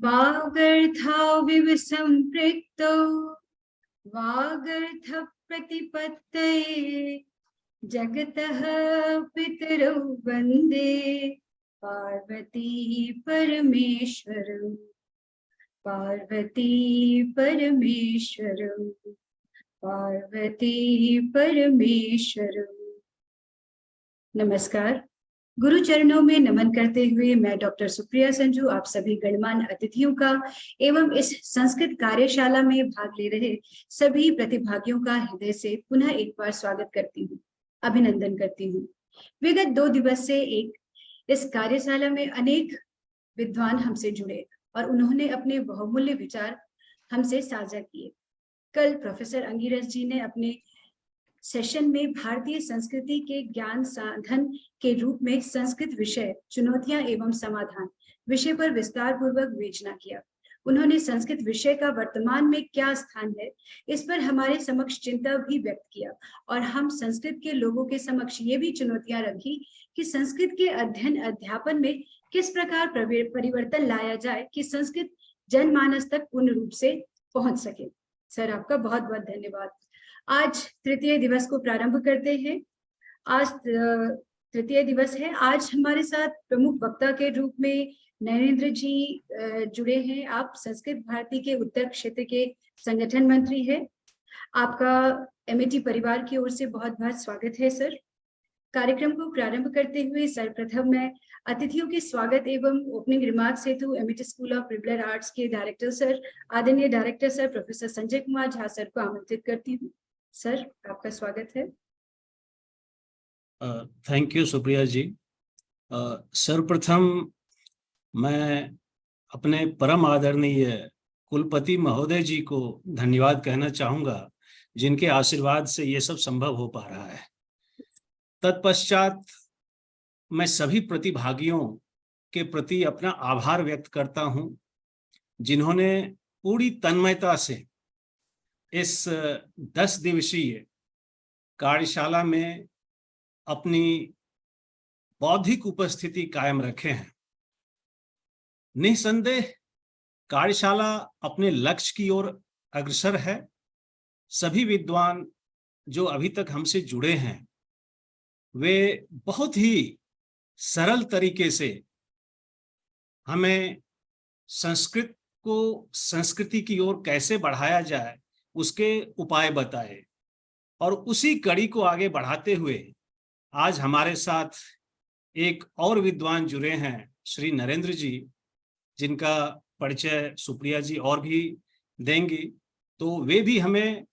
वागर्थाविव सम्पृक्तो वागर्थ प्रतिपत्तये जगतः पितरौ वन्दे पार्वती परमेश्वरौ पार्वती परमेश्वरौ पार्वती परमेश्वरौ। नमस्कार। गुरु चरणों में नमन करते हुए मैं डॉक्टर सुप्रिया संजू आप सभी गणमान्य अतिथियों का एवं इस संस्कृत कार्यशाला में भाग ले रहे सभी प्रतिभागियों का हृदय से पुनः एक बार स्वागत करती हूँ, अभिनंदन करती हूँ। विगत 2 दिवस से इस कार्यशाला में अनेक विद्वान हमसे जुड़े और उन्होंने अपने बहुमूल्य विचार हमसे साझा किए। कल प्रोफेसर अंगिरस जी ने अपने सेशन में भारतीय संस्कृति के ज्ञान साधन के रूप में संस्कृत विषय चुनौतियां एवं समाधान विषय पर विस्तार पूर्वक विवेचना किया। उन्होंने संस्कृत विषय का वर्तमान में क्या स्थान है इस पर हमारे समक्ष चिंता भी व्यक्त किया और हम संस्कृत के लोगों के समक्ष ये भी चुनौतियां रखी कि संस्कृत के अध्ययन अध्यापन में किस प्रकार परिवर्तन लाया जाए कि संस्कृत जनमानस तक पूर्ण रूप से पहुंच सके। सर आपका बहुत बहुत धन्यवाद। आज तृतीय दिवस को प्रारंभ करते हैं। आज तृतीय दिवस है। आज हमारे साथ प्रमुख वक्ता के रूप में नरेंद्र जी जुड़े हैं। आप संस्कृत भारती के उत्तर क्षेत्र के संगठन मंत्री हैं। आपका एमएटी परिवार की ओर से बहुत बहुत स्वागत है सर। कार्यक्रम को प्रारंभ करते हुए सर्वप्रथम मैं अतिथियों के स्वागत एवं ओपनिंग रिमार्क्स हेतु MAT school of liberal arts के डायरेक्टर सर, आदरणीय director sir professor Sanjay Kumar Jha sir को आमंत्रित करती हूँ। सर आपका स्वागत है। Thank you Supriya ji. सर्वप्रथम मैं अपने परम आदरणीय कुलपति महोदय जी को धन्यवाद कहना चाहूँगा जिनके आशीर्वाद से ये सब संभव हो पा रहा है। तत्पश्चात मैं सभी प्रतिभागियों के प्रति अपना आभार व्यक्त करता हूँ जिन्होंने पूरी तन्मयता से इस 10 दिवसीय कार्यशाला में अपनी बौद्धिक उपस्थिति कायम रखे हैं। निसंदेह कार्यशाला अपने लक्ष्य की ओर अग्रसर है। सभी विद्वान जो अभी तक हमसे जुड़े हैं वे बहुत ही सरल तरीके से हमें संस्कृत को संस्कृति की ओर कैसे बढ़ाया जाए उसके उपाय बताए और उसी कड़ी को आगे बढ़ाते हुए आज हमारे साथ एक और विद्वान जुड़े हैं श्री नरेंद्र जी, जिनका परिचय सुप्रिया जी और भी देंगी। तो वे भी हमें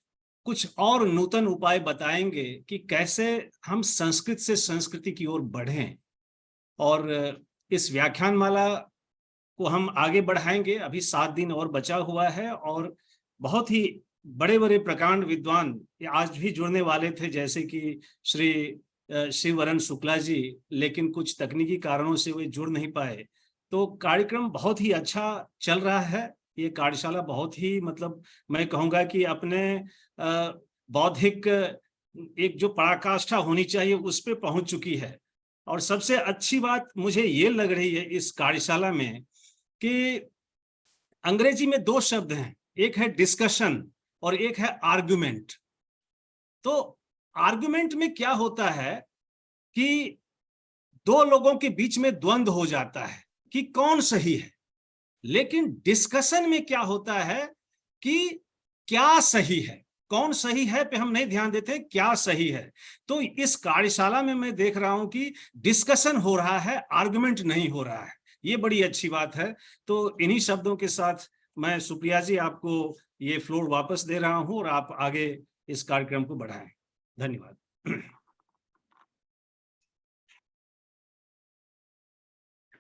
कुछ और नूतन उपाय बताएंगे कि कैसे हम संस्कृत से संस्कृति की ओर बढ़ें और इस व्याख्यानमाला को हम आगे बढ़ाएंगे। अभी 7 दिन और बचा हुआ है और बहुत ही बड़े बड़े प्रकांड विद्वान आज भी जुड़ने वाले थे जैसे कि श्री शिववरण शुक्ला जी, लेकिन कुछ तकनीकी कारणों से वे जुड़ नहीं पाए। तो कार्यक्रम बहुत ही अच्छा चल रहा है। ये कार्यशाला बहुत ही मैं कहूँगा कि अपने बौद्धिक एक जो पराकाष्ठा होनी चाहिए उस पे पहुंच चुकी है। और सबसे अच्छी बात मुझे ये लग रही है इस कार्यशाला में कि अंग्रेजी में 2 शब्द हैं, एक है डिस्कशन और एक है आर्गुमेंट। तो आर्गुमेंट में क्या होता है कि 2 लोगों के बीच में द्वंद्व हो जाता है कि कौन सही है, लेकिन डिस्कशन में क्या होता है कि क्या सही है, कौन सही है पे हम नहीं ध्यान देते, क्या सही है। तो इस कार्यशाला में मैं देख रहा हूं कि डिस्कशन हो रहा है, आर्गुमेंट नहीं हो रहा है। ये बड़ी अच्छी बात है। तो इन्हीं शब्दों के साथ मैं सुप्रिया जी आपको ये फ्लोर वापस दे रहा हूं और आप आगे इस कार्यक्रम को बढ़ाएं। धन्यवाद।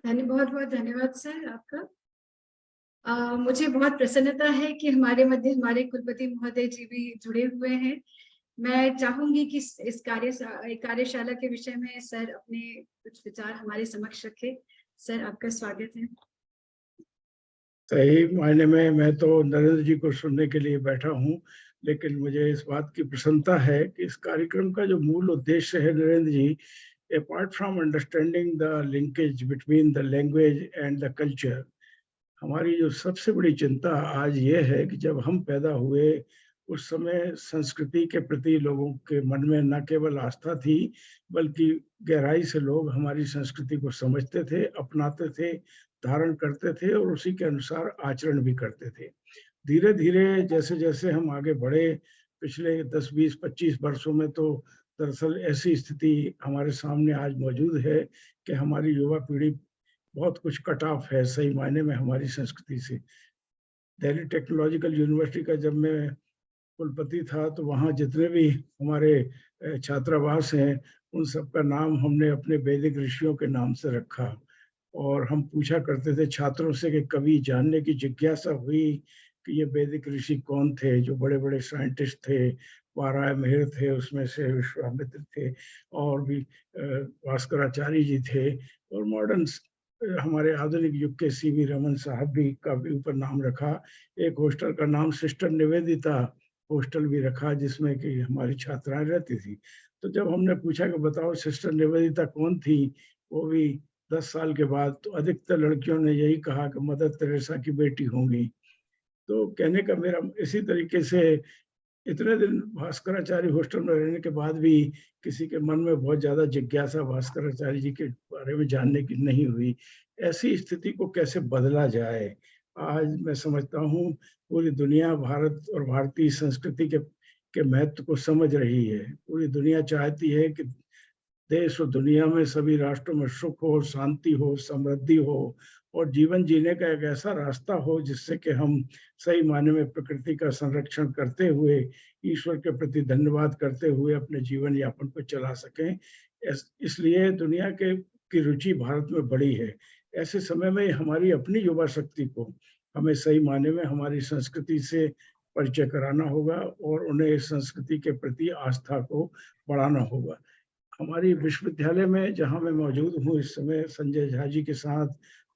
बहुत बहुत धन्यवाद सर आपका। मुझे बहुत प्रसन्नता है कि हमारे मध्य हमारे कुलपति महोदय जी भी जुड़े हुए हैं। मैं चाहूंगी कि इस कार्यशाला के विषय में सर अपने कुछ विचार हमारे समक्ष रखें। सर आपका स्वागत है। सही मायने में मैं तो नरेंद्र जी को सुनने के लिए बैठा हूँ, लेकिन मुझे इस बात की प्रसन्नता है कि इस कार्यक्रम का जो मूल उद्देश्य है नरेंद्र जी, apart from understanding the linkage between the language and the culture, हमारी जो सबसे बड़ी चिंता आज ये है कि जब हम पैदा हुए उस समय संस्कृति के प्रति लोगों के मन में न केवल आस्था थी, बल्कि गहराई से लोग हमारी संस्कृति को समझते थे, अपनाते थे, धारण करते थे और उसी के अनुसार आचरण भी करते थे। धीरे-धीरे जैसे-जैसे हम आगे बढ़े, पिछले 10, 20, 25 वर्षों में तो दरअसल ऐसी स्थिति हमारे सामने आज मौजूद है कि हमारी युवा पीढ़ी बहुत कुछ कट ऑफ है सही मायने में हमारी संस्कृति से। दिल्ली टेक्नोलॉजिकल यूनिवर्सिटी का जब मैं कुलपति था, तो वहाँ जितने भी हमारे छात्रावास हैं, उन सबका नाम हमने अपने वैदिक ऋषियों के नाम से रखा। और हम पूछा करते थे छात्रों से कि कभी जानने की जिज्ञासा हुई कि ये वैदिक ऋषि कौन थे, जो बड़े-बड़े साइंटिस्ट थे, वाराहमिहिर थे, उसमें से विश्वामित्र थे और भी भास्कराचार्य जी थे और मॉडर्न हमारे आधुनिक युग के सीवी रमन साहब भी का भी ऊपर नाम रखा। एक हॉस्टल का नाम सिस्टर निवेदिता हॉस्टल भी रखा जिसमें कि हमारी छात्राएँ रहती थी। तो जब हमने पूछा कि बताओ सिस्टर निवेदिता कौन थी? वो भी 10 साल के बाद, तो अधिकतर लड़कियों ने यही कहा कि मदर तेरेसा की बेटी होंगी। तो कहने का मेरा इसी तरीके से इतने दिन भास्कराचार्य हॉस्टल में रहने के बाद भी किसी के मन में बहुत ज़्यादा जिज्ञासा भास्कराचार्य जी के बारे में जानने की नहीं हुई। ऐसी स्थिति को कैसे बदला जाए? आज मैं समझता हूँ पूरी दुनिया भारत और भारतीय संस्कृति के महत्व को समझ रही है। पूरी दुनिया चाहती है कि देश और दुनिया में सभी राष्ट्रों में सुख हो, शांति हो, समृद्धि हो और जीवन जीने का एक ऐसा रास्ता हो जिससे कि हम सही मायने में प्रकृति का संरक्षण करते हुए, ईश्वर के प्रति धन्यवाद करते हुए अपने जीवन यापन को चला सकें। इसलिए दुनिया की रुचि भारत में बढ़ी है। ऐसे समय में हमारी अपनी युवा शक्ति को हमें सही मायने में हमारी संस्कृति से परिचय कराना होगा और उन्हें इस संस्कृति के प्रति आस्था को बढ़ाना होगा। हमारी विश्वविद्यालय में जहाँ मैं मौजूद हूँ इस समय संजय झा जी के साथ,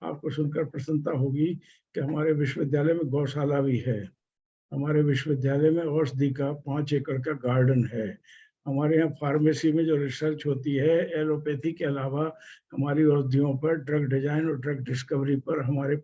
आपको सुनकर प्रसन्नता होगी कि हमारे विश्वविद्यालय में गौशाला भी है। हमारे विश्वविद्यालय में औषधि का 5 एकड़ का गार्डन है। हमारे यहाँ फार्मेसी में जो रिसर्च होती है, एलोपैथी के अलावा हमारी औषधियों पर ड्रग डिज़ाइन और ड्रग डिस्कवरी पर हमारे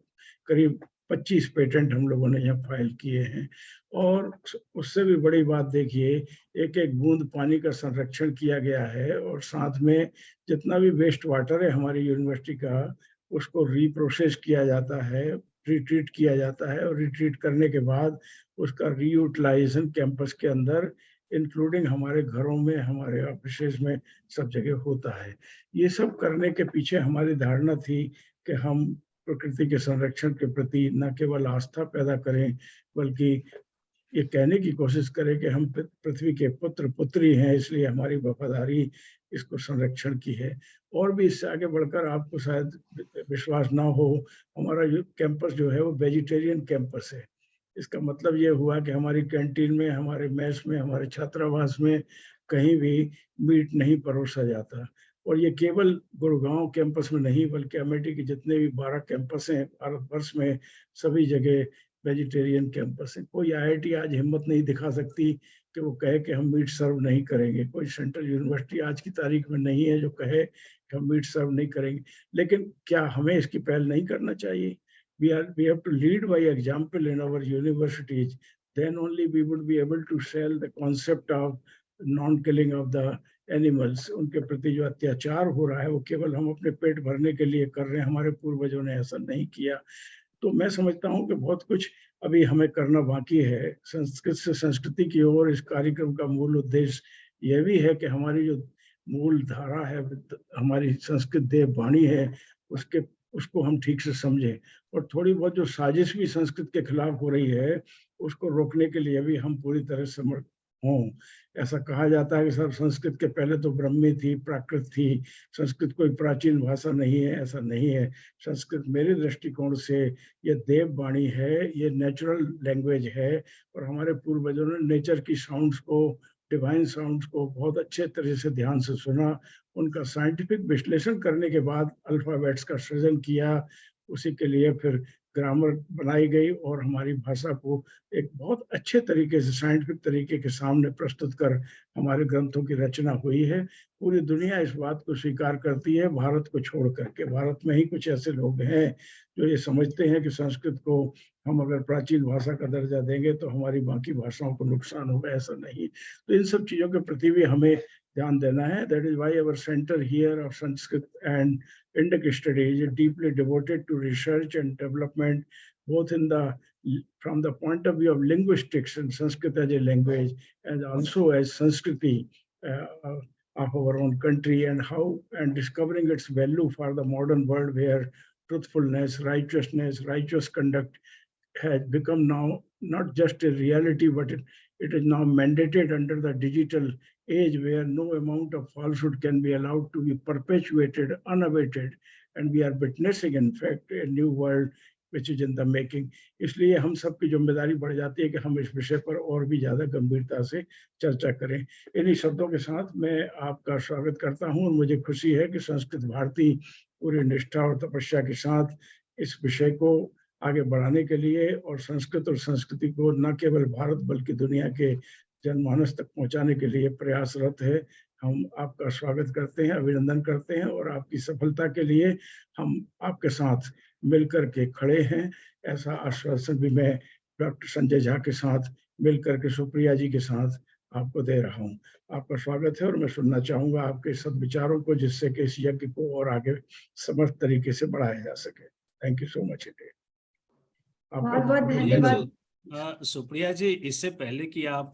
करीब 25 पेटेंट हम लोगों ने यहाँ फाइल किए हैं। और उससे भी बड़ी बात देखिए, एक-एक बूंद पानी का संरक्षण किया गया है और साथ में जितना भी वेस्ट वाटर है हमारी यूनिवर्सिटी का, उसको रीप्रोसेस किया जाता है, रिट्रीट किया जाता है और रिट्रीट करने के बाद उसका रीयूटिलाइजेशन कैंपस के अंदर इंक्लूडिंग हमारे घरों में, हमारे ऑफिसेज में सब जगह होता है। ये सब करने के पीछे हमारी धारणा थी कि हम प्रकृति के संरक्षण के प्रति न केवल आस्था पैदा करें, बल्कि ये कहने की कोशिश करें कि हम पृथ्वी के पुत्र-पुत्री हैं, इसलिए हमारी वफ़ादारी इसको संरक्षण की है। और भी इससे आगे बढ़कर आपको शायद विश्वास ना हो, हमारा जो कैंपस जो है वो वेजिटेरियन कैंपस है। इसका मतलब ये हुआ कि हमारी कैंटीन में, हमारे मेस में, हमारे छात्रावास में कहीं भी मीट नहीं परोसा जाता। और ये केवल गुड़गाँव कैंपस में नहीं बल्कि अमेठी के जितने भी 12 कैंपस हैं भारतवर्ष में, सभी जगह वेजिटेरियन कैंपस है। कोई आईआईटी आज हिम्मत नहीं दिखा सकती कि वो कहे कि हम मीट सर्व नहीं करेंगे। कोई सेंट्रल यूनिवर्सिटी आज की तारीख में नहीं है जो कहे कि हम मीट सर्व नहीं करेंगे। लेकिन क्या हमें इसकी पहल नहीं करना चाहिए? We have to lead by example in our universities. Then only we would be able to sell the concept of non-killing of the animals. उनके प्रति जो अत्याचार हो रहा है वो केवल हम अपने पेट भरने के लिए कर रहे हैं, हमारे पूर्वजों ने ऐसा नहीं किया। तो मैं समझता हूँ कि बहुत कुछ अभी हमें करना बाकी है। संस्कृत से संस्कृति की ओर इस कार्यक्रम का मूल उद्देश्य यह भी है कि हमारी जो मूल धारा है, हमारी संस्कृत देव वाणी है, उसको हम ठीक से समझें और थोड़ी बहुत जो साजिश भी संस्कृत के खिलाफ हो रही है, उसको रोकने के लिए भी हम पूरी तरह समर्थ हों। ऐसा कहा जाता है कि सर संस्कृत के पहले तो ब्रह्मी थी, प्राकृत थी, संस्कृत कोई प्राचीन भाषा नहीं है, ऐसा नहीं है। संस्कृत मेरे दृष्टिकोण से ये देव वाणी है, ये नेचुरल लैंग्वेज है और हमारे पूर्वजों ने नेचर की साउंड्स को, डिवाइन साउंड्स को बहुत अच्छे तरह से ध्यान से सुना, उनका साइंटिफिक विश्लेषण करने के बाद अल्फाबेट्स का सृजन किया, उसी के लिए फिर ग्रामर बनाई गई और हमारी भाषा को एक बहुत अच्छे तरीके से साइंटिफिक तरीके के सामने प्रस्तुत कर हमारे ग्रंथों की रचना हुई है। पूरी दुनिया इस बात को स्वीकार करती है, भारत को छोड़ करके। भारत में ही कुछ ऐसे लोग हैं जो ये समझते हैं कि संस्कृत को हम अगर प्राचीन भाषा का दर्जा देंगे तो हमारी बाकी भाषाओं को नुकसान होगा। ऐसा नहीं। तो इन सब चीज़ों के प्रति भी हमें ध्यान देना है। That is why our centre here of Sanskrit and Indic studies is deeply devoted to research and development, both in from the point of view of linguistics and Sanskrit as a language, and also as Sanskriti of our own country, and discovering its value for the modern world, where truthfulness, righteous conduct has become now not just a reality, but it is now mandated under the digital age, where no amount of falsehood can be allowed to be perpetuated unabated, and we are witnessing in fact a new world which is in the making. इसलिए हम सबकी जिम्मेदारी बढ़ जाती है कि हम इस विषय पर और भी ज्यादा गंभीरता से चर्चा करें। इन्हीं शब्दों के साथ मैं आपका स्वागत करता हूं और मुझे खुशी है कि संस्कृत भारती पूरी निष्ठा और तपस्या के साथ इस विषय को आगे बढ़ाने के लिए और संस्कृत और संस्कृति को न केवल भारत बल्कि दुनिया के जनमानस तक पहुंचाने के लिए प्रयासरत है। हम आपका स्वागत करते हैं, अभिनंदन करते हैं और आपकी सफलता के लिए हम आपके साथ मिलकर के खड़े हैं। ऐसा आश्वासन भी मैं डॉक्टर संजय झा के साथ मिलकर के सुप्रिया जी के साथ आपको दे रहा हूं। आपका स्वागत है और मैं सुनना चाहूंगा आपके सब विचारों को, जिससे कि इस यज्ञ को और आगे समर्थ तरीके से बढ़ाया जा सके। Thank you so much. बहुत बहुत धन्यवाद। सुप्रिया जी, इससे पहले कि आप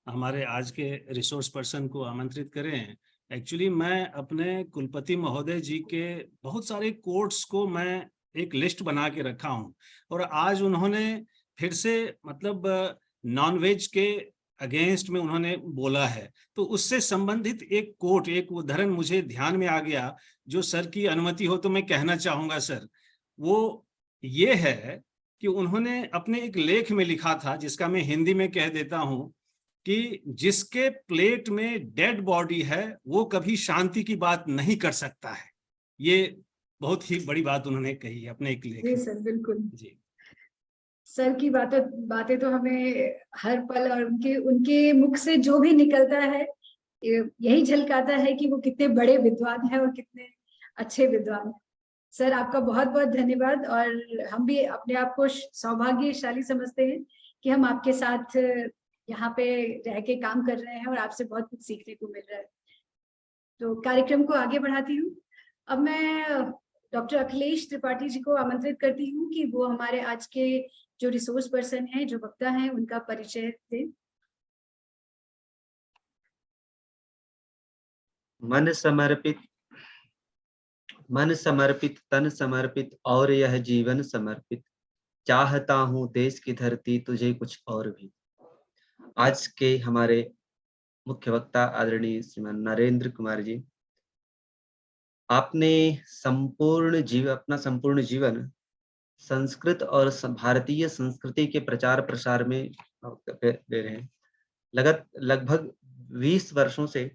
हमारे आज के रिसोर्स पर्सन को आमंत्रित करें, एक्चुअली मैं अपने कुलपति महोदय जी के बहुत सारे कोट्स को मैं एक लिस्ट बना के रखा हूं और आज उन्होंने फिर से मतलब नॉनवेज के अगेंस्ट में उन्होंने बोला है, तो उससे संबंधित एक कोट, एक उदाहरण मुझे ध्यान में आ गया, जो सर की अनुमति हो तो मैं कहना चाहूंगा सर। वो ये है कि उन्होंने अपने एक लेख में लिखा था, जिसका मैं हिंदी में कह देता हूं, कि जिसके प्लेट में डेड बॉडी है वो कभी शांति की बात नहीं कर सकता है। ये बहुत ही बड़ी बात उन्होंने कही अपने एक लेख में। सर बिल्कुल जी, सर की बातें तो हमें हर पल और उनके मुख से जो भी निकलता है यही झलकाता है कि वो कितने बड़े विद्वान हैं और कितने अच्छे विद्वान हैं। सर आपका बहुत बहुत धन्यवाद और हम भी अपने आप को सौभाग्यशाली समझते हैं कि हम आपके साथ यहाँ पे रह के काम कर रहे हैं और आपसे बहुत कुछ सीखने को मिल रहा है। तो कार्यक्रम को आगे बढ़ाती हूँ। अब मैं डॉक्टर अखिलेश त्रिपाठी जी को आमंत्रित करती हूँ कि वो हमारे आज के जो रिसोर्स पर्सन हैं, जो वक्ता हैं, उनका परिचय दें। मन समर्पित तन समर्पित और यह जीवन समर्पित, चाहता हूं देश की धरती तुझे कुछ और भी। आज के हमारे मुख्य वक्ता आदरणीय श्रीमान नरेंद्र कुमार जी, आपने अपना संपूर्ण जीवन संस्कृत और भारतीय संस्कृति के प्रचार प्रसार में दे रहे हैं। लगभग 20 वर्षों से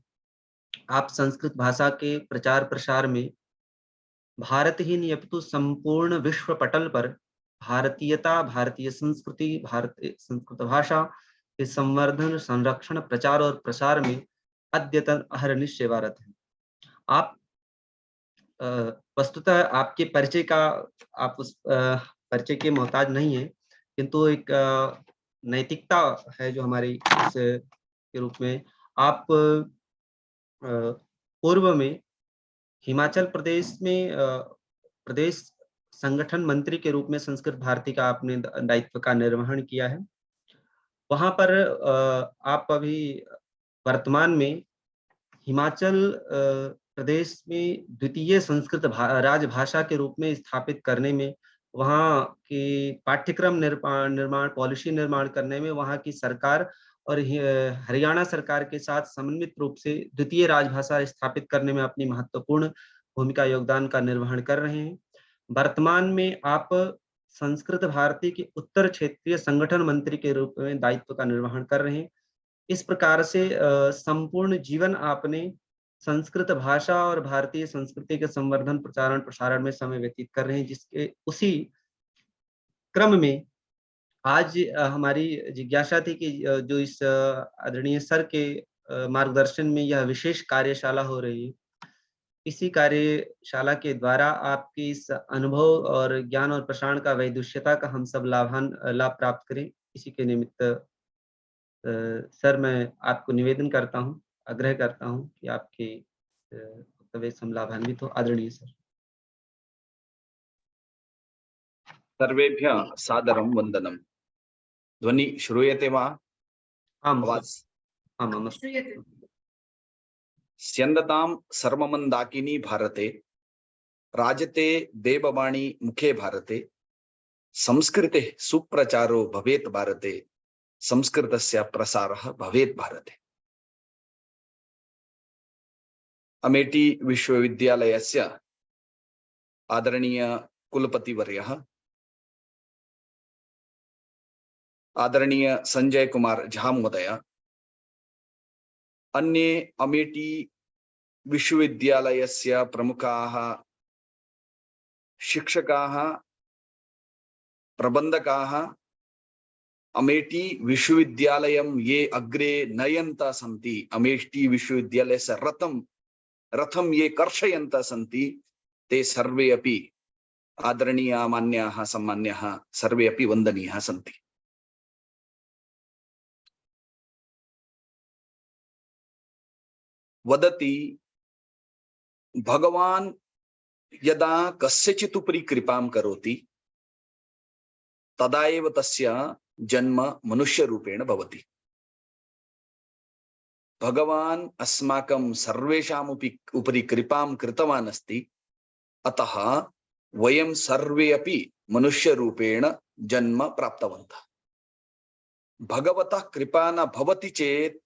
आप संस्कृत भाषा के प्रचार प्रसार में भारत ही नहीं अपितु संपूर्ण विश्व पटल पर भारतीयता, भारतीय संस्कृति, भारतीय संस्कृत भाषा के संवर्धन, संरक्षण, प्रचार और प्रसार में अद्यतन अहरनिश सेवारत हैं। आप वस्तुतः आपके परिचय का, आप उस परिचय के मोहताज नहीं है, किंतु एक नैतिकता है जो हमारी इस के रूप में आप पूर्व में हिमाचल प्रदेश में प्रदेश संगठन मंत्री के रूप में संस्कृत भारती का आपने दायित्व का निर्वहन किया है। वहां पर आप अभी वर्तमान में हिमाचल प्रदेश में द्वितीय संस्कृत राजभाषा के रूप में स्थापित करने में, वहाँ की पाठ्यक्रम निर्माण पॉलिसी निर्माण करने में वहाँ की सरकार और हरियाणा सरकार के साथ समन्वित रूप से द्वितीय राजभाषा स्थापित करने में अपनी महत्वपूर्ण भूमिका योगदान का निर्वहन कर रहे हैं। वर्तमान में आप संस्कृत भारती के उत्तर क्षेत्रीय संगठन मंत्री के रूप में दायित्व का निर्वहन कर रहे हैं। इस प्रकार से संपूर्ण जीवन आपने संस्कृत भाषा और भारतीय संस्कृति के संवर्धन, प्रचारण, प्रसारण में समय व्यतीत कर रहे हैं, जिसके उसी क्रम में आज हमारी जिज्ञासा थी कि जो इस आदरणीय सर के मार्गदर्शन में यह विशेष कार्यशाला हो रही है, इसी कार्यशाला के द्वारा आपकी इस अनुभव और ज्ञान और प्रसारण का वैदुष्यता का हम सब लाभ प्राप्त करें। इसी के निमित्त सर मैं आपको निवेदन करता हूँ, आग्रह करता हूँ कि आपके वक्तव्य से हम लाभान्वित हो। आदरणीय सर। सर्वेभ्यः सादरं वन्दनं। ध्वनि श्रूयते वा? आम् आवाज आम् श्रूयते। स्यन्दतां सर्वमन्दाकिनी भारते राजते देववाणी मुखे भारते संस्कृते सुप्रचारो भवेत् भारते संस्कृतस्य प्रसारः भवेत् भारते। अमेठी विश्वविद्यालयस्य आदरणीय कुलपतिवर्यः आदरणीय संजय कुमार झा महोदय, अन्ये अमेठी विश्वविद्यालयस्य प्रमुखाः शिक्षकाः प्रबन्धकाः अमेठी विश्वविद्यालयं ये अग्रे नयन्तः सन्ति, अमेठी विश्वविद्यालयस्य रथं ये कर्षयन्तः सन्ति, ते सर्वे अपि आदरणीयाः मान्याः सम्मान्याः सर्वे अपि वन्दनीयाः सन्ति। वदति भगवान् यदा कस्यचित् उपरि कृपां करोति तदा एव तस्य जन्म मनुष्यरूपेण भवति। भगवान् अस्माकं सर्वेषाम् उपरि कृपां कृतवान् अस्ति, अतः वयं सर्वे अपि मनुष्यरूपेण जन्म प्राप्तवन्तः। भगवतः कृपा न भवति चेत्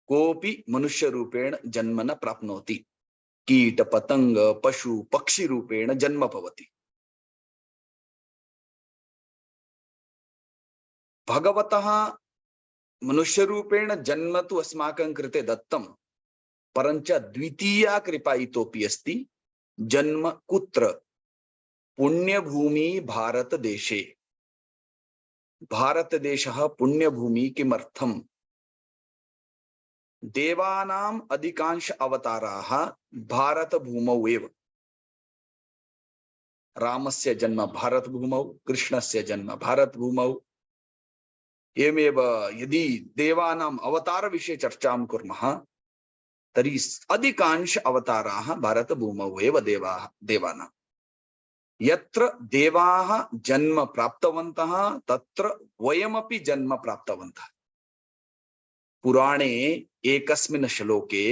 कोऽपि मनुष्यरूपेण जन्म न प्राप्नोति। कीट पतंग पशु पक्षी रूपेण जन्म भवति। भगवतः मनुष्यरूपेण जन्म तु अस्माकं कृते दत्तं, परञ्च द्वितीया कृपा इतोपि अस्ति। जन्म कुत्र? पुण्यभूमि भारतदेशे। भारतदेशः पुण्यभूमि किमर्थम्? देवानाम् अधिकांश अवताराः भारतभूमौ एव। रामस्य जन्म भारतभूमौ, कृष्णस्य जन्म भारतभूमौ। एवमेव यदि देवानाम् अवतार विषये चर्चां कुर्मः तर्हि अधिकांश अवताराः भारतभूमौ एव देवानां। यत्र देवाः जन्म प्राप्तवन्तः तत्र वयमपि जन्म प्राप्तवन्तः। पुराणे एकस्मिन् श्लोके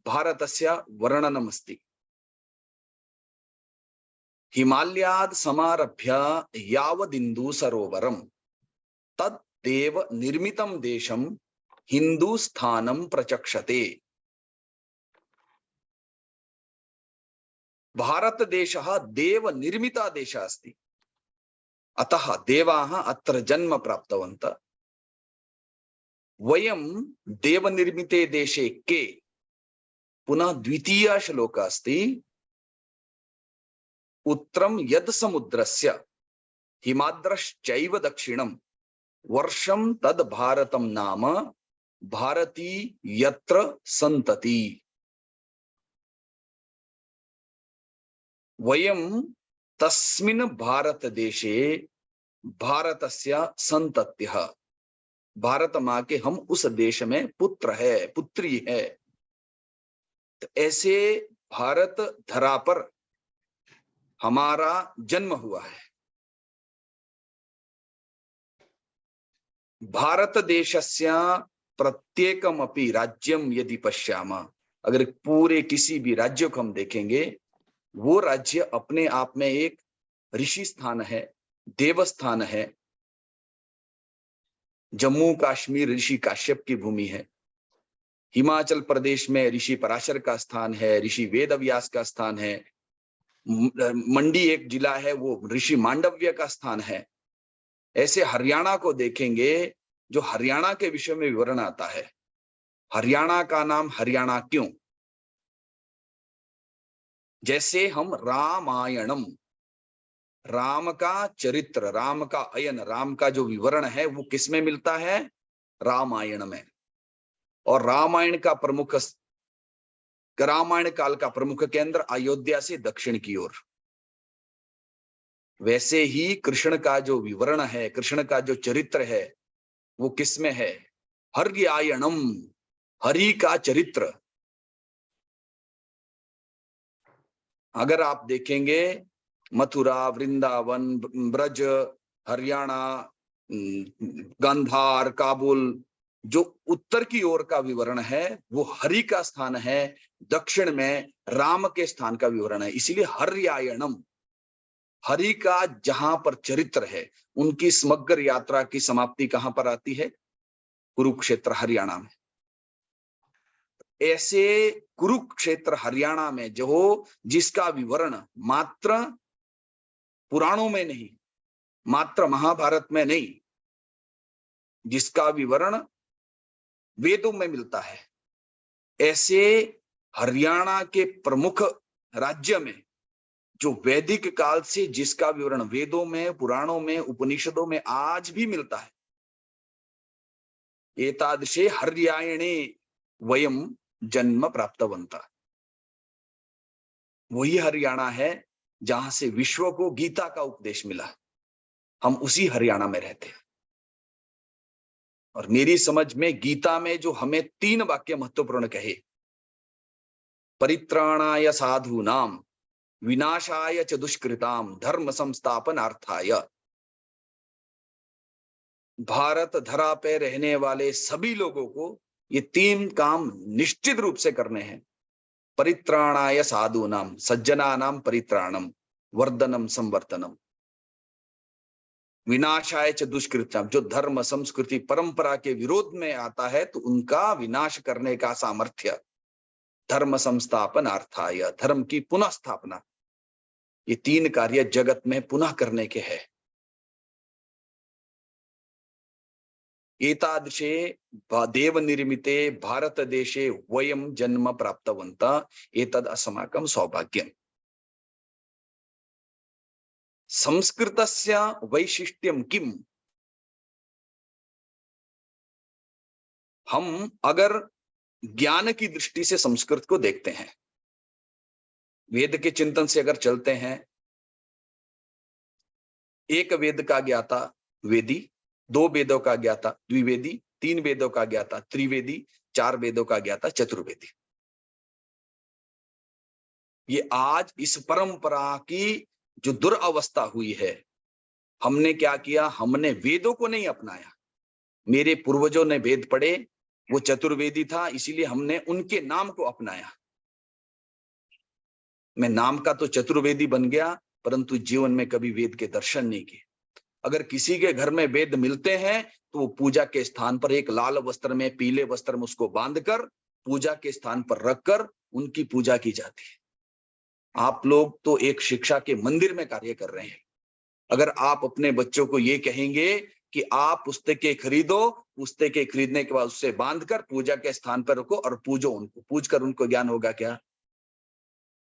भारतस्य वर्णनमस्ति। हिमालयाद् समारभ्य यावदिन्दु सरोवरं तद्देव निर्मितं देशं हिन्दुस्थानं प्रचक्षते। भारतदेशः देव निर्मिता देशः अस्ति, अतः देवाः अत्र जन्म प्राप्तवन्तः। वयं देवनिर्मिते देशे के? पुनः द्वितीय श्लोक अस्ति, उत्तरं यद् समुद्रस्य हिमाद्रश्चैव दक्षिणं वर्षं तद् भारतं नाम भारती यत्र सन्तति। वयं तस्मिन् भारतदेशे भारतस्य सन्तत्यः, भारत माँ के हम उस देश में पुत्र है, पुत्री है। तो ऐसे भारत धरा पर हमारा जन्म हुआ है। भारत देशस्य प्रत्येकमपि राज्यम यदि पश्यामः, अगर पूरे किसी भी राज्य को हम देखेंगे, वो राज्य अपने आप में एक ऋषि स्थान है, देवस्थान है। जम्मू कश्मीर ऋषि काश्यप की भूमि है। हिमाचल प्रदेश में ऋषि पराशर का स्थान है, ऋषि वेदव्यास का स्थान है। मंडी एक जिला है, वो ऋषि मांडव्य का स्थान है। ऐसे हरियाणा को देखेंगे, जो हरियाणा के विषय में विवरण आता है। हरियाणा का नाम हरियाणा क्यों? जैसे हम रामायणम, राम का चरित्र, राम का अयन, राम का जो विवरण है वो किसमें मिलता है? रामायण में। और रामायण काल का प्रमुख केंद्र अयोध्या से दक्षिण की ओर। वैसे ही कृष्ण का जो विवरण है, कृष्ण का जो चरित्र है वो किसमें है? हर्यायणम, हरि का चरित्र। अगर आप देखेंगे मथुरा, वृंदावन, ब्रज, हरियाणा, गांधार, काबुल, जो उत्तर की ओर का विवरण है वो हरि का स्थान है, दक्षिण में राम के स्थान का विवरण है। इसीलिए हर्यायणम, हरि का जहां पर चरित्र है, उनकी समग्र यात्रा की समाप्ति कहां पर आती है? कुरुक्षेत्र, हरियाणा में। ऐसे कुरुक्षेत्र हरियाणा में जो जिसका विवरण मात्र पुराणों में नहीं, मात्र महाभारत में नहीं, जिसका विवरण वेदों में मिलता है, ऐसे हरियाणा के प्रमुख राज्य में जो वैदिक काल से जिसका विवरण वेदों में, पुराणों में, उपनिषदों में आज भी मिलता है, एतादृशे हर्यायणे वयम जन्म प्राप्तवन्तः। वही हरियाणा है जहां से विश्व को गीता का उपदेश मिला। हम उसी हरियाणा में रहते हैं। और मेरी समझ में गीता में जो हमें 3 वाक्य महत्वपूर्ण कहे, परित्राणाय साधूनाम, विनाशाय च दुष्कृताम, धर्म संस्थापनार्थाय। भारत धरा पे रहने वाले सभी लोगों को ये 3 काम निश्चित रूप से करने हैं। परित्राणाय साधूनाम, सज्जनानाम परित्राणम, वर्धनम संवर्धनम। विनाशाय च दुष्कृताम, जो धर्म, संस्कृति, परंपरा के विरोध में आता है तो उनका विनाश करने का सामर्थ्य। धर्म संस्थापनार्थाय, धर्म की पुनः स्थापना। ये 3 कार्य जगत में पुनः करने के हैं। एतादृशे देव निर्मिते भारत देशे वयम जन्म प्राप्तवन्तः, एतद् अस्माकं सौभाग्यम्। संस्कृतस्य वैशिष्ट्यं किम्? हम अगर ज्ञान की दृष्टि से संस्कृत को देखते हैं, वेद के चिंतन से अगर चलते हैं, एक वेद का ज्ञाता वेदी, 2 वेदों का ज्ञाता द्विवेदी, 3 वेदों का ज्ञाता त्रिवेदी, 4 वेदों का ज्ञाता चतुर्वेदी। ये आज इस परंपरा की जो दुर्अवस्था हुई है, हमने क्या किया? हमने वेदों को नहीं अपनाया। मेरे पूर्वजों ने वेद पढ़े, वो चतुर्वेदी था, इसीलिए हमने उनके नाम को अपनाया। मैं नाम का तो चतुर्वेदी बन गया, परंतु जीवन में कभी वेद के दर्शन नहीं किए। अगर किसी के घर में वेद मिलते हैं तो वो पूजा के स्थान पर एक लाल वस्त्र में, पीले वस्त्र में उसको बांधकर पूजा के स्थान पर रखकर उनकी पूजा की जाती है। आप लोग तो एक शिक्षा के मंदिर में कार्य कर रहे हैं। अगर आप अपने बच्चों को ये कहेंगे कि आप पुस्तकें खरीदो, पुस्तकें खरीदने के बाद उससे बांधकर पूजा के स्थान पर रखो और पूजो उनको, पूज कर उनको ज्ञान होगा क्या?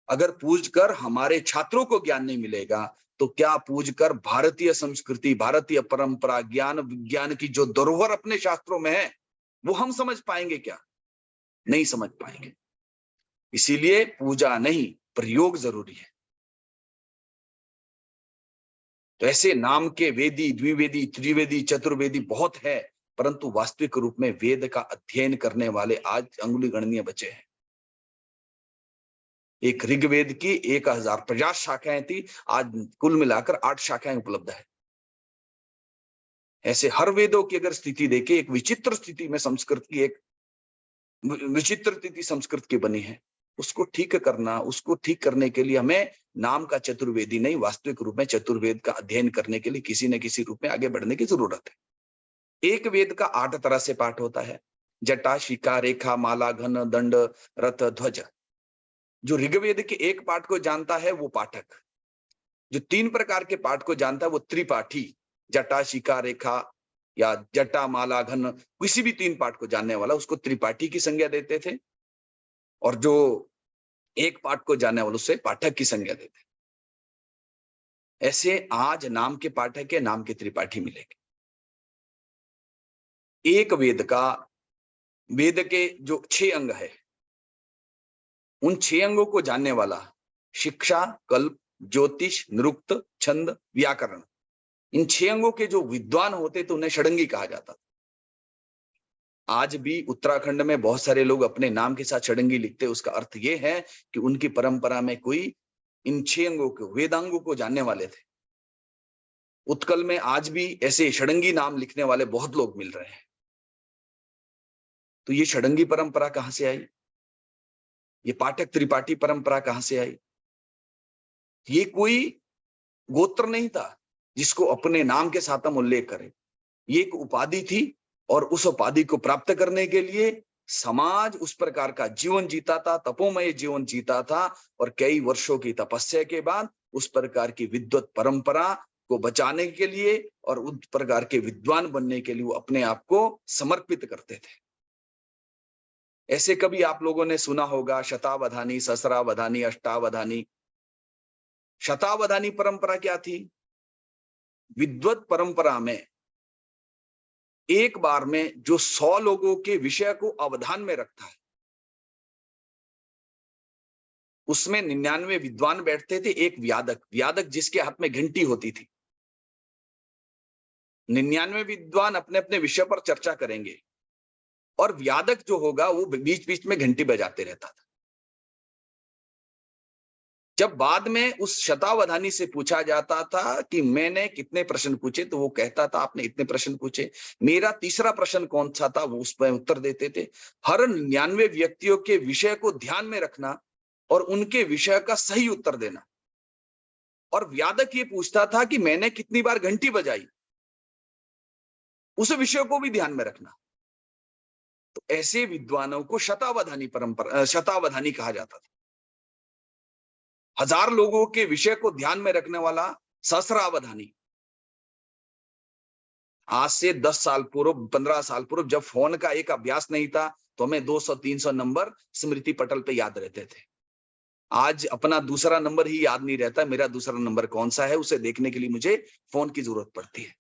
अगर पूज कर हमारे छात्रों को ज्ञान नहीं मिलेगा तो क्या पूज कर भारतीय संस्कृति, भारतीय परंपरा, ज्ञान विज्ञान की जो धरोहर अपने शास्त्रों में है वो हम समझ पाएंगे क्या? नहीं समझ पाएंगे। इसीलिए पूजा नहीं, प्रयोग जरूरी है। तो ऐसे नाम के वेदी, द्विवेदी, त्रिवेदी, चतुर्वेदी बहुत है, परंतु वास्तविक रूप में वेद का अध्ययन करने वाले आज अंगुली गणनीय बचे हैं। एक ऋग्वेद की 1050 शाखाएं थी, आज कुल मिलाकर 8 शाखाएं उपलब्ध है। ऐसे हर वेदों की अगर स्थिति देखें, एक विचित्र स्थिति में संस्कृत की एक विचित्र स्थिति संस्कृत की बनी है। उसको ठीक करना, उसको ठीक करने के लिए हमें नाम का चतुर्वेदी नहीं, वास्तविक रूप में चतुर्वेद का अध्ययन करने के लिए किसी न किसी रूप में आगे बढ़ने की जरूरत है। एक वेद का 8 तरह से पाठ होता है, जटा, शिखा, रेखा, माला, घन, दंड, रथ, ध्वज। जो ऋग्वेद के एक पाठ को जानता है वो पाठक, जो 3 प्रकार के पाठ को जानता है वो त्रिपाठी। जटा, शिखा, रेखा या जटा, माला, घन, किसी भी 3 पाठ को जानने वाला उसको त्रिपाठी की संज्ञा देते थे, और जो एक पाठ को जानने वाले उससे पाठक की संज्ञा देते। ऐसे आज नाम के पाठक है, नाम के त्रिपाठी मिलेंगे। एक वेद के जो 6 अंग है, उन 6 अंगों को जानने वाला शिक्षा, कल्प, ज्योतिष, निरुक्त, छंद, व्याकरण, इन 6 अंगों के जो विद्वान होते तो उन्हें षडंगी कहा जाता था। आज भी उत्तराखंड में बहुत सारे लोग अपने नाम के साथ षडंगी लिखते हैं। उसका अर्थ यह है कि उनकी परंपरा में कोई इन 6 अंगों को, वेदांगों को जानने वाले थे। उत्कल में आज भी ऐसे षडंगी नाम लिखने वाले बहुत लोग मिल रहे हैं। तो ये षडंगी परंपरा कहां से आई? ये पाठक त्रिपाठी परंपरा कहां से आई? ये कोई गोत्र नहीं था जिसको अपने नाम के साथ हम उल्लेख करें। ये एक उपाधि थी और उस उपाधि को प्राप्त करने के लिए समाज उस प्रकार का जीवन जीता था, तपोमय जीवन जीता था, और कई वर्षों की तपस्या के बाद उस प्रकार की विद्वत परंपरा को बचाने के लिए और उस प्रकार के विद्वान बनने के लिए वो अपने आप को समर्पित करते थे। ऐसे कभी आप लोगों ने सुना होगा शतावधानी, सहस्रावधानी, अष्टावधानी। शतावधानी परंपरा क्या थी? विद्वत परंपरा में एक बार में जो 100 लोगों के विषय को अवधान में रखता है, उसमें 99 विद्वान बैठते थे, एक व्यादक जिसके हाथ में घंटी होती थी। 99 विद्वान अपने अपने विषय पर चर्चा करेंगे और व्यादक जो होगा वो बीच बीच में घंटी बजाते रहता था। जब बाद में उस शतावधानी से पूछा जाता था कि मैंने कितने प्रश्न पूछे, तो वो कहता था आपने इतने प्रश्न पूछे, मेरा तीसरा प्रश्न कौन सा था, वो उस पर उत्तर देते थे। हर 99 व्यक्तियों के विषय को ध्यान में रखना और उनके विषय का सही उत्तर देना। और व्यादक ये पूछता था कि मैंने कितनी बार घंटी बजाई, उस विषय को भी ध्यान में रखना। तो ऐसे विद्वानों को शतावधानी कहा जाता था। 1000 लोगों के विषय को ध्यान में रखने वाला सहस्रावधानी। आज से 10 साल पूर्व, 15 साल पूर्व जब फोन का एक अभ्यास नहीं था तो हमें 200-300 नंबर स्मृति पटल पे याद रहते थे। आज अपना दूसरा नंबर ही याद नहीं रहता, मेरा दूसरा नंबर कौन सा है उसे देखने के लिए मुझे फोन की जरूरत पड़ती है।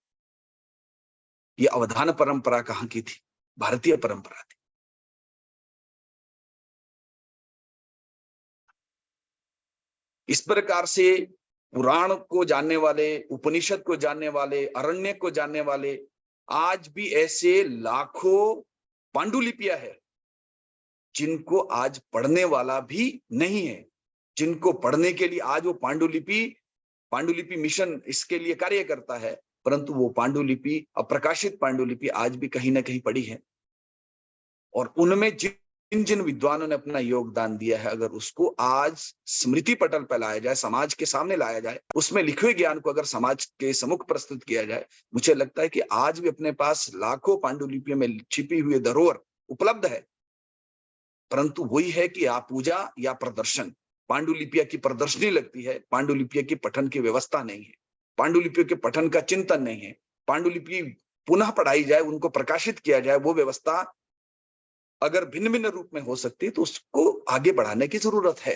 ये अवधान परंपरा कहां की थी? भारतीय परंपरा थी। इस प्रकार से पुराण को जानने वाले, उपनिषद को जानने वाले, अरण्य को जानने वाले, आज भी ऐसे लाखों पांडुलिपियां है जिनको आज पढ़ने वाला भी नहीं है, जिनको पढ़ने के लिए आज वो पांडुलिपि मिशन इसके लिए कार्य करता है, परंतु वो पांडुलिपि, अप्रकाशित पांडुलिपि आज भी कहीं ना कहीं पड़ी है। और उनमें जिन जिन विद्वानों ने अपना योगदान दिया है, अगर उसको आज स्मृति पटल पर लाया जाए, समाज के सामने लाया जाए, उसमें लिखे हुए ज्ञान को अगर समाज के सम्मुख प्रस्तुत किया जाए, मुझे लगता है कि आज भी अपने पास लाखों पांडुलिपियों में छिपी हुई धरोहर उपलब्ध है। परंतु वही है कि आप पूजा या प्रदर्शन, पांडुलिपियों की प्रदर्शनी लगती है, पांडुलिपियों की पठन की व्यवस्था नहीं है, पांडुलिपियों के पठन का चिंतन नहीं है, पांडुलिपि पुनः पढ़ाई जाए, उनको प्रकाशित किया जाए, वो व्यवस्था अगर भिन्न भिन्न रूप में हो सकती है तो उसको आगे बढ़ाने की जरूरत है।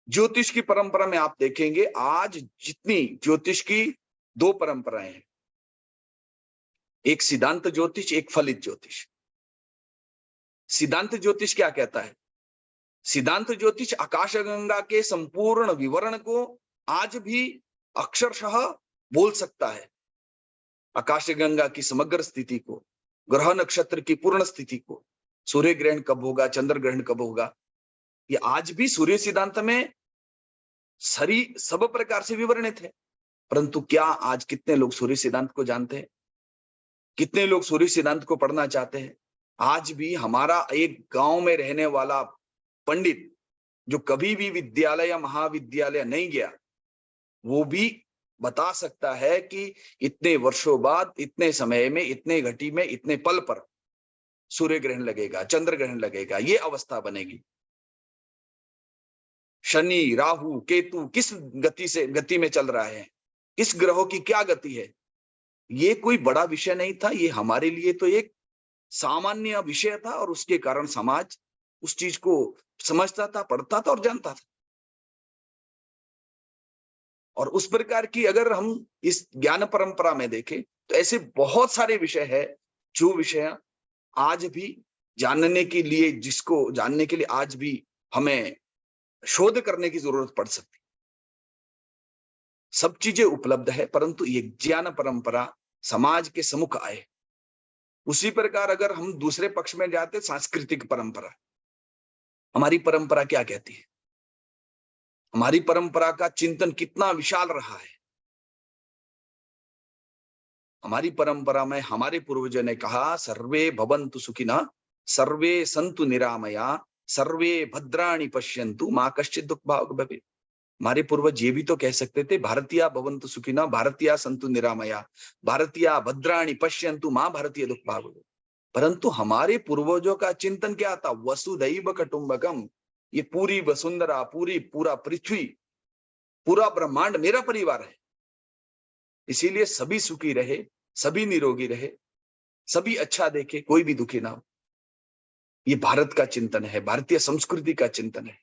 ज्योतिष की परंपरा में आप देखेंगे आज जितनी ज्योतिष की 2 परंपराएं हैं, एक सिद्धांत ज्योतिष, एक फलित ज्योतिष। सिद्धांत ज्योतिष क्या कहता है? सिद्धांत ज्योतिष आकाशगंगा के संपूर्ण विवरण को आज भी अक्षरशः बोल सकता है। आकाशगंगा की समग्र स्थिति को, ग्रह नक्षत्र की पूर्ण स्थिति को, सूर्य ग्रहण कब होगा, चंद्र ग्रहण कब होगा, ये आज भी सूर्य सिद्धांत में सब प्रकार से विवरणित है। परंतु क्या आज कितने लोग सूर्य सिद्धांत को जानते हैं? कितने लोग सूर्य सिद्धांत को पढ़ना चाहते हैं? आज भी हमारा एक गांव में रहने वाला पंडित जो कभी भी विद्यालय या महाविद्यालय नहीं गया, वो भी बता सकता है कि इतने वर्षों बाद, इतने समय में, इतने घटी में, इतने पल पर सूर्य ग्रहण लगेगा, चंद्र ग्रहण लगेगा, ये अवस्था बनेगी। शनि, राहु, केतु किस गति में चल रहा है, किस ग्रहों की क्या गति है, ये कोई बड़ा विषय नहीं था। ये हमारे लिए तो एक सामान्य विषय था और उसके कारण समाज उस चीज को समझता था, पढ़ता था और जानता था। और उस प्रकार की अगर हम इस ज्ञान परंपरा में देखें तो ऐसे बहुत सारे विषय है जो विषय आज भी जानने के लिए, जिसको जानने के लिए आज भी हमें शोध करने की जरूरत पड़ सकती। सब चीजें उपलब्ध है, परंतु ये ज्ञान परंपरा समाज के सम्मुख आए। उसी प्रकार अगर हम दूसरे पक्ष में जाते, सांस्कृतिक परंपरा, हमारी परंपरा क्या कहती है, हमारी परंपरा का चिंतन कितना विशाल रहा है। हमारी परंपरा में हमारे पूर्वजों ने कहा, सर्वे भवन्तु सुखिनः, सर्वे सन्तु निरामया, सर्वे भद्राणि पश्यन्तु मा कश्चित् दुःखभाग् भवेत्। हमारे पूर्वज ये भी तो कह सकते थे, भारतीय भवन्तु सुखिनः, भारतीय सन्तु निरामया, भारतीय भद्राणि पश्यन्तु मा भारतीय दुःखभाग् भवेत्। परंतु हमारे पूर्वजों का चिंतन क्या था, वसुधैव कुटुंबकम, ये पूरी वसुंधरा, पूरा पृथ्वी, पूरा ब्रह्मांड मेरा परिवार है, इसीलिए सभी सुखी रहे, सभी निरोगी रहे, सभी अच्छा देखे, कोई भी दुखी ना हो। ये भारत का चिंतन है, भारतीय संस्कृति का चिंतन है।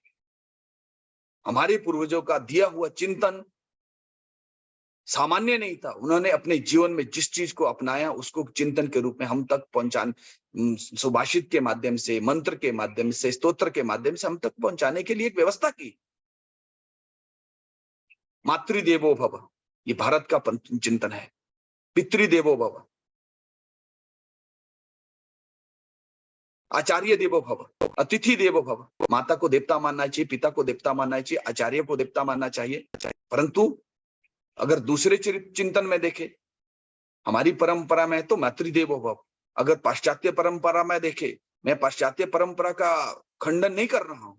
हमारे पूर्वजों का दिया हुआ चिंतन सामान्य नहीं था। उन्होंने अपने जीवन में जिस चीज को अपनाया उसको चिंतन के रूप में हम तक सुभाषित के माध्यम से, मंत्र के माध्यम से, स्तोत्र के माध्यम से हम तक पहुंचाने के लिए एक व्यवस्था की। मातृदेवो भव, ये भारत का चिंतन है। पितृदेवो भव, आचार्य देवो भव, अतिथि देवो भव। माता को देवता मानना चाहिए, पिता को देवता मानना चाहिए, आचार्य को देवता मानना चाहिए। परंतु अगर दूसरे चिंतन में देखे, हमारी परंपरा में तो मातृदेवो भव। अगर पाश्चात्य परंपरा में देखे, मैं पाश्चात्य परंपरा का खंडन नहीं कर रहा हूं,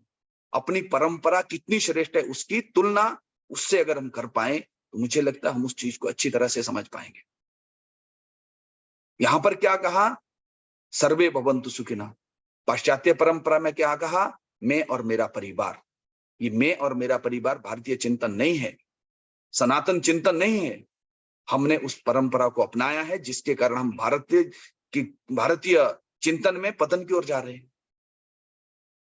अपनी परंपरा कितनी श्रेष्ठ है उसकी तुलना उससे अगर हम कर पाए तो मुझे लगता है हम उस चीज को अच्छी तरह से समझ पाएंगे। यहां पर क्या कहा, सर्वे भवन्तु सुखिनः। पाश्चात्य परंपरा में क्या कहा, मैं और मेरा परिवार। ये मैं और मेरा परिवार भारतीय चिंतन नहीं है, सनातन चिंतन नहीं है। हमने उस परंपरा को अपनाया है जिसके कारण हम भारतीय चिंतन में पतन की ओर जा रहे हैं।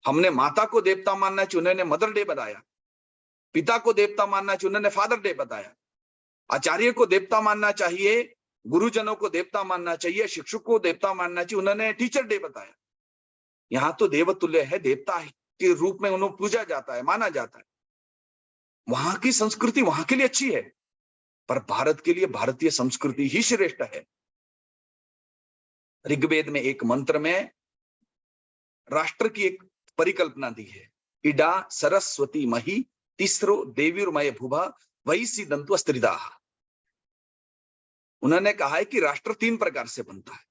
हमने माता को देवता मानना चाहिए, उन्होंने मदर डे बताया। पिता को देवता मानना चाहिए, उन्होंने फादर डे बताया। आचार्य को देवता मानना चाहिए, गुरुजनों को देवता मानना चाहिए, शिक्षक को देवता मानना चाहिए, उन्होंने टीचर डे बताया। यहाँ तो देवतुल्य है, देवता के रूप में उन्हें पूजा जाता है, माना जाता है। वहां की संस्कृति वहां के लिए अच्छी है, पर भारत के लिए भारतीय संस्कृति ही श्रेष्ठ है। ऋग्वेद में एक मंत्र में राष्ट्र की एक परिकल्पना दी है, इडा सरस्वती मही तीसरो देवीर्मय भुभा वैसी दंतु अस्त्रिदा। उन्होंने कहा है कि राष्ट्र 3 प्रकार से बनता है,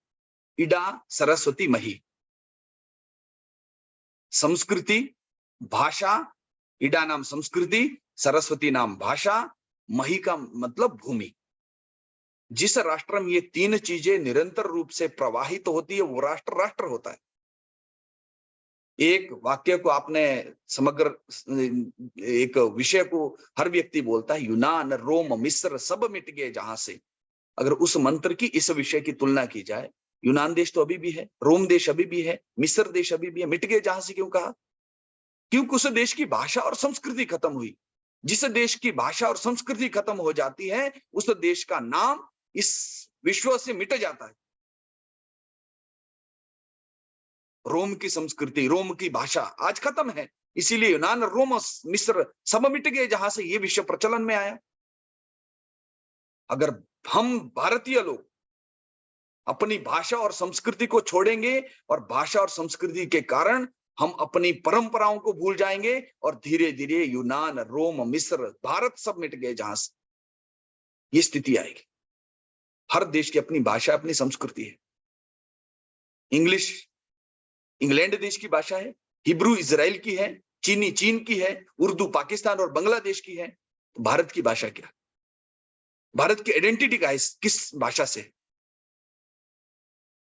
इडा सरस्वती मही। संस्कृति, भाषा, इडा नाम संस्कृति, सरस्वती नाम भाषा, मही का मतलब भूमि। जिस राष्ट्र में ये 3 चीजें निरंतर रूप से प्रवाहित होती है वो राष्ट्र राष्ट्र होता है। एक वाक्य को आपने समग्र एक विषय को हर व्यक्ति बोलता है, यूनान रोम मिस्र सब मिट गए जहां से। अगर उस मंत्र की इस विषय की तुलना की जाए, यूनान देश तो अभी भी है, रोम देश अभी भी है, मिस्र देश अभी भी है। मिट गए जहां से क्यों कहा, क्योंकि उस देश की भाषा और संस्कृति खत्म हुई। जिस देश की भाषा और संस्कृति खत्म हो जाती है उस देश का नाम इस विश्व से मिट जाता है। रोम की संस्कृति, रोम की भाषा आज खत्म है, इसीलिए यूनान, रोम, मिस्र सब मिट गए जहां से ये विश्व प्रचलन में आया। अगर हम भारतीय लोग अपनी भाषा और संस्कृति को छोड़ेंगे और भाषा और संस्कृति के कारण हम अपनी परंपराओं को भूल जाएंगे और धीरे धीरे यूनान, रोम, मिस्र, भारत सब मिट गए जहां से, ये स्थिति आएगी। हर देश की अपनी भाषा, अपनी संस्कृति है। इंग्लिश इंग्लैंड देश की भाषा है, हिब्रू इजराइल की है, चीनी चीन की है, उर्दू पाकिस्तान और बांग्लादेश की है। तो भारत की भाषा क्या, भारत की आइडेंटिटी का किस भाषा से?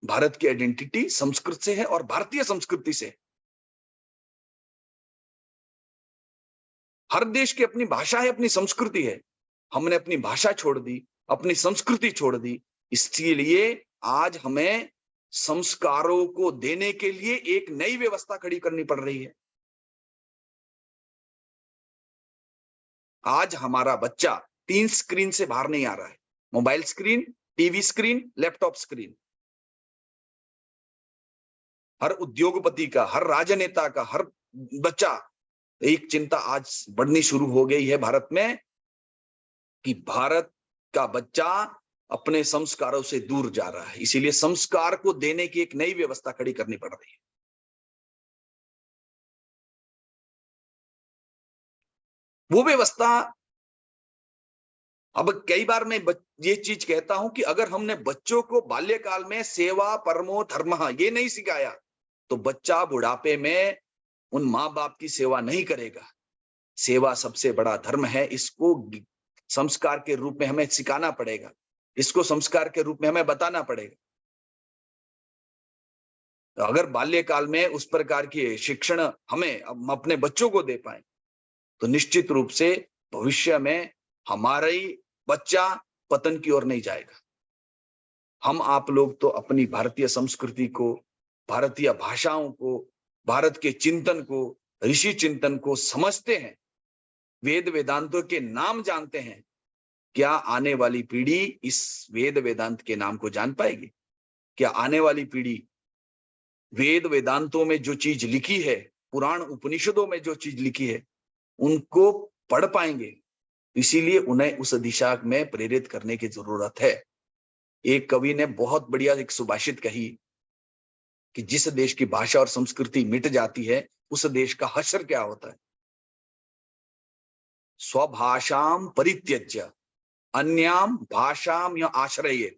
भारत की आइडेंटिटी संस्कृत से है और भारतीय संस्कृति से। हर देश की अपनी भाषा है, अपनी संस्कृति है। हमने अपनी भाषा छोड़ दी, अपनी संस्कृति छोड़ दी, इसलिए आज हमें संस्कारों को देने के लिए एक नई व्यवस्था खड़ी करनी पड़ रही है। आज हमारा बच्चा 3 स्क्रीन से बाहर नहीं आ रहा है, mobile screen, TV screen, laptop screen. हर उद्योगपति का, हर राजनेता का, हर बच्चा, एक चिंता आज बढ़नी शुरू हो गई है भारत में कि भारत का बच्चा अपने संस्कारों से दूर जा रहा है। इसीलिए संस्कार को देने की एक नई व्यवस्था खड़ी करनी पड़ रही है। वो व्यवस्था, अब कई बार मैं ये चीज कहता हूं कि अगर हमने बच्चों को बाल्यकाल में सेवा परमो धर्मः ये नहीं सिखाया तो बच्चा बुढ़ापे में उन माँ बाप की सेवा नहीं करेगा। सेवा सबसे बड़ा धर्म है, इसको संस्कार के रूप में हमें सिखाना पड़ेगा, इसको संस्कार के रूप में हमें बताना पड़ेगा। तो अगर बाल्यकाल में उस प्रकार की शिक्षण हम अपने बच्चों को दे पाए तो निश्चित रूप से भविष्य में हमारा ही बच्चा पतन की ओर नहीं जाएगा। हम आप लोग तो अपनी भारतीय संस्कृति को, भारतीय भाषाओं को, भारत के चिंतन को, ऋषि चिंतन को समझते हैं, वेद वेदांतों के नाम जानते हैं। क्या आने वाली पीढ़ी इस वेद वेदांत के नाम को जान पाएगी? क्या आने वाली पीढ़ी वेद वेदांतों में जो चीज लिखी है, पुराण उपनिषदों में जो चीज लिखी है, उनको पढ़ पाएंगे? इसीलिए उन्हें उस दिशा में प्रेरित करने की जरूरत है। एक कवि ने बहुत बढ़िया एक सुभाषित कही कि जिस देश की भाषा और संस्कृति मिट जाती है उस देश का हश्र क्या होता है। स्वभाषाम परित्यज्य अन्याम भाषाम य आश्रये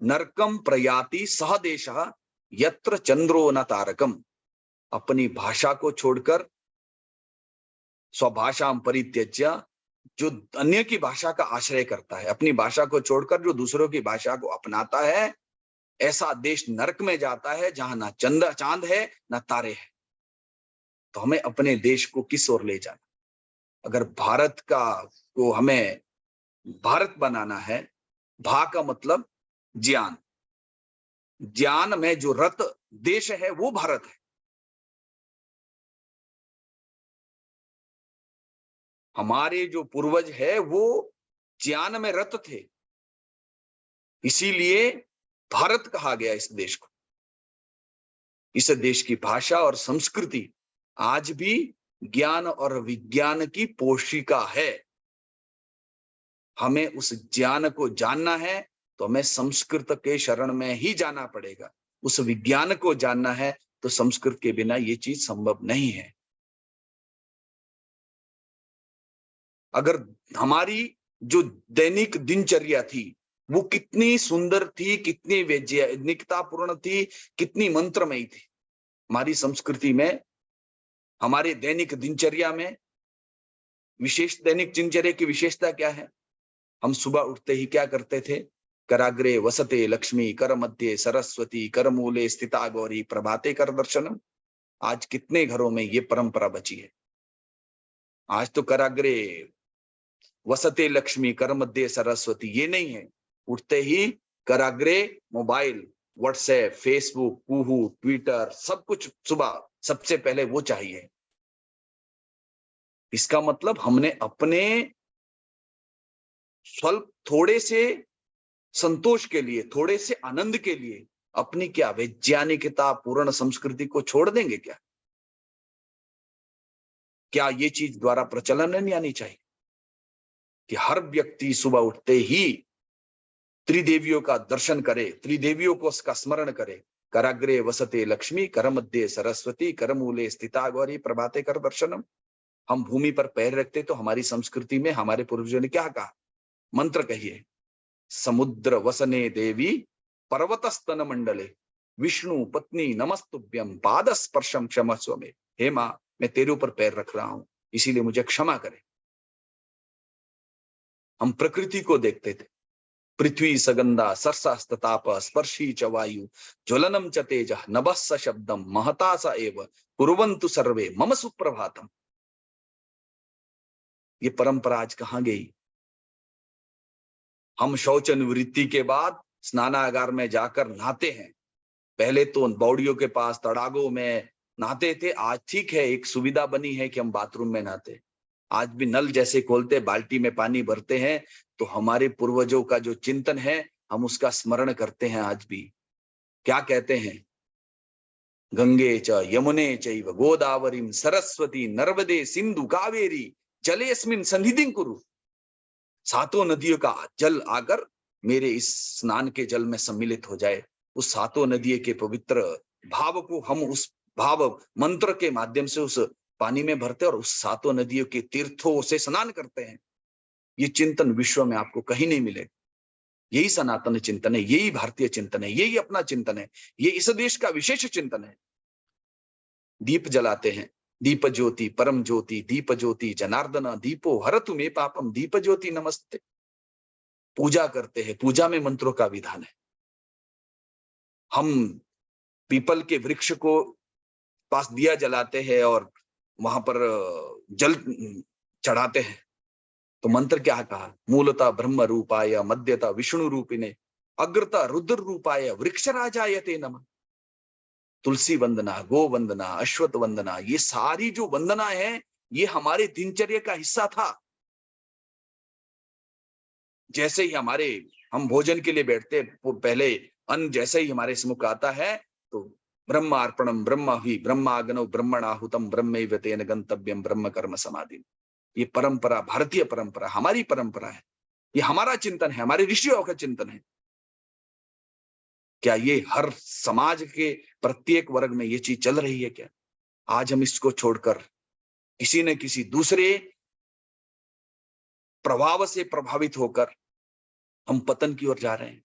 नरकम प्रयाति सह देशः यत्र चंद्रो न तारकम। अपनी भाषा को छोड़कर, स्वभाषाम परित्यज्य, जो अन्य की भाषा का आश्रय करता है, अपनी भाषा को छोड़कर जो दूसरों की भाषा को अपनाता है, ऐसा देश नरक में जाता है जहां ना चांद है ना तारे हैं। तो हमें अपने देश को किस ओर ले जाना? अगर भारत को हमें भारत बनाना है, भा का मतलब ज्ञान, ज्ञान में जो रत देश है वो भारत है। हमारे जो पूर्वज है वो ज्ञान में रत थे, इसीलिए भारत कहा गया इस देश को। इस देश की भाषा और संस्कृति आज भी ज्ञान और विज्ञान की पोशिका है। हमें उस ज्ञान को जानना है तो हमें संस्कृत के शरण में ही जाना पड़ेगा। उस विज्ञान को जानना है तो संस्कृत के बिना ये चीज संभव नहीं है। अगर हमारी जो दैनिक दिनचर्या थी वो कितनी सुंदर थी, कितनी वैज्ञानिकतापूर्ण थी, कितनी मंत्रमयी थी। हमारी संस्कृति में, हमारे दैनिक दिनचर्या में दैनिक दिनचर्या की विशेषता क्या है? हम सुबह उठते ही क्या करते थे? कराग्रे वसते लक्ष्मी, कर मध्य सरस्वती, कर मूले स्थिता गौरी, प्रभाते कर दर्शनम। आज कितने घरों में ये परंपरा बची है? आज तो कराग्रे वसते लक्ष्मी, कर मध्य सरस्वती ये नहीं है। उठते ही कराग्रे mobile, WhatsApp, Facebook, Koo, Twitter, सब कुछ सुबह सबसे पहले वो चाहिए। इसका मतलब हमने अपने स्वल्प थोड़े से संतोष के लिए, थोड़े से आनंद के लिए अपनी क्या वैज्ञानिकता पूर्ण संस्कृति को छोड़ देंगे क्या? क्या ये चीज द्वारा प्रचलन नहीं आनी चाहिए कि हर व्यक्ति सुबह उठते ही त्रिदेवियों का दर्शन करे, त्रिदेवियों को उसका स्मरण करे। कराग्रे वसते लक्ष्मी, कर मध्य सरस्वती, कर मूले स्थिता गौरी, प्रभाते कर दर्शनम। हम भूमि पर पैर रखते तो हमारी संस्कृति में हमारे पूर्वजों ने क्या कहा? मंत्र कहिए, समुद्र वसने देवी पर्वत स्तन मंडले विष्णु पत्नी नमस्तुभ्यम पाद स्पर्शम क्षमस्व में। हे मां, मैं तेरे ऊपर पैर रख रहा हूं, इसीलिए मुझे क्षमा करे। हम प्रकृति को देखते थे, पृथ्वी सगंधा सरसास्तताप स्पर्शी च वायु ज्वलनम च तेज नभस्स शब्दम महता स एव कुर्वन्तु सर्वे मम सुप्रभातम। ये परंपरा आज कहां गई? हम शौच निवृत्ति के बाद स्नानागार में जाकर नहाते हैं। पहले तो बावड़ियों के पास तड़ागों में नहाते थे। आज ठीक है, एक सुविधा बनी है कि हम बाथरूम में नहाते। आज भी नल जैसे खोलते, बाल्टी में पानी भरते हैं, तो हमारे पूर्वजों का जो चिंतन है हम उसका स्मरण करते हैं आज भी। क्या कहते हैं? गंगे च यमुने चैव गोदावरीम सरस्वती नर्मदे सिंधु कावेरी जलेस्मिन सन्निधिं कुरु। सातों नदियों का जल आकर मेरे इस स्नान के जल में सम्मिलित हो जाए। उस सातों नदियों के पवित्र भाव को हम उस भाव मंत्र के माध्यम से उस पानी में भरते और उस सातों नदियों के तीर्थों से स्नान करते हैं। ये चिंतन विश्व में आपको कहीं नहीं मिलेगा। यही सनातन चिंतन है, यही भारतीय चिंतन है, यही अपना चिंतन है, ये इस देश का विशेष चिंतन है। दीप जलाते हैं, दीप ज्योति परम ज्योति दीप ज्योति जनार्दन दीपो हरतु मे पापम दीप ज्योति नमस्ते। पूजा करते हैं, पूजा में मंत्रों का विधान है। हम पीपल के वृक्ष को पास दिया जलाते हैं और वहां पर जल चढ़ाते हैं, तो मंत्र क्या कहा? मूलता ब्रह्म रूपाय मध्यता विष्णु रूपिणे अग्रता रुद्र रूपाय वृक्षराजाय ते नमः। तुलसी वंदना, गो वंदना, अश्वत्थ वंदना, ये सारी जो वंदना है ये हमारे दिनचर्या का हिस्सा था। जैसे ही हम भोजन के लिए बैठते, पहले अन्न जैसे ही हमारे सम्मुख आता है तो ब्रह्मार्पणम ब्रह्म ही ब्रह्माग्नौ ब्रह्मणाहुतम ब्रह्मैव तेन गंतव्यम ब्रह्म कर्म समाधि। ये परंपरा भारतीय परंपरा, हमारी परंपरा है, ये हमारा चिंतन है, हमारे ऋषियों का चिंतन है। क्या ये हर समाज के प्रत्येक वर्ग में ये चीज चल रही है क्या? आज हम इसको छोड़कर किसी न किसी दूसरे प्रभाव से प्रभावित होकर हम पतन की ओर जा रहे हैं।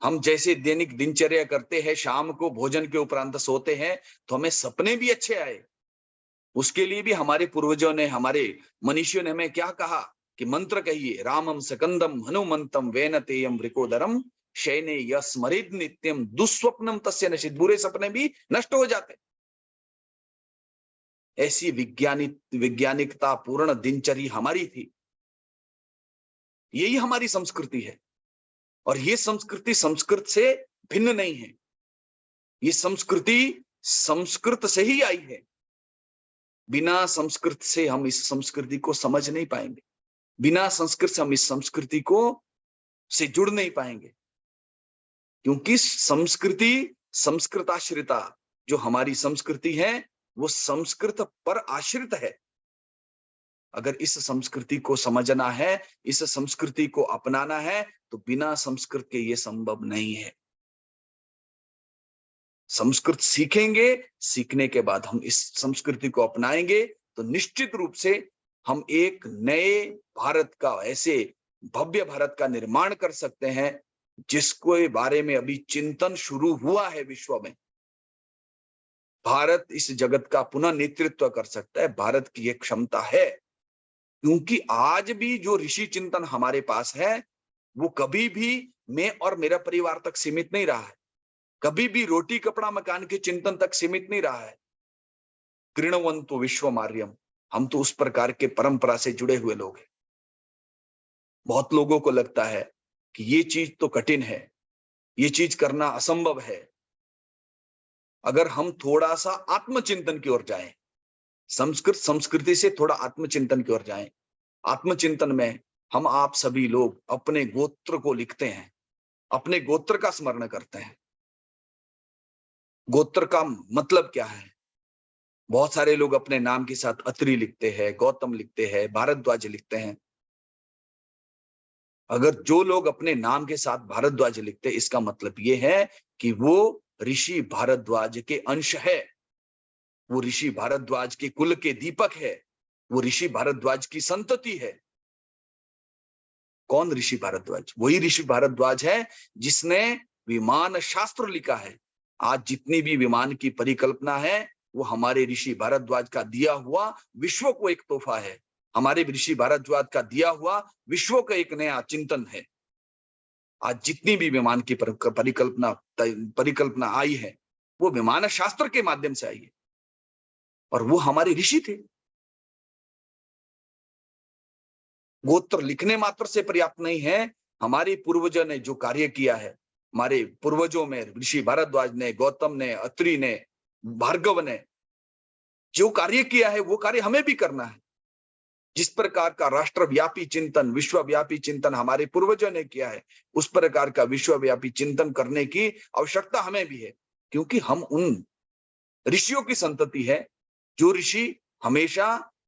हम जैसे दैनिक दिनचर्या करते हैं, शाम को भोजन के उपरांत सोते हैं, तो हमें सपने भी अच्छे आए। उसके लिए भी हमारे पूर्वजों ने, हमारे मनीषियों ने हमें क्या कहा कि मंत्र कहिए, रामम सकंदम हनुमंतम वैनतेयम वृकोदरम शयने यस्मरेद नित्यम दुस्वप्नम तस्य नशित। बुरे सपने भी नष्ट हो जाते। ऐसी वैज्ञानिकता पूर्ण दिनचर्या हमारी थी। यही हमारी संस्कृति है और ये संस्कृति संस्कृत से भिन्न नहीं है। ये संस्कृति संस्कृत से ही आई है। बिना संस्कृत से हम इस संस्कृति को समझ नहीं पाएंगे, बिना संस्कृत से हम इस संस्कृति को से जुड़ नहीं पाएंगे, क्योंकि संस्कृति संस्कृताश्रिता, जो हमारी संस्कृति है वो संस्कृत पर आश्रित है। अगर इस संस्कृति को समझना है, इस संस्कृति को अपनाना है, तो बिना संस्कृत के ये संभव नहीं है। संस्कृत सीखेंगे, सीखने के बाद हम इस संस्कृति को अपनाएंगे तो निश्चित रूप से हम एक नए भारत का, ऐसे भव्य भारत का निर्माण कर सकते हैं जिसको बारे में अभी चिंतन शुरू हुआ है विश्व में। भारत इस जगत का पुनः नेतृत्व कर सकता है, भारत की एक क्षमता है। क्योंकि आज भी जो ऋषि चिंतन हमारे पास है वो कभी भी मैं और मेरा परिवार तक सीमित नहीं रहा है, कभी भी रोटी कपड़ा मकान के चिंतन तक सीमित नहीं रहा है। कृणवंतु विश्वमार्यम, हम तो उस प्रकार के परंपरा से जुड़े हुए लोग हैं। बहुत लोगों को लगता है कि ये चीज तो कठिन है, ये चीज करना असंभव है। अगर हम थोड़ा सा आत्मचिंतन की ओर जाएं, संस्कृति से थोड़ा आत्मचिंतन की ओर जाएं, आत्मचिंतन में हम आप सभी लोग अपने गोत्र को लिखते हैं, अपने गोत्र का स्मरण करते हैं। गोत्र का मतलब क्या है? बहुत सारे लोग अपने नाम के साथ अत्रि लिखते हैं, गौतम लिखते हैं, भारद्वाज लिखते हैं। अगर जो लोग अपने नाम के साथ भारद्वाज लिखते हैं, इसका मतलब ये है कि वो ऋषि भारद्वाज के अंश है, वो ऋषि भारद्वाज के कुल के दीपक है, वो ऋषि भारद्वाज की संतति है। कौन ऋषि भारद्वाज? वही ऋषि भारद्वाज है जिसने विमान शास्त्र लिखा है। आज जितनी भी विमान की परिकल्पना है वो हमारे ऋषि भारद्वाज का दिया हुआ विश्व को एक तोहफा है। हमारे ऋषि भारद्वाज का दिया हुआ विश्व का एक नया चिंतन है। आज जितनी भी विमान की परिकल्पना आई है वो विमान शास्त्र के माध्यम से आई है और वो हमारे ऋषि थे। गोत्र लिखने मात्र से पर्याप्त नहीं है। हमारे पूर्वजों ने जो कार्य किया है, हमारे पूर्वजों में ऋषि भारद्वाज ने, गौतम ने, अत्रि ने, भार्गव ने, जो कार्य किया है वो कार्य हमें भी करना है। जिस प्रकार का राष्ट्रव्यापी चिंतन, विश्वव्यापी चिंतन हमारे पूर्वजों ने किया है, उस प्रकार का विश्वव्यापी चिंतन करने की आवश्यकता हमें भी है, क्योंकि हम उन ऋषियों की संतति है जो ऋषि हमेशा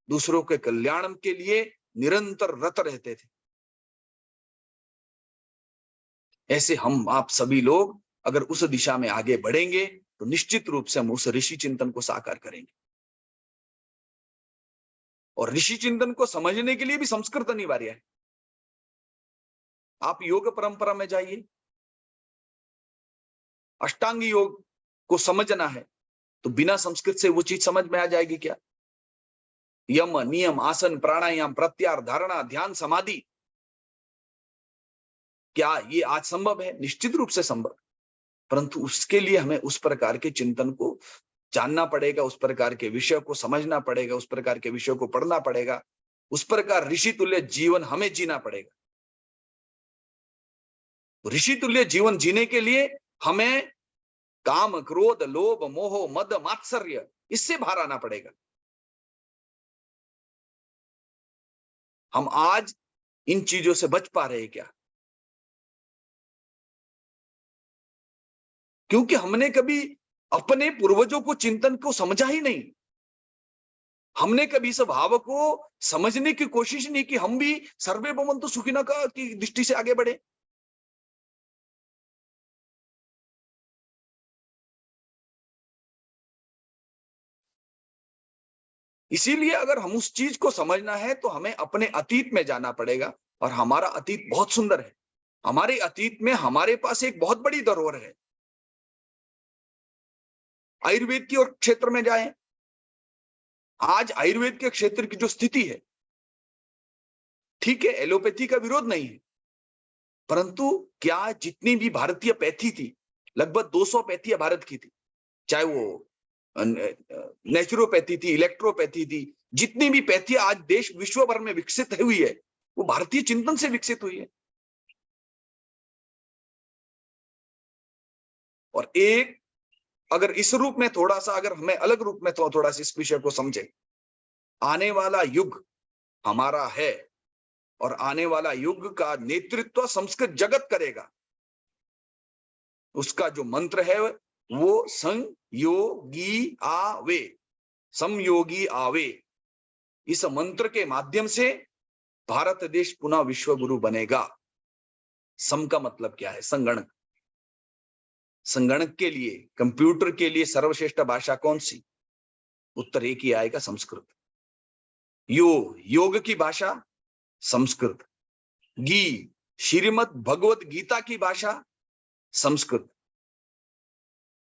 दूसरों के कल्याण के लिए निरंतर रत रहते थे। ऐसे हम आप सभी लोग अगर उस दिशा में आगे बढ़ेंगे तो निश्चित रूप से हम उस ऋषि चिंतन को साकार करेंगे। और ऋषि चिंतन को समझने के लिए भी संस्कृत अनिवार्य है। आप योग परंपरा में जाइए, अष्टांग योग को समझना है तो बिना संस्कृत से वो चीज समझ में आ जाएगी क्या? यम, नियम, आसन, प्राणायाम, प्रत्याहार, धारणा, ध्यान, समाधि, क्या ये आज संभव है? निश्चित रूप से संभव, परंतु उसके लिए हमें उस प्रकार के चिंतन को जानना पड़ेगा, उस प्रकार के विषय को समझना पड़ेगा, उस प्रकार के विषय को पढ़ना पड़ेगा, उस प्रकार ऋषि तुल्य जीवन हमें जीना पड़ेगा। ऋषि तुल्य जीवन जीने के लिए हमें काम, क्रोध, लोभ, मोह, मद, मात्सर्य इससे बाहर आना पड़ेगा। हम आज इन चीजों से बच पा रहे हैं क्या? क्योंकि हमने कभी अपने पूर्वजों को चिंतन को समझा ही नहीं। हमने कभी इस भाव को समझने की कोशिश नहीं की हम भी सर्वे भवन्तु सुखिनः की दृष्टि से आगे बढ़े। इसीलिए अगर हम उस चीज को समझना है तो हमें अपने अतीत में जाना पड़ेगा, और हमारा अतीत बहुत सुंदर है। हमारे अतीत में हमारे पास एक बहुत बड़ी धरोहर है। आयुर्वेद की और क्षेत्र में जाएं, आज आयुर्वेद के क्षेत्र की जो स्थिति है, ठीक है एलोपैथी का विरोध नहीं है, परंतु क्या जितनी भी भारतीय पैथी थी, लगभग 200 पैथियां भारत की थी, चाहे वो नेचुरोपैथी थी, इलेक्ट्रोपैथी थी, जितनी भी पैथियां आज देश विश्व भर में विकसित हुई है वो भारतीय चिंतन से विकसित हुई है। और एक अगर इस रूप में थोड़ा सा, अगर हमें अलग रूप में थोड़ा सा इस विषय को समझे, आने वाला युग हमारा है और आने वाला युग का नेतृत्व संस्कृत जगत करेगा। उसका जो मंत्र है वो संयोगी आवे, समयोगी आवे। इस मंत्र के माध्यम से भारत देश पुनः विश्व गुरु बनेगा। सम का मतलब क्या है? संगणक। संगणक के लिए, कंप्यूटर के लिए सर्वश्रेष्ठ भाषा कौन सी? उत्तर एक ही आएगा, संस्कृत। योग की भाषा संस्कृत। गी, श्रीमद् भगवत गीता की भाषा संस्कृत।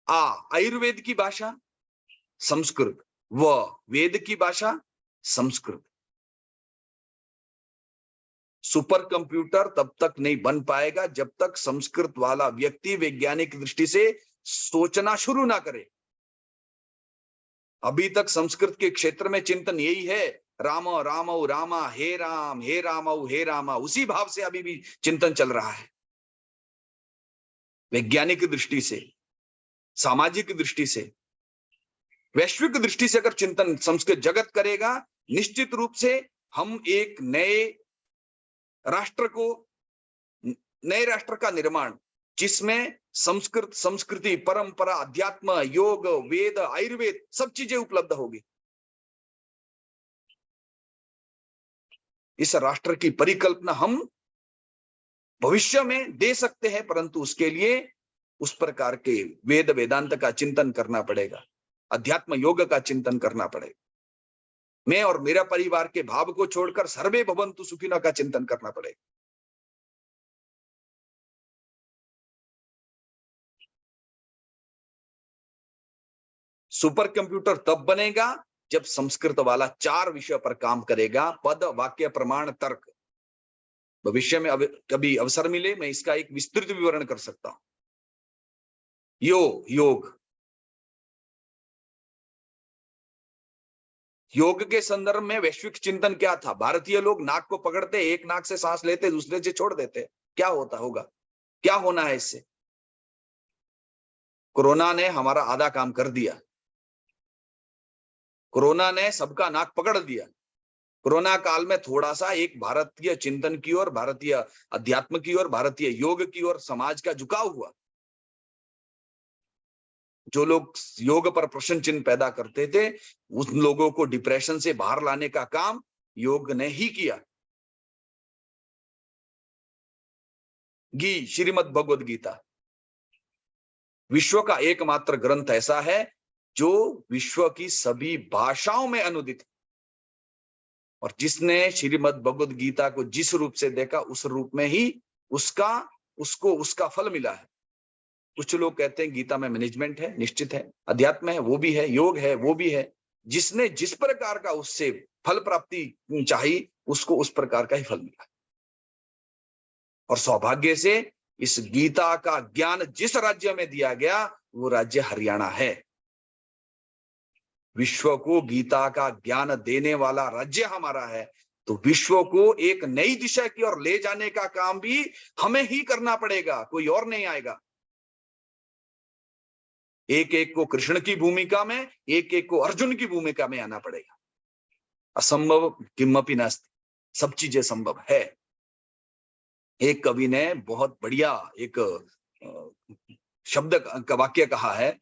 आयुर्वेद की भाषा संस्कृत। वेद की भाषा संस्कृत। सुपर कंप्यूटर तब तक नहीं बन पाएगा जब तक संस्कृत वाला व्यक्ति वैज्ञानिक दृष्टि से सोचना शुरू ना करे। अभी तक संस्कृत के क्षेत्र में चिंतन यही है, राम राम रामा, हे राम हे राम हे रामा, उसी भाव से अभी भी चिंतन चल रहा है। वैज्ञानिक दृष्टि से, सामाजिक दृष्टि से, वैश्विक दृष्टि से अगर चिंतन संस्कृत जगत करेगा, निश्चित रूप से हम एक नए राष्ट्र का निर्माण, जिसमें संस्कृत, संस्कृति, परंपरा, अध्यात्म, योग, वेद, आयुर्वेद सब चीजें उपलब्ध होगी। इस राष्ट्र की परिकल्पना हम भविष्य में दे सकते हैं, परंतु उसके लिए उस प्रकार के वेद वेदांत का चिंतन करना पड़ेगा, अध्यात्म योग का चिंतन करना पड़ेगा। मैं और मेरा परिवार के भाव को छोड़कर सर्वे भवन्तु सुखिनः का चिंतन करना पड़ेगा। सुपर कंप्यूटर तब बनेगा जब संस्कृत वाला 4 विषय पर काम करेगा, पद, वाक्य, प्रमाण, तर्क। भविष्य में कभी अवसर मिले मैं इसका एक विस्तृत विवरण कर सकता हूं। योग के संदर्भ में वैश्विक चिंतन क्या था? भारतीय लोग नाक को पकड़ते, एक नाक से सांस लेते, दूसरे से छोड़ देते। क्या होगा? क्या होना है इससे? कोरोना ने हमारा आधा काम कर दिया। कोरोना ने सबका नाक पकड़ दिया। कोरोना काल में थोड़ा सा एक भारतीय चिंतन की ओर, भारतीय अध्यात्म की ओर, भारतीय योग की ओर समाज का झुकाव हुआ। जो लोग योग पर प्रश्न चिन्ह पैदा करते थे, उन लोगों को डिप्रेशन से बाहर लाने का काम योग ने ही किया। श्रीमद् भगवद गीता विश्व का एकमात्र ग्रंथ ऐसा है जो विश्व की सभी भाषाओं में अनुदित, और जिसने श्रीमद् भगवद गीता को जिस रूप से देखा उस रूप में ही उसको उसका फल मिला है। कुछ लोग कहते हैं गीता में मैनेजमेंट है, निश्चित है, अध्यात्म है, वो भी है, योग है, वो भी है। जिसने जिस प्रकार का उससे फल प्राप्ति चाहिए उसको उस प्रकार का ही फल मिला। और सौभाग्य से इस गीता का ज्ञान जिस राज्य में दिया गया वो राज्य हरियाणा है। विश्व को गीता का ज्ञान देने वाला राज्य हमारा है, तो विश्व को एक नई दिशा की ओर ले जाने का काम भी हमें ही करना पड़ेगा, कोई और नहीं आएगा। एक एक को कृष्ण की भूमिका में, एक एक को अर्जुन की भूमिका में आना पड़ेगा। असंभव किमपि नास्ति, सब चीजें संभव है। एक कवि ने बहुत बढ़िया एक शब्द का वाक्य कहा है,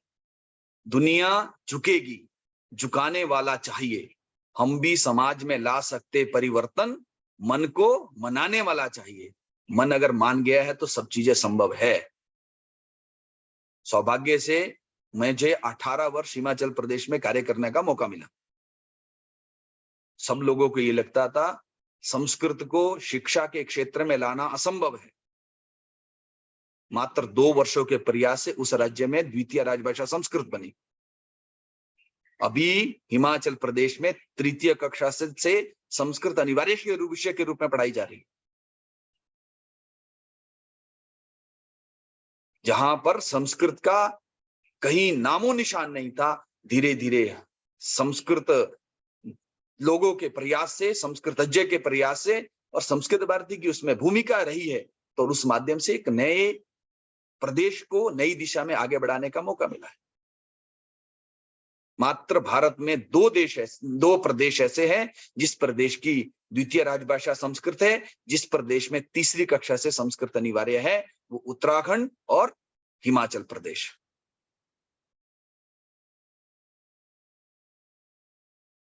दुनिया झुकेगी, झुकाने वाला चाहिए, हम भी समाज में ला सकते परिवर्तन, मन को मनाने वाला चाहिए। मन अगर मान गया है तो सब चीजें संभव है। सौभाग्य से मुझे 18 वर्ष हिमाचल प्रदेश में कार्य करने का मौका मिला। सब लोगों को ये लगता था संस्कृत को शिक्षा के क्षेत्र में लाना असंभव है। मात्र 2 वर्षों के प्रयास से उस राज्य में द्वितीय राजभाषा संस्कृत बनी। अभी हिमाचल प्रदेश में तृतीय कक्षा से संस्कृत अनिवार्य विषय के रूप में पढ़ाई जा रही है। जहां पर संस्कृत का कहीं नामो निशान नहीं था, धीरे धीरे संस्कृत लोगों के प्रयास से, संस्कृतज्ञ के प्रयास से और संस्कृत भारती की उसमें भूमिका रही है, तो उस माध्यम से एक नए प्रदेश को नई दिशा में आगे बढ़ाने का मौका मिला है। मात्र भारत में 2 प्रदेश ऐसे हैं जिस प्रदेश की द्वितीय राजभाषा संस्कृत है, जिस प्रदेश में तीसरी कक्षा से संस्कृत अनिवार्य है, वो उत्तराखंड और हिमाचल प्रदेश।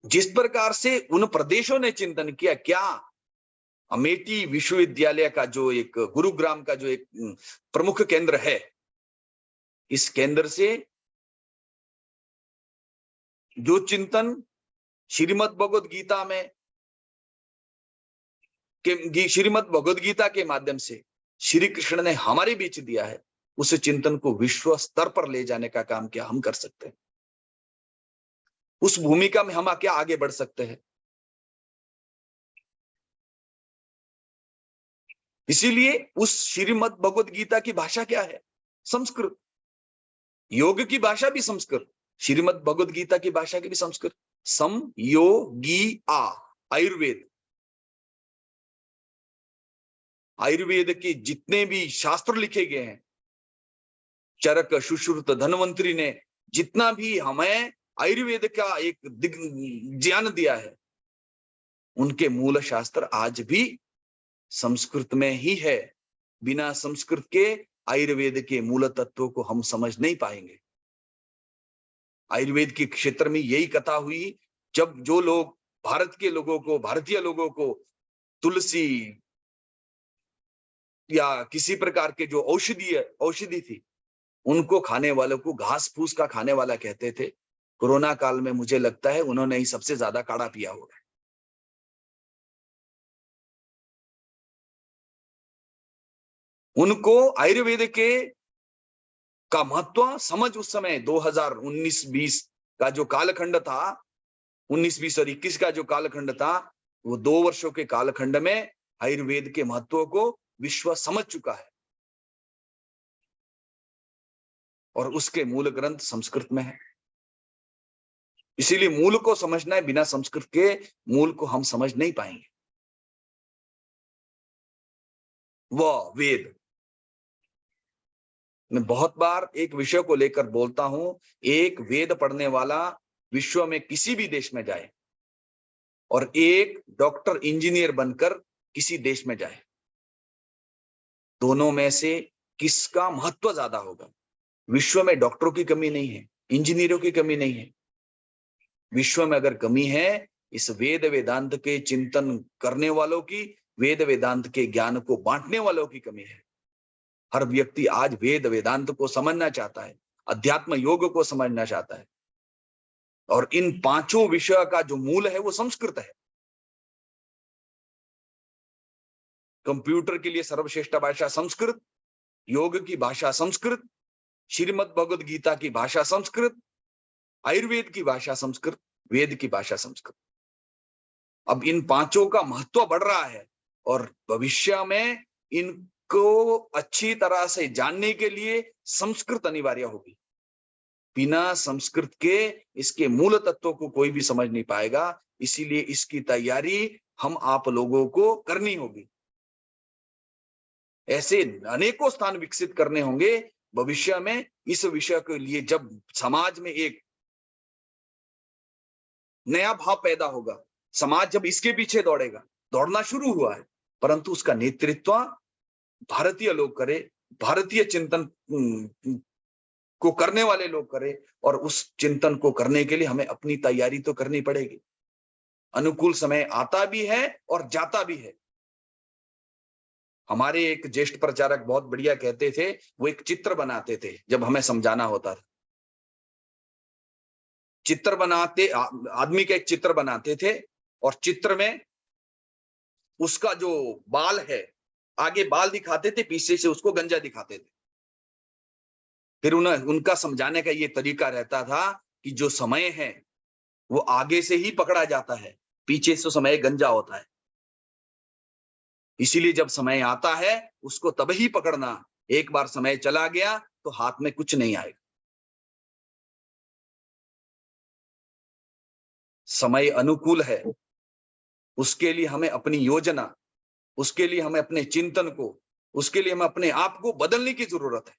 जिस प्रकार से उन प्रदेशों ने चिंतन किया, क्या अमेठी विश्वविद्यालय का जो एक गुरुग्राम का जो एक प्रमुख केंद्र है, इस केंद्र से जो चिंतन श्रीमद् भगवद गीता में श्रीमद् भगवद गीता के माध्यम से श्री कृष्ण ने हमारे बीच दिया है, उस चिंतन को विश्व स्तर पर ले जाने का काम क्या हम कर सकते हैं? उस भूमिका में हम क्या आगे बढ़ सकते हैं? इसीलिए उस श्रीमद् भगवद गीता की भाषा क्या है? संस्कृत। योग की भाषा भी संस्कृत, श्रीमद् भगवद गीता की भाषा की भी संस्कृत। सम यो गी आ, आयुर्वेद। आयुर्वेद के जितने भी शास्त्र लिखे गए हैं, चरक, सुश्रुत, धन्वंतरी ने जितना भी हमें आयुर्वेद का एक ज्ञान दिया है, उनके मूल शास्त्र आज भी संस्कृत में ही है। बिना संस्कृत के आयुर्वेद के मूल तत्वों को हम समझ नहीं पाएंगे। आयुर्वेद के क्षेत्र में यही कथा हुई, जब जो लोग भारत के लोगों को, भारतीय लोगों को तुलसी या किसी प्रकार के जो औषधि थी, उनको खाने वालों को घास फूस का खाने वाला कहते थे। कोरोना काल में मुझे लगता है उन्होंने ही सबसे ज्यादा काढ़ा पिया होगा। उनको आयुर्वेद के का महत्व समझ उस समय 2019-20 का जो कालखंड था, 19-20 और 21 का जो कालखंड था, वो 2 वर्षों के कालखंड में आयुर्वेद के महत्व को विश्व समझ चुका है। और उसके मूल ग्रंथ संस्कृत में है। इसीलिए मूल को समझना है, बिना संस्कृत के मूल को हम समझ नहीं पाएंगे। वह वेद, मैं बहुत बार एक विषय को लेकर बोलता हूं, एक वेद पढ़ने वाला विश्व में किसी भी देश में जाए और एक डॉक्टर इंजीनियर बनकर किसी देश में जाए, दोनों में से किसका महत्व ज्यादा होगा? विश्व में डॉक्टरों की कमी नहीं है, इंजीनियरों की कमी नहीं है। विश्व में अगर कमी है, इस वेद वेदांत के चिंतन करने वालों की, वेद वेदांत के ज्ञान को बांटने वालों की कमी है। हर व्यक्ति आज वेद वेदांत को समझना चाहता है, अध्यात्म योग को समझना चाहता है, और इन पांचों विषयों का जो मूल है वो संस्कृत है। कंप्यूटर के लिए सर्वश्रेष्ठ भाषा संस्कृत, योग की भाषा संस्कृत, श्रीमद् भगवद गीता की भाषा संस्कृत, आयुर्वेद की भाषा संस्कृत, वेद की भाषा संस्कृत। अब इन पांचों का महत्व बढ़ रहा है और भविष्य में इनको अच्छी तरह से जानने के लिए संस्कृत अनिवार्य होगी। बिना संस्कृत के इसके मूल तत्वों को कोई भी समझ नहीं पाएगा, इसीलिए इसकी तैयारी हम आप लोगों को करनी होगी। ऐसे अनेकों स्थान विकसित करने होंगे भविष्य में। इस विषय के लिए जब समाज में एक नया भाव पैदा होगा, समाज जब इसके पीछे दौड़ेगा, दौड़ना शुरू हुआ है, परंतु उसका नेतृत्व भारतीय लोग करे, भारतीय चिंतन को करने वाले लोग करे, और उस चिंतन को करने के लिए हमें अपनी तैयारी तो करनी पड़ेगी। अनुकूल समय आता भी है और जाता भी है। हमारे एक ज्येष्ठ प्रचारक बहुत बढ़िया कहते थे, वो एक चित्र बनाते थे जब हमें समझाना होता था। चित्र बनाते, आदमी का एक चित्र बनाते थे और चित्र में उसका जो बाल है, आगे बाल दिखाते थे, पीछे से उसको गंजा दिखाते थे। फिर उनका समझाने का ये तरीका रहता था कि जो समय है वो आगे से ही पकड़ा जाता है, पीछे से समय गंजा होता है। इसीलिए जब समय आता है उसको तब ही पकड़ना, एक बार समय चला गया तो हाथ में कुछ नहीं आएगा। समय अनुकूल है, उसके लिए हमें अपनी योजना, उसके लिए हमें अपने चिंतन को, उसके लिए हमें अपने आप को बदलने की जरूरत है।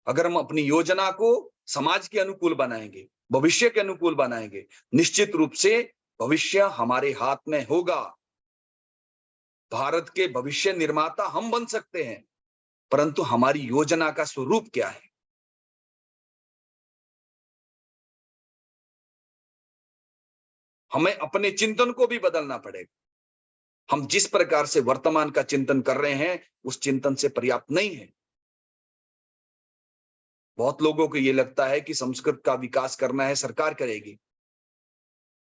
अगर हम अपनी योजना को समाज के अनुकूल बनाएंगे, भविष्य के अनुकूल बनाएंगे, निश्चित रूप से भविष्य हमारे हाथ में होगा। भारत के भविष्य निर्माता हम बन सकते हैं, परंतु हमारी योजना का स्वरूप क्या है? हमें अपने चिंतन को भी बदलना पड़ेगा। हम जिस प्रकार से वर्तमान का चिंतन कर रहे हैं उस चिंतन से पर्याप्त नहीं है। बहुत लोगों को ये लगता है कि संस्कृत का विकास करना है, सरकार करेगी।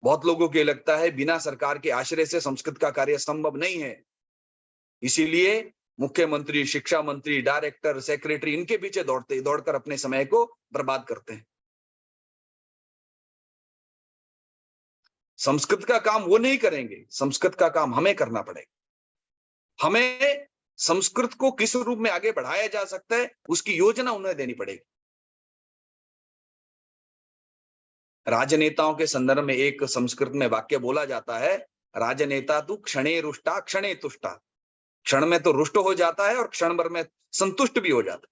बहुत लोगों को ये लगता है बिना सरकार के आश्रय से संस्कृत का कार्य संभव नहीं है। इसीलिए मुख्यमंत्री, शिक्षा मंत्री, डायरेक्टर, सेक्रेटरी इनके पीछे दौड़कर अपने समय को बर्बाद करते हैं। संस्कृत का काम वो नहीं करेंगे, संस्कृत का काम हमें करना पड़ेगा। हमें संस्कृत को किस रूप में आगे बढ़ाया जा सकता है उसकी योजना उन्हें देनी पड़ेगी। राजनेताओं के संदर्भ में एक संस्कृत में वाक्य बोला जाता है, राजनेता तू क्षणे रुष्टा क्षणे तुष्टा। क्षण में तो रुष्ट हो जाता है और क्षण भर में संतुष्ट भी हो जाता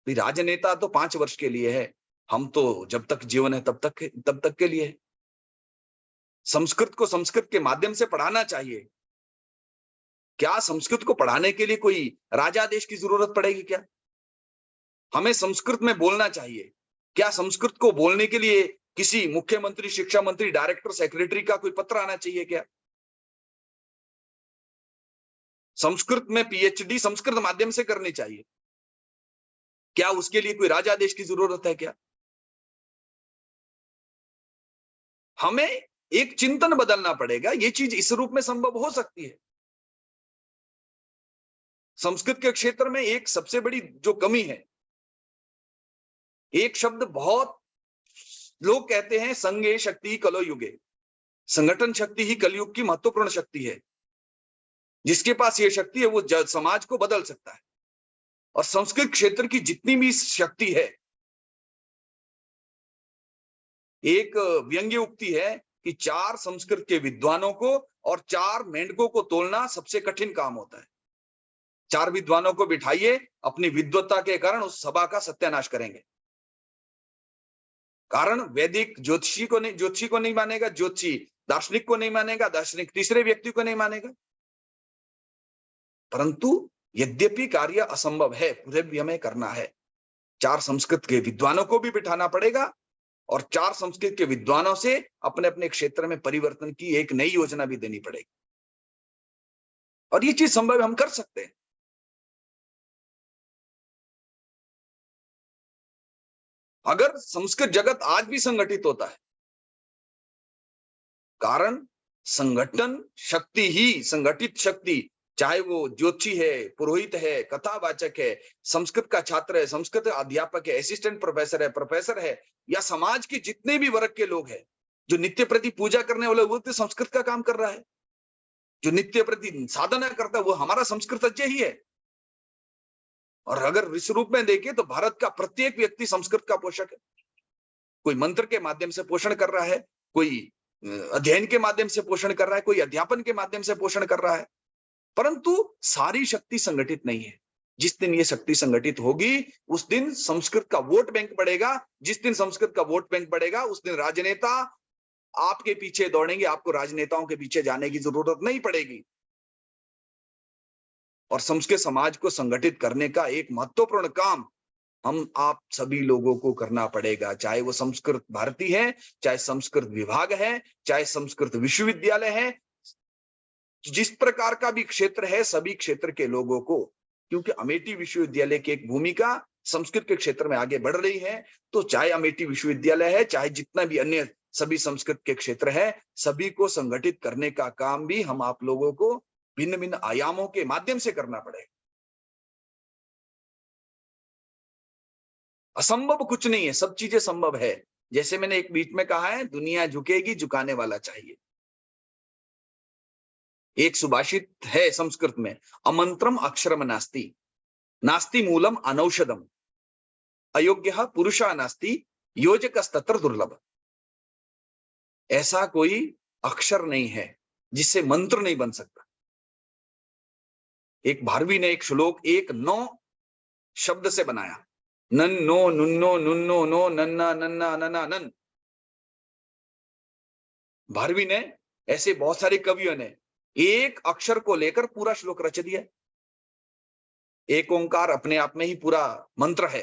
है। राजनेता तो 5 वर्ष के लिए है, हम तो जब तक जीवन है तब तक के लिए है। संस्कृत को संस्कृत के माध्यम से पढ़ाना चाहिए। क्या संस्कृत को पढ़ाने के लिए कोई राजादेश की जरूरत पड़ेगी क्या? हमें संस्कृत में बोलना चाहिए। क्या संस्कृत को बोलने के लिए किसी मुख्यमंत्री, शिक्षा मंत्री, डायरेक्टर, सेक्रेटरी का कोई पत्र आना चाहिए क्या? संस्कृत में पीएचडी संस्कृत माध्यम से करनी चाहिए। क्या उसके लिए कोई राजादेश की जरूरत है क्या? हमें एक चिंतन बदलना पड़ेगा। ये चीज इस रूप में संभव हो सकती है। संस्कृत के क्षेत्र में एक सबसे बड़ी जो कमी है, एक शब्द बहुत लोग कहते हैं, संघे शक्ति कलो युगे। संगठन शक्ति ही कलयुग की महत्वपूर्ण शक्ति है। जिसके पास ये शक्ति है वो समाज को बदल सकता है। और संस्कृत क्षेत्र की जितनी भी शक्ति है, एक व्यंग्य उक्ति है कि 4 संस्कृत के विद्वानों को और 4 मेंढकों को तोलना सबसे कठिन काम होता है। 4 विद्वानों को बिठाइए, अपनी विद्वत्ता के कारण उस सभा का सत्यानाश करेंगे। कारण वैदिक ज्योतिषी को नहीं मानेगा, ज्योतिषी दार्शनिक को नहीं मानेगा, दार्शनिक तीसरे व्यक्ति को नहीं मानेगा। परंतु यद्यपि कार्य असंभव है, फिर भी हमें करना है। 4 संस्कृत के विद्वानों को भी बिठाना पड़ेगा और 4 संस्कृत के विद्वानों से अपने अपने क्षेत्र में परिवर्तन की एक नई योजना भी देनी पड़ेगी। और ये चीज संभव हम कर सकते हैं। अगर संस्कृत जगत आज भी संगठित होता है, कारण संगठन शक्ति ही, संगठित शक्ति, चाहे वो ज्योतिषी है, पुरोहित है, कथावाचक है, संस्कृत का छात्र है, संस्कृत अध्यापक है, असिस्टेंट प्रोफेसर है, या समाज के जितने भी वर्ग के लोग हैं, जो नित्य प्रति पूजा करने वाले, वो तो संस्कृत का काम कर रहा है। जो नित्य प्रति साधना करता है वो हमारा संस्कृतज्ञ ही है। और अगर इस रूप में देखें तो भारत का प्रत्येक व्यक्ति संस्कृत का पोषक है। कोई मंत्र के माध्यम से पोषण कर रहा है, कोई अध्ययन के माध्यम से पोषण कर रहा है, कोई अध्यापन के माध्यम से पोषण कर रहा है। परंतु सारी शक्ति संगठित नहीं है। जिस दिन ये शक्ति संगठित होगी उस दिन संस्कृत का वोट बैंक बढ़ेगा। जिस दिन संस्कृत का वोट बैंक बढ़ेगा उस दिन राजनेता आपके पीछे दौड़ेंगे, आपको राजनेताओं के पीछे जाने की जरूरत नहीं पड़ेगी। और संस्कृत समाज को संगठित करने का एक महत्वपूर्ण काम हम आप सभी लोगों को करना पड़ेगा, चाहे वो संस्कृत भारती है, चाहे संस्कृत विभाग है, चाहे संस्कृत विश्वविद्यालय है, जिस प्रकार का भी क्षेत्र है, सभी क्षेत्र के लोगों को। क्योंकि अमेठी विश्वविद्यालय की एक भूमिका संस्कृत के क्षेत्र में आगे बढ़ रही है, तो चाहे अमेठी विश्वविद्यालय है, चाहे जितना भी अन्य सभी संस्कृत के क्षेत्र है, सभी को संगठित करने का काम भी हम आप लोगों को भिन्न भिन्न आयामों के माध्यम से करना पड़ेगा। असंभव कुछ नहीं है, सब चीजें संभव है। जैसे मैंने एक बीच में कहा है, दुनिया झुकेगी, झुकाने वाला चाहिए। एक सुभाषित है संस्कृत में, अमंत्रम अक्षरम नास्ति, नास्ति मूलम अनौषधम, अयोग्य पुरुषा नास्ति, योजकस्तत्र दुर्लभ। ऐसा कोई अक्षर नहीं है जिससे मंत्र नहीं बन सकता। एक भारवी ने एक श्लोक 1-9 शब्द से बनाया, नन्नो नुन्नो नुन्नो नो नन्ना नन्ना नन्ना नन। भारवी ने, ऐसे बहुत सारे कवियों ने एक अक्षर को लेकर पूरा श्लोक रच दिया। एक ओंकार अपने आप में ही पूरा मंत्र है।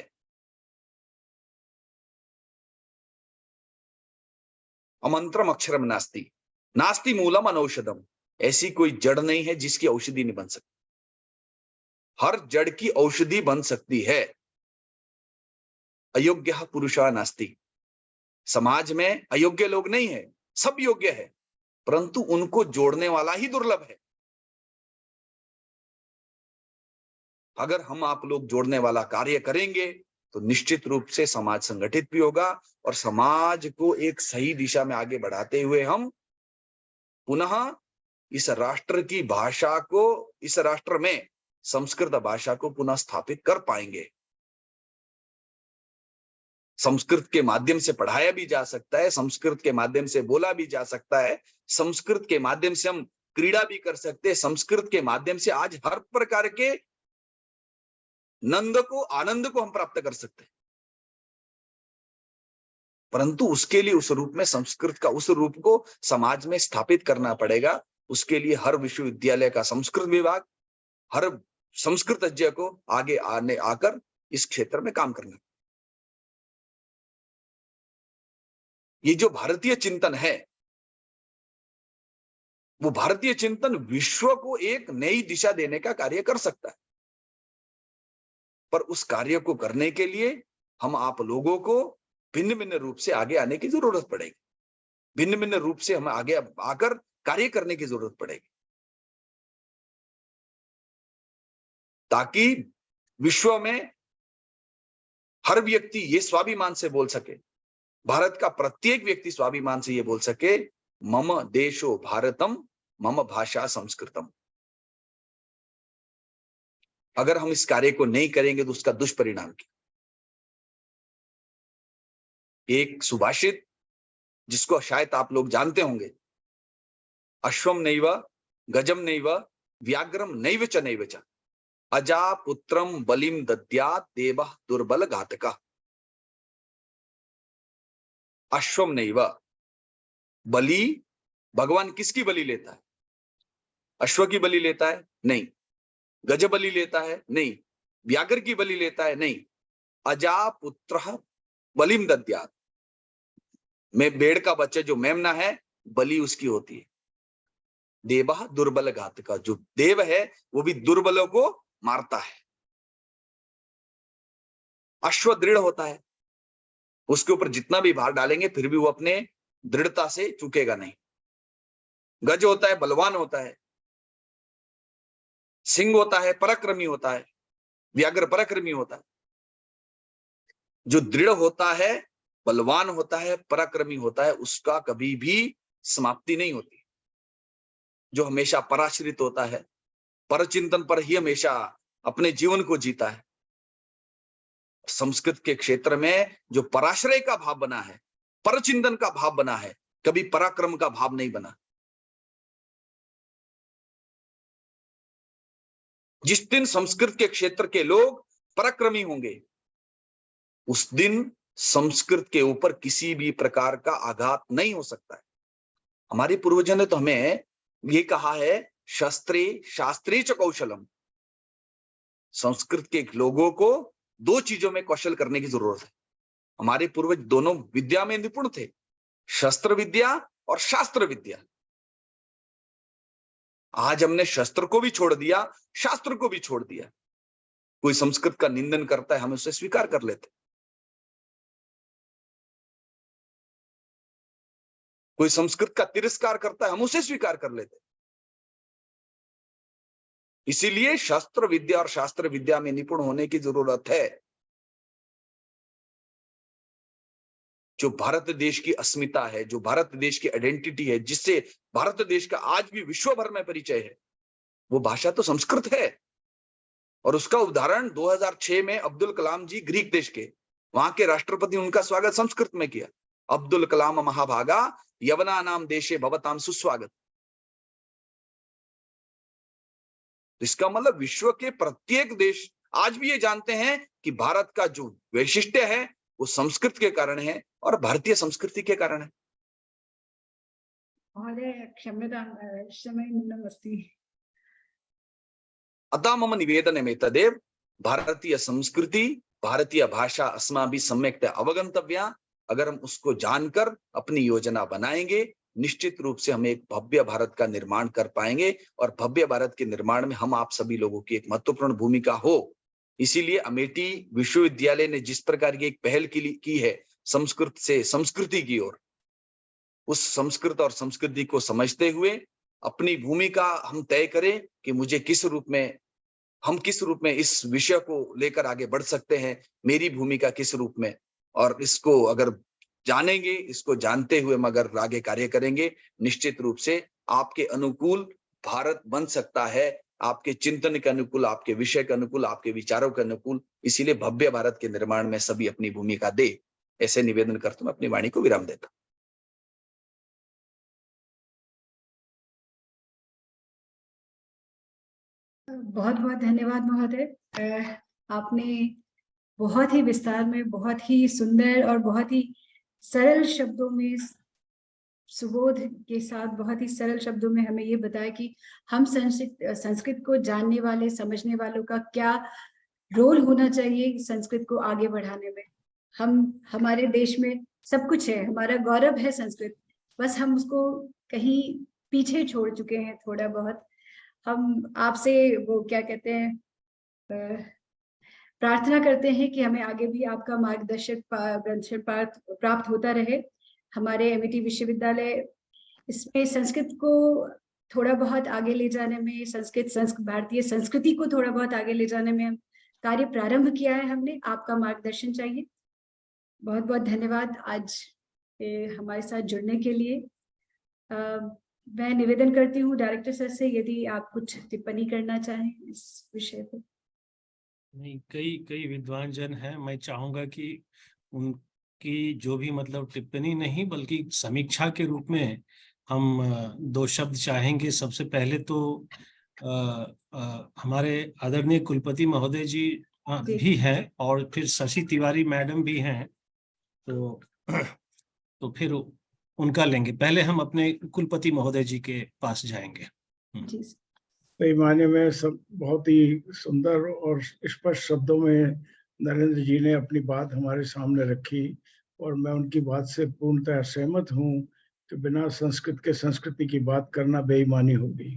अमंत्रम अक्षरम नास्ति, नास्ति मूलम अनौषधम। ऐसी कोई जड़ नहीं है जिसकी औषधि नहीं बन सकती। हर जड़ की औषधि बन सकती है। अयोग्य पुरुषा नास्ति, समाज में अयोग्य लोग नहीं है, सब योग्य है, परंतु उनको जोड़ने वाला ही दुर्लभ है। अगर हम आप लोग जोड़ने वाला कार्य करेंगे तो निश्चित रूप से समाज संगठित भी होगा और समाज को एक सही दिशा में आगे बढ़ाते हुए हम पुनः इस राष्ट्र की भाषा को, इस राष्ट्र में संस्कृत भाषा को पुनः स्थापित कर पाएंगे। संस्कृत के माध्यम से पढ़ाया भी जा सकता है, संस्कृत के माध्यम से बोला भी जा सकता है, संस्कृत के माध्यम से हम क्रीड़ा भी कर सकते हैं, संस्कृत के माध्यम से आज हर प्रकार के आनंद को हम प्राप्त कर सकते हैं। परंतु उसके लिए उस रूप में संस्कृत का उस रूप को समाज में स्थापित करना पड़ेगा। उसके लिए हर विश्वविद्यालय का संस्कृत विभाग, हर संस्कृतज्ञ को आगे आकर इस क्षेत्र में काम करना। ये जो भारतीय चिंतन है, वो भारतीय चिंतन विश्व को एक नई दिशा देने का कार्य कर सकता है। पर उस कार्य को करने के लिए हम आप लोगों को भिन्न भिन्न रूप से आगे आने की जरूरत पड़ेगी। भिन्न भिन्न रूप से हमें आगे आकर कार्य करने की जरूरत पड़ेगी, ताकि विश्व में हर व्यक्ति ये स्वाभिमान से बोल सके, भारत का प्रत्येक व्यक्ति स्वाभिमान से ये बोल सके, मम देशो भारतम, मम भाषा संस्कृतम। अगर हम इस कार्य को नहीं करेंगे तो उसका दुष्परिणाम क्या? एक सुभाषित जिसको शायद आप लोग जानते होंगे, अश्वम नैव गजम नैव व्याघ्रम नैव च नैव च। अजा पुत्रम बलिम दद्यात् देवः दुर्बल घातका। अश्वम नैव, बलि, भगवान किसकी बलि लेता है? अश्व की बलि लेता है? नहीं। गज बलि लेता है? नहीं। व्याघ्र की बलि लेता है? नहीं। अजा पुत्र बलिम दद्यात्, में भेड़ का बच्चा जो मेमना है, बलि उसकी होती है। देवः दुर्बल घातका, जो देव है वो भी दुर्बलों को मारता है। अश्व दृढ़ होता है, उसके ऊपर जितना भी भार डालेंगे फिर भी वो अपने दृढ़ता से चूकेगा नहीं। गज होता है, बलवान होता है। सिंह होता है, पराक्रमी होता है। व्याघ्र पराक्रमी होता है। जो दृढ़ होता है, बलवान होता है, पराक्रमी होता है, उसका कभी भी समाप्ति नहीं होती। जो हमेशा पराश्रित होता है, परचिंतन पर ही हमेशा अपने जीवन को जीता है। संस्कृत के क्षेत्र में जो पराश्रय का भाव बना है, परचिंतन का भाव बना है, कभी पराक्रम का भाव नहीं बना। जिस दिन संस्कृत के क्षेत्र के लोग पराक्रमी होंगे, उस दिन संस्कृत के ऊपर किसी भी प्रकार का आघात नहीं हो सकता है। हमारे पूर्वजों ने तो हमें ये कहा है, शस्त्रे शास्त्रे च कौशलम। संस्कृत के लोगों को दो चीजों में कौशल करने की जरूरत है। हमारे पूर्वज दोनों विद्या में निपुण थे, शस्त्र विद्या और शास्त्र विद्या। आज हमने शस्त्र को भी छोड़ दिया, शास्त्र को भी छोड़ दिया। कोई संस्कृत का निंदन करता है, हम उसे स्वीकार कर लेते। कोई संस्कृत का तिरस्कार करता है, हम उसे स्वीकार कर लेते। इसीलिए शास्त्र विद्या और शास्त्र विद्या में निपुण होने की जरूरत है। जो भारत देश की अस्मिता है, जो भारत देश की आइडेंटिटी है, जिससे भारत देश का आज भी विश्व भर में परिचय है, वो भाषा तो संस्कृत है। और उसका उदाहरण 2006 में अब्दुल कलाम जी, ग्रीक देश के, वहां के राष्ट्रपति ने उनका स्वागत संस्कृत में किया। अब्दुल कलाम महाभागा यवना नाम देशे भवताम सुस्वागत। इसका मतलब विश्व के प्रत्येक देश आज भी ये जानते हैं कि भारत का जो वैशिष्ट्य है वो संस्कृत के कारण है और भारतीय संस्कृति के कारण है। अतः मम निवेदनमेतदेव, भारतीय संस्कृति, भारतीय भाषा अस्माभिः सम्यक्तया अवगंतव्या। अगर हम उसको जानकर अपनी योजना बनाएंगे, निश्चित रूप से हम एक भव्य भारत का निर्माण कर पाएंगे। और भव्य भारत के निर्माण में हम आप सभी लोगों की एक महत्वपूर्ण भूमिका हो। इसीलिए अमेठी विश्वविद्यालय ने जिस प्रकार की एक पहल की है संस्कृत से संस्कृति की ओर, उस संस्कृत और संस्कृति को समझते हुए अपनी भूमिका हम तय करें कि मुझे किस रूप में, हम किस रूप में इस विषय को लेकर आगे बढ़ सकते हैं, मेरी भूमिका किस रूप में। और इसको अगर जानेंगे, इसको जानते हुए हम अगर आगे कार्य करेंगे, निश्चित रूप से आपके अनुकूल भारत बन सकता है, आपके चिंतन के अनुकूल, आपके विषय के अनुकूल, आपके विचारों के अनुकूल। इसीलिए भव्य भारत के निर्माण में सभी अपनी भूमिका दे, ऐसे निवेदन करते मैं अपनी वाणी को विराम देता। बहुत बहुत धन्यवाद महोदय। आपने बहुत ही विस्तार में, बहुत ही सुंदर और बहुत ही सरल शब्दों में, सुबोध के साथ बहुत ही सरल शब्दों में हमें ये बताया कि हम संस्कृत को जानने वाले, समझने वालों का क्या रोल होना चाहिए संस्कृत को आगे बढ़ाने में। हमारे देश में सब कुछ है, हमारा गौरव है संस्कृत, बस हम उसको कहीं पीछे छोड़ चुके हैं थोड़ा बहुत। हम आपसे वो क्या कहते हैं, प्रार्थना करते हैं कि हमें आगे भी आपका मार्गदर्शन प्राप्त होता रहे। हमारे एमिटी विश्वविद्यालय इसमें संस्कृत को थोड़ा बहुत आगे ले जाने में, भारतीय संस्कृति को थोड़ा बहुत आगे ले जाने में कार्य प्रारंभ किया है हमने। आपका मार्गदर्शन चाहिए। बहुत बहुत धन्यवाद आज हमारे साथ जुड़ने के लिए। मैं निवेदन करती हूँ डायरेक्टर सर से, यदि आप कुछ टिप्पणी करना चाहें इस विषय पर। नहीं, कई विद्वान जन हैं, मैं चाहूंगा कि उनकी जो भी मतलब टिप्पणी नहीं बल्कि समीक्षा के रूप में हम दो शब्द चाहेंगे। सबसे पहले तो हमारे आदरणीय कुलपति महोदय जी जी। भी हैं और फिर शशि तिवारी मैडम भी हैं, तो फिर उनका लेंगे। पहले हम अपने कुलपति महोदय जी के पास जाएंगे। जी सही मायने में सब बहुत ही सुंदर और स्पष्ट शब्दों में नरेंद्र जी ने अपनी बात हमारे सामने रखी और मैं उनकी बात से पूर्णतः सहमत हूँ कि बिना संस्कृत के संस्कृति की बात करना बेईमानी होगी,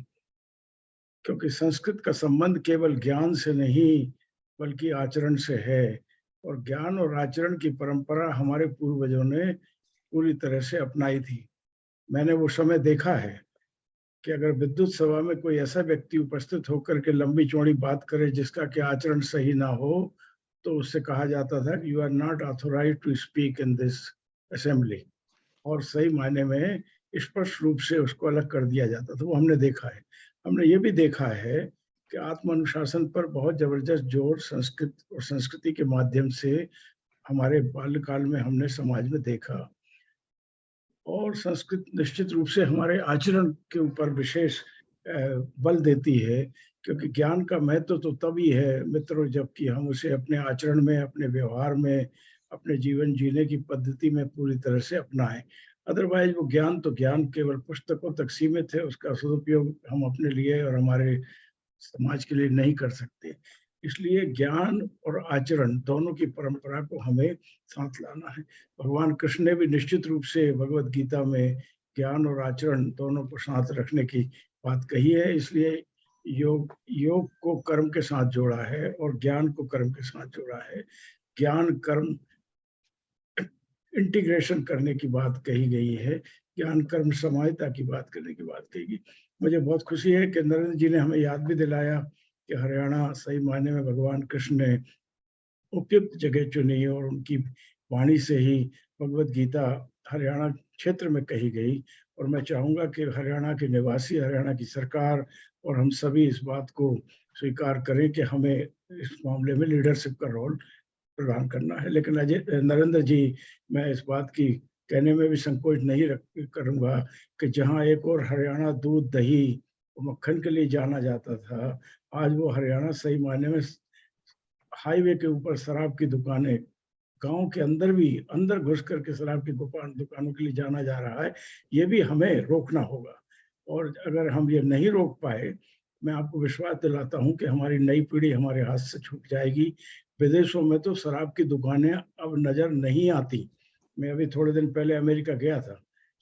क्योंकि संस्कृत का संबंध केवल ज्ञान से नहीं बल्कि आचरण से है और ज्ञान और आचरण की परंपरा हमारे पूर्वजों ने पूरी तरह से अपनाई थी। मैंने वो समय देखा है कि अगर विद्युत सभा में कोई ऐसा व्यक्ति उपस्थित होकर के लंबी चौड़ी बात करे जिसका कि आचरण सही ना हो, तो उससे कहा जाता था कि you are not authorised to speak in this assembly, और सही मायने में स्पष्ट रूप से उसको अलग कर दिया जाता था। वो हमने देखा है। हमने ये भी देखा है कि आत्म अनुशासन पर बहुत जबरदस्त जोर संस्कृत और संस्कृति के माध्यम से हमारे बाल्यकाल में हमने समाज में देखा, और संस्कृत निश्चित रूप से हमारे आचरण के ऊपर विशेष बल देती है, क्योंकि ज्ञान का महत्व तो तभी है मित्रों जबकि हम उसे अपने आचरण में, अपने व्यवहार में, अपने जीवन जीने की पद्धति में पूरी तरह से अपनाएं। अदरवाइज वो ज्ञान तो ज्ञान केवल पुस्तकों तक सीमित है, उसका सदुपयोग हम अपने लिए और हमारे समाज के लिए नहीं कर सकते। इसलिए ज्ञान और आचरण दोनों की परंपरा को हमें साथ लाना है। भगवान कृष्ण ने भी निश्चित रूप से भगवत गीता में ज्ञान और आचरण दोनों को साथ रखने की बात कही है। इसलिए योग को कर्म के साथ जोड़ा है और ज्ञान को कर्म के साथ जोड़ा है। ज्ञान कर्म इंटीग्रेशन करने की बात कही गई है, ज्ञान कर्म समाहिता की बात करने की बात कही गई। मुझे बहुत खुशी है कि नरेंद्र जी ने हमें याद भी दिलाया कि हरियाणा सही मायने में भगवान कृष्ण ने उपयुक्त जगह चुनी और उनकी वाणी से ही भगवत गीता हरियाणा क्षेत्र में कही गई। और मैं चाहूँगा कि हरियाणा के निवासी, हरियाणा की सरकार और हम सभी इस बात को स्वीकार करें कि हमें इस मामले में लीडरशिप का रोल प्रदान करना है। लेकिन अजय नरेंद्र जी, मैं इस बात की कहने में भी संकोच नहीं करूँगा कि जहाँ एक और हरियाणा दूध, दही और मक्खन के लिए जाना जाता था, आज वो हरियाणा सही मायने में हाईवे के ऊपर शराब की दुकानें, गांव के अंदर भी अंदर घुस करके शराब की दुकानों के लिए जाना जा रहा है। ये भी हमें रोकना होगा, और अगर हम ये नहीं रोक पाए, मैं आपको विश्वास दिलाता हूं कि हमारी नई पीढ़ी हमारे हाथ से छूट जाएगी। विदेशों में तो शराब की दुकानें अब नजर नहीं आती। मैं अभी थोड़े दिन पहले अमेरिका गया था।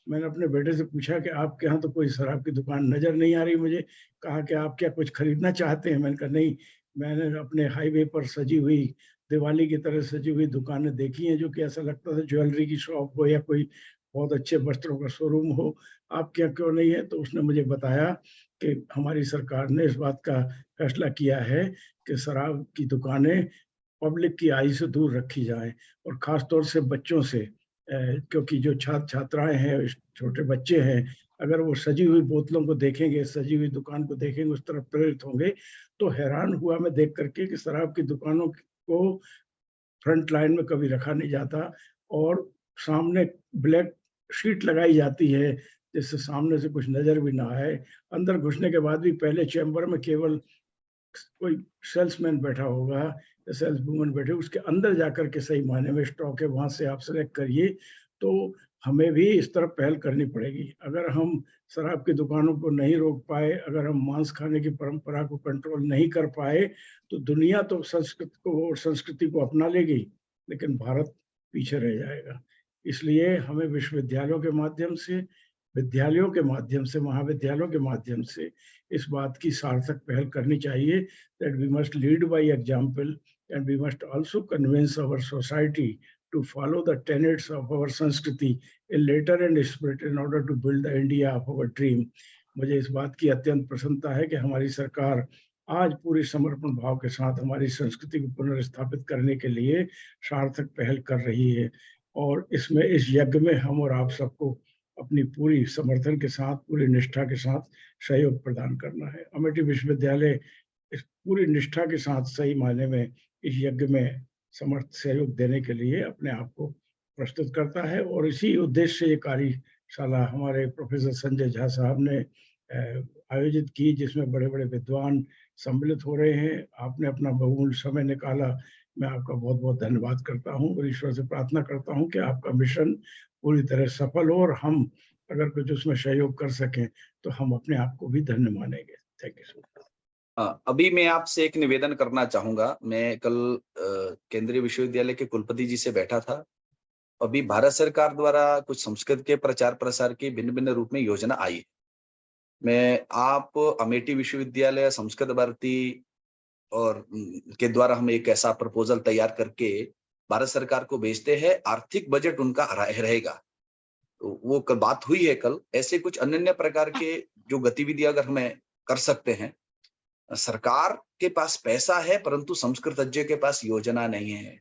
मैंने अपने बेटे से पूछा कि आपके यहाँ तो कोई शराब की दुकान नजर नहीं आ रही मुझे। कहा कि आप क्या कुछ खरीदना चाहते हैं? मैंने कहा नहीं, मैंने अपने हाईवे पर सजी हुई, दिवाली की तरह सजी हुई दुकानें देखी हैं, जो कि ऐसा लगता था ज्वेलरी की शॉप हो या कोई बहुत अच्छे वस्त्रों का शोरूम हो। आप क्या क्यों नहीं है? तो उसने मुझे बताया कि हमारी सरकार ने इस बात का फैसला किया है कि शराब की दुकानें पब्लिक की आई से दूर रखी जाए, और खास तौर से बच्चों से, क्योंकि जो छात्र छात्राएं हैं, छोटे बच्चे हैं, अगर वो सजी हुई बोतलों को देखेंगे, सजी हुई दुकान को देखेंगे, उस तरफ प्रेरित होंगे। तो हैरान हुआ मैं देख करके कि शराब की दुकानों को फ्रंट लाइन में कभी रखा नहीं जाता, और सामने ब्लैक शीट लगाई जाती है जिससे सामने से कुछ नजर भी ना आए। अंदर घुसने के बाद भी पहले चैम्बर में केवल कोई सेल्समैन बैठा होगा या सेल्स वूमन बैठे, उसके अंदर जाकर के सही मायने में स्टॉक है, वहां से आप सेलेक्ट करिए। तो हमें भी इस तरफ पहल करनी पड़ेगी। अगर हम शराब की दुकानों को नहीं रोक पाए, अगर हम मांस खाने की परंपरा को कंट्रोल नहीं कर पाए, तो दुनिया तो संस्कृति को अपना लेगी, लेकिन भारत पीछे रह जाएगा। इसलिए हमें विश्वविद्यालयों के माध्यम से, विद्यालयों के माध्यम से, महाविद्यालयों के माध्यम से इस बात की सार्थक पहल करनी चाहिए that we must lead by example and we must also convince our society to follow the tenets of our Sanskriti in letter and spirit in order to build the India of our dream. मुझे इस बात की अत्यंत प्रसन्नता है कि हमारी सरकार आज पूरी समर्पण भाव के साथ हमारी संस्कृति को पुनर्स्थापित करने के लिए सार्थक पहल कर रही है, और इसमें इस यज्ञ में हम और आप सबको अपनी पूरी समर्थन के साथ, पूरी निष्ठा के साथ सहयोग प्रदान करना है। अमेठी विश्वविद्यालय इस पूरी निष्ठा के साथ सही मायने में इस यज्ञ में समर्थ सहयोग देने के लिए अपने आप को प्रस्तुत करता है, और इसी उद्देश्य से ये कार्यशाला हमारे प्रोफेसर संजय झा साहब ने आयोजित की, जिसमें बड़े बड़े विद्वान सम्मिलित हो रहे हैं। आपने अपना बहुमूल्य समय निकाला, मैं आपका बहुत बहुत धन्यवाद करता हूँ और ईश्वर से प्रार्थना करता हूँ कि आपका मिशन पूरी तरह सफल हो और हम अगर कुछ उसमें सहयोग कर सकें तो हम अपने आप को भी धन्य मानेंगे। Thank you so much. अभी मैं आपसे एक निवेदन करना चाहूंगा। मैं कल केंद्रीय विश्वविद्यालय के कुलपति जी से बैठा था। अभी भारत सरकार द्वारा कुछ संस्कृत के प्रचार प्रसार की भिन्न भिन्न रूप में योजना आई। मैं आप अमेठी विश्वविद्यालय, संस्कृत भारती और के द्वारा हम एक ऐसा प्रपोजल तैयार करके भारत सरकार को भेजते हैं। आर्थिक बजट उनका रहेगा। तो वो बात हुई है कल। ऐसे कुछ अनन्य प्रकार के जो गतिविधियां अगर हमें कर सकते हैं। सरकार के पास पैसा है परंतु संस्कृतज्ञ के पास योजना नहीं है,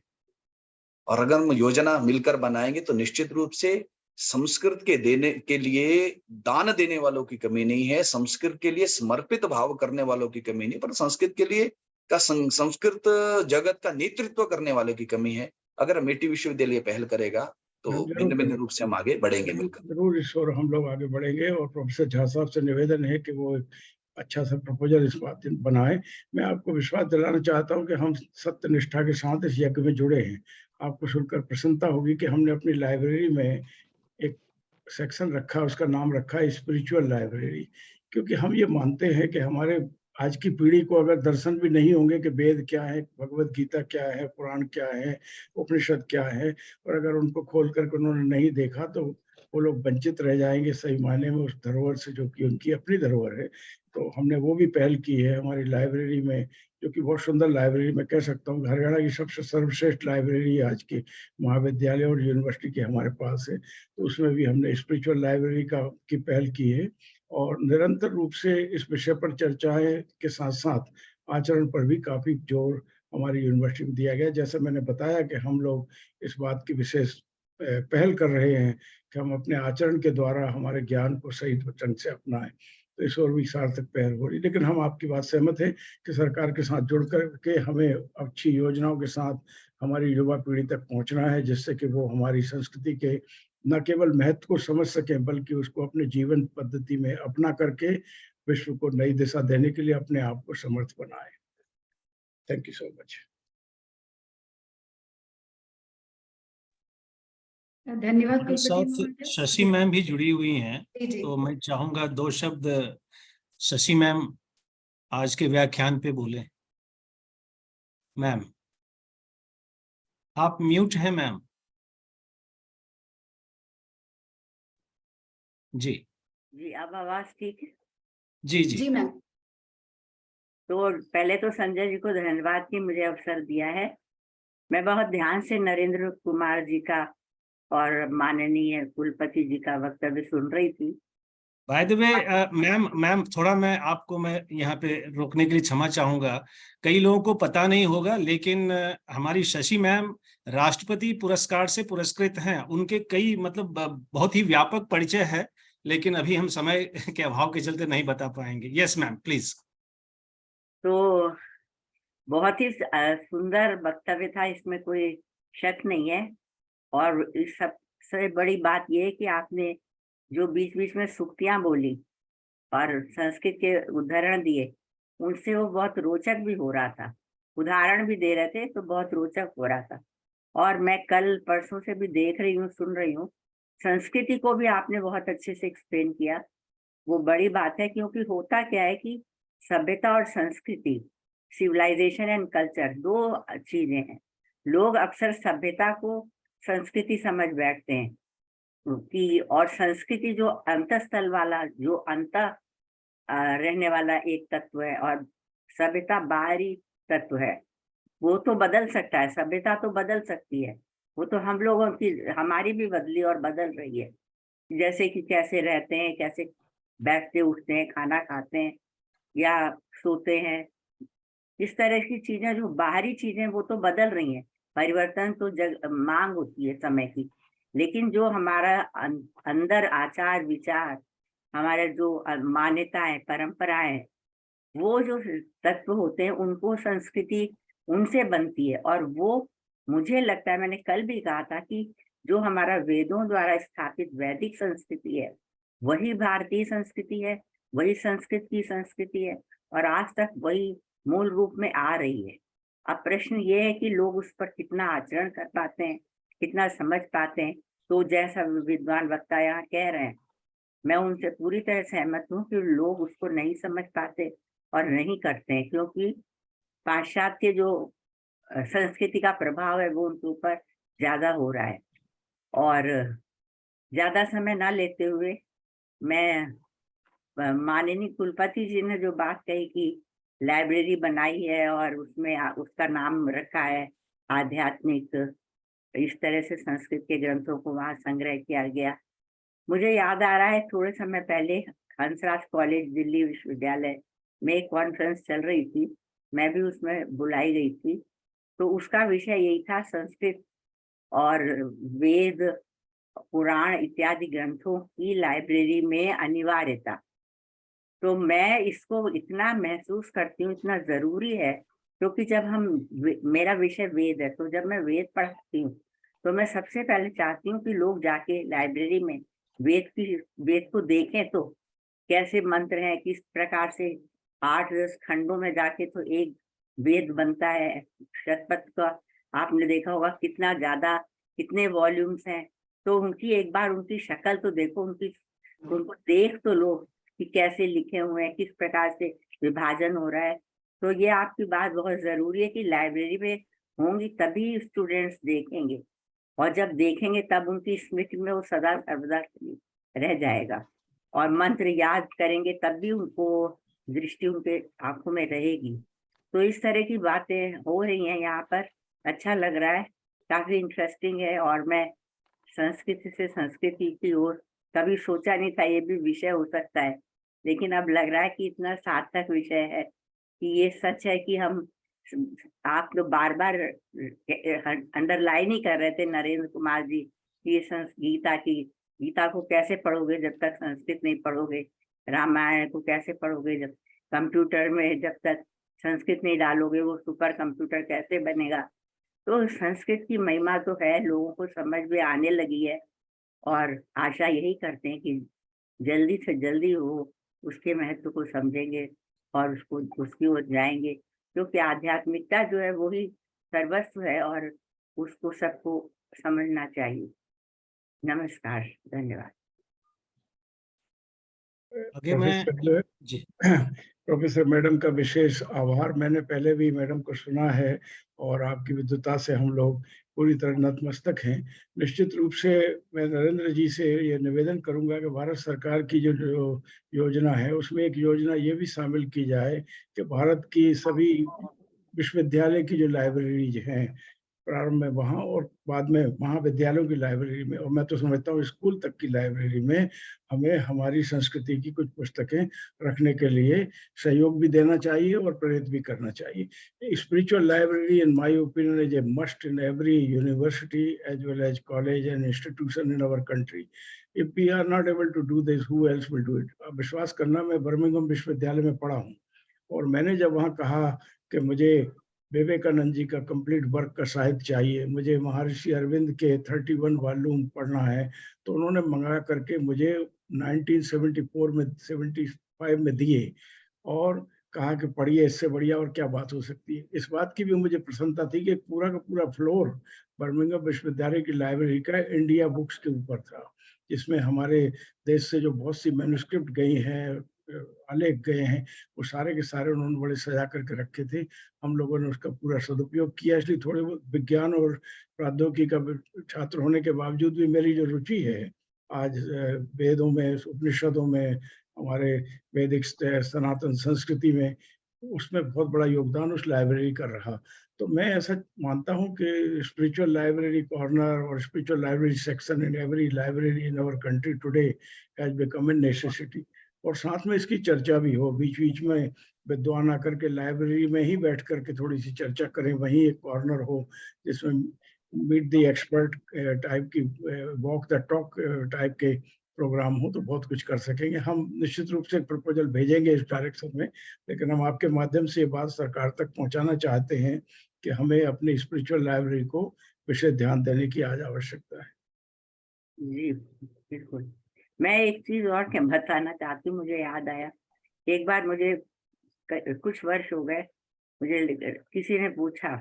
और अगर हम योजना मिलकर बनाएंगे तो निश्चित रूप से संस्कृत के देने के लिए दान देने वालों की कमी नहीं है, संस्कृत के लिए समर्पित भाव करने वालों की कमी नहीं, पर संस्कृत के लिए संस्कृत जगत का नेतृत्व करने वालों की कमी है। अगर अमेठी विश्वविद्यालय पहल करेगा तो भिन्न भिन्न रूप से हम आगे बढ़ेंगे मिलकर। जरूर इस ओर हम लोग आगे बढ़ेंगे और प्रोफेसर झा साहब से निवेदन है कि वो अच्छा सा प्रपोजल इस बात बनाए। मैं आपको विश्वास दिलाना चाहता हूं कि हम सत्य निष्ठा के साथ इस यज्ञ में जुड़े हैं। आपको सुनकर प्रसन्नता होगी कि हमने अपनी लाइब्रेरी में एक सेक्शन रखा, उसका नाम रखा है स्पिरिचुअल लाइब्रेरी, क्योंकि हम ये मानते हैं कि हमारे आज की पीढ़ी को अगर दर्शन भी नहीं होंगे कि वेद क्या है, भगवत गीता क्या है, पुराण क्या है, उपनिषद क्या है, और अगर उनको खोल करके उन्होंने नहीं देखा तो वो लोग वंचित रह जाएंगे सही मायने में उस धरोहर से जो कि उनकी अपनी धरोहर है। तो हमने वो भी पहल की है हमारी लाइब्रेरी में, जो कि बहुत सुंदर लाइब्रेरी मैं कह सकता हूँ हरियाणा की सबसे सर्वश्रेष्ठ लाइब्रेरी आज की महाविद्यालय और यूनिवर्सिटी के हमारे पास है। तो उसमें भी हमने स्पिरिचुअल लाइब्रेरी की पहल की है और निरंतर रूप से इस विषय पर चर्चाएं के साथ साथ आचरण पर भी काफी जोर हमारी यूनिवर्सिटी में दिया गया। जैसे मैंने बताया कि हम लोग इस बात की विशेष पहल कर रहे हैं कि हम अपने आचरण के द्वारा हमारे ज्ञान को सही ढंग से अपनाएं। तो इस ओर भी सार्थक पहल हो रही। लेकिन हम आपकी बात सहमत है कि सरकार के साथ जुड़ करके हमें अच्छी योजनाओं के साथ हमारी युवा पीढ़ी तक पहुंचना है, जिससे कि वो हमारी संस्कृति के न केवल महत्व को समझ सकें बल्कि उसको अपने जीवन पद्धति में अपना करके विश्व को नई दिशा देने के लिए अपने आप को समर्थ बनाए। Thank you so much. धन्यवाद हमारे कुलपति साथ महोदय। शशि मैम भी जुड़ी हुई हैं, जी जी। तो मैं चाहूंगा 2 शब्द शशि मैम आज के व्याख्यान पे बोले। मैम आप म्यूट हैं मैम। जी जी, अब आवाज ठीक है? जी जी जी मैम। तो पहले तो संजय जी को धन्यवाद कि मुझे अवसर दिया है। मैं बहुत ध्यान से नरेंद्र कुमार जी का और माननीय कुलपति जी का वक्तव्य सुन रही थी। बाय द वे मैम थोड़ा मैं यहाँ पे रोकने के लिए क्षमा चाहूंगा। कई लोगों को पता नहीं होगा, लेकिन हमारी शशि मैम राष्ट्रपति पुरस्कार से पुरस्कृत हैं। उनके कई मतलब बहुत ही व्यापक परिचय है, लेकिन अभी हम समय के अभाव के चलते नहीं बता पाएंगे। Yes ma'am please. तो बहुत ही सुंदर वक्तव्य था, इसमें कोई शक नहीं है। और इस सबसे बड़ी बात यह है कि आपने जो बीच बीच में सूक्तियां बोली और संस्कृत के उदाहरण दिए, उनसे वो बहुत रोचक भी हो रहा था। उदाहरण भी दे रहे थे तो बहुत रोचक हो रहा था। और मैं कल परसों से भी देख रही हूँ, सुन रही हूँ। संस्कृति को भी आपने बहुत अच्छे से एक्सप्लेन किया। वो बड़ी बात है, क्योंकि होता क्या है कि सभ्यता और संस्कृति, सिविलाइजेशन एंड कल्चर, 2 चीजें हैं। लोग अक्सर सभ्यता को संस्कृति समझ बैठते हैं कि, और संस्कृति जो अंतस्थल वाला, जो अंत रहने वाला एक तत्व है, और सभ्यता बाहरी तत्व है। वो तो बदल सकता है, सभ्यता तो बदल सकती है, वो तो हम लोगों की, हमारी भी बदली और बदल रही है। जैसे कि कैसे रहते हैं, कैसे बैठते उठते हैं, खाना खाते हैं या सोते हैं, इस तरह की चीजें, जो बाहरी चीजें वो तो बदल रही हैं। परिवर्तन तो मांग होती है समय की। लेकिन जो हमारा अंदर आचार विचार, हमारे जो मान्यताएं, परंपराएं, वो जो तत्व होते हैं, उनको संस्कृति उनसे बनती है। और वो, मुझे लगता है, मैंने कल भी कहा था कि जो हमारा वेदों द्वारा स्थापित वैदिक संस्कृति है, वही भारतीय संस्कृति है, वही संस्कृत की संस्कृति है, और आज तक वही मूल रूप में आ रही है। अब प्रश्न ये है कि लोग उस पर कितना आचरण कर पाते हैं, कितना समझ पाते हैं। तो जैसा विद्वान वक्ता यहाँ कह रहे हैं, मैं उनसे पूरी तरह सहमत हूँ कि लोग उसको नहीं समझ पाते और नहीं करते हैं, क्योंकि पाश्चात्य जो संस्कृति का प्रभाव है वो उनके ऊपर ज्यादा हो रहा है। और ज्यादा समय ना लेते हुए मैं माननीय कुलपति जी ने जो बात कही कि लाइब्रेरी बनाई है और उसमें उसका नाम रखा है आध्यात्मिक, इस तरह से संस्कृत के ग्रंथों को वहां संग्रह किया गया। मुझे याद आ रहा है थोड़े समय पहले हंसराज कॉलेज दिल्ली विश्वविद्यालय में एक कॉन्फ्रेंस चल रही थी, मैं भी उसमें बुलाई गई थी। तो उसका विषय यही था, संस्कृत और वेद पुराण इत्यादि ग्रंथों की लाइब्रेरी में अनिवार्यता। तो मैं इसको इतना महसूस करती हूँ, इतना जरूरी है, क्योंकि जब मेरा विषय वेद है, तो जब मैं वेद पढ़ती हूँ तो मैं सबसे पहले चाहती हूँ कि लोग जाके लाइब्रेरी में वेद को देखें, तो कैसे मंत्र हैं, किस प्रकार से 8-10 खंडों में जाके तो एक वेद बनता है। शतपथ का आपने देखा होगा कितना ज्यादा, कितने वॉल्यूम्स हैं। तो उनकी एक बार उनकी शक्ल तो देखो, उनको देख तो लो कि कैसे लिखे हुए हैं, किस प्रकार से विभाजन हो रहा है। तो ये आपकी बात बहुत जरूरी है कि लाइब्रेरी में होंगी तभी स्टूडेंट्स देखेंगे, और जब देखेंगे तब उनकी स्मृति में वो सदा सर्वदा रह जाएगा, और मंत्र याद करेंगे तब भी उनको दृष्टि उनके आंखों में रहेगी। तो इस तरह की बातें हो रही हैं यहाँ पर, अच्छा लग रहा है, काफी इंटरेस्टिंग है। और मैं संस्कृति से संस्कृति की ओर कभी सोचा नहीं था ये भी विषय हो सकता है, लेकिन अब लग रहा है कि इतना सार्थक विषय है कि ये सच है कि हम, आप लोग बार बार अंडरलाइन ही कर रहे थे नरेंद्र कुमार जी कि ये गीता को कैसे पढ़ोगे जब तक संस्कृत नहीं पढ़ोगे, रामायण को कैसे पढ़ोगे जब कंप्यूटर में जब तक संस्कृत नहीं डालोगे, वो सुपर कंप्यूटर कैसे बनेगा। तो संस्कृत की महिमा तो है, लोगों को समझ में आने लगी है, और आशा यही करते हैं कि जल्दी से जल्दी वो उसके महत्व को समझेंगे और उसको उसकी ओर जाएंगे, क्योंकि आध्यात्मिकता जो है वही सर्वस्व है और उसको सबको समझना चाहिए। नमस्कार, धन्यवाद। आगे मैं प्रोफेसर जी प्रोफेसर मैडम का विशेष आभार। मैंने पहले भी मैडम को सुना है और आपकी विद्वता से हम लोग पूरी तरह नतमस्तक हैं। निश्चित रूप से मैं नरेंद्र जी से ये निवेदन करूंगा कि भारत सरकार की जो योजना है उसमें एक योजना ये भी शामिल की जाए कि भारत की सभी विश्वविद्यालय की जो लाइब्रेरीज हैं, प्रारंभ में वहाँ और बाद में महाविद्यालयों की लाइब्रेरी में, और मैं तो समझता हूँ स्कूल तक की लाइब्रेरी में हमें हमारी संस्कृति की कुछ पुस्तकें रखने के लिए सहयोग भी देना चाहिए और प्रेरित भी करना चाहिए। Spiritual library in my opinion is a must in every university as well as college and institution in our country. If we are not able to do this, who else will do it. विश्वास करना, मैं Birmingham विश्वविद्यालय में पढ़ा हूँ, और मैंने जब वहाँ कहा कि मुझे विवेकानंद जी का कंप्लीट वर्क का साहित्य चाहिए, मुझे महर्षि अरविंद के 31 वॉल्यूम पढ़ना है, तो उन्होंने मंगा करके मुझे 1974 में 75 में दिए और कहा कि पढ़िए, इससे बढ़िया और क्या बात हो सकती है। इस बात की भी मुझे प्रसन्नता थी कि पूरा का पूरा फ्लोर बर्मिंघम विश्वविद्यालय की लाइब्रेरी का इंडिया बुक्स के ऊपर था, जिसमें हमारे देश से जो बहुत सी मैन्युस्क्रिप्ट गई हैं, आलेख गए हैं, वो सारे के सारे उन्होंने बड़े सजा करके रखे थे। हम लोगों ने उसका पूरा सदुपयोग किया, इसलिए थोड़े बहुत विज्ञान और प्रौद्योगिकी का छात्र होने के बावजूद भी मेरी जो रुचि है आज वेदों में, उपनिषदों में, हमारे वैदिक सनातन संस्कृति में, उसमें बहुत बड़ा योगदान उस लाइब्रेरी का रहा। तो मैं ऐसा मानता हूँ कि स्पिरिचुअल लाइब्रेरी कॉर्नर और spiritual library section in every library in our country today has become a necessity. और साथ में इसकी चर्चा भी हो, बीच बीच में विद्वान आकर के लाइब्रेरी में ही बैठ करके थोड़ी सी चर्चा करें, वहीं एक कॉर्नर हो जिसमें मीट द एक्सपर्ट टाइप की, वॉक द टॉक टाइप के प्रोग्राम हो, तो बहुत कुछ कर सकेंगे। हम निश्चित रूप से एक प्रपोजल भेजेंगे इस डायरेक्शन में, लेकिन हम आपके माध्यम से ये बात सरकार तक पहुंचाना चाहते हैं कि हमें अपनी स्पिरिचुअल लाइब्रेरी को विशेष ध्यान देने की आज आवश्यकता है। जी बिल्कुल। मैं एक चीज और बताना चाहती हूँ, मुझे याद आया, एक बार मुझे कुछ वर्ष हो गए, किसी ने पूछा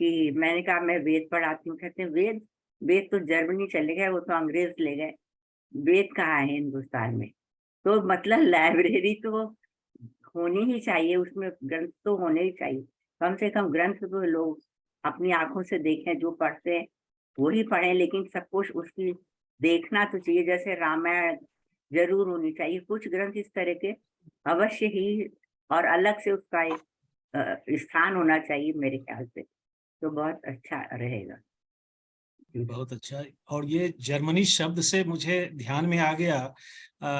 कि मैंने कहा मैं वेद पढ़ाती हूँ, कहते हैं वेद वेद तो जर्मनी चले गए, वो तो अंग्रेज ले गए, वेद कहाँ है हिंदुस्तान में। तो मतलब लाइब्रेरी तो होनी ही चाहिए, उसमें ग्रंथ तो होने ही चाहिए, कम से कम ग्रंथ तो लोग अपनी आंखों से देखें, जो पढ़ते हैं वही पढ़ें, लेकिन सब कुछ उसकी देखना तो चाहिए। जैसे रामायण जरूर होनी चाहिए, कुछ ग्रंथ इस तरह के अवश्य ही और अलग से उसका एक स्थान होना चाहिए मेरे ख्याल से, तो बहुत अच्छा रहेगा। बहुत अच्छा। और ये जर्मनी शब्द से मुझे ध्यान में आ गया,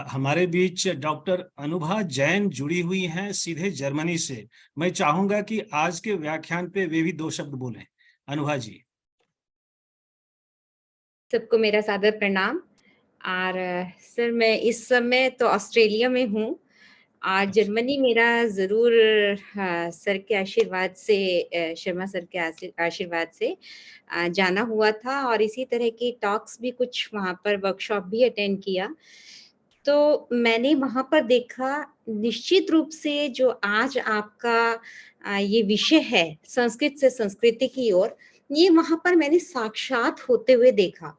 हमारे बीच डॉक्टर अनुभा जैन जुड़ी हुई हैं सीधे जर्मनी से। मैं चाहूंगा कि आज के व्याख्यान पे वे भी 2 शब्द बोलें। अनुभा जी। सबको मेरा सादर प्रणाम। और सर मैं इस समय तो ऑस्ट्रेलिया में हूँ और जर्मनी मेरा ज़रूर सर के आशीर्वाद से, शर्मा सर के आशीर्वाद से जाना हुआ था और इसी तरह की टॉक्स भी कुछ वहाँ पर वर्कशॉप भी अटेंड किया। तो मैंने वहाँ पर देखा निश्चित रूप से जो आज आपका ये विषय है संस्कृत से संस्कृति की ओर, ये वहाँ पर मैंने साक्षात होते हुए देखा।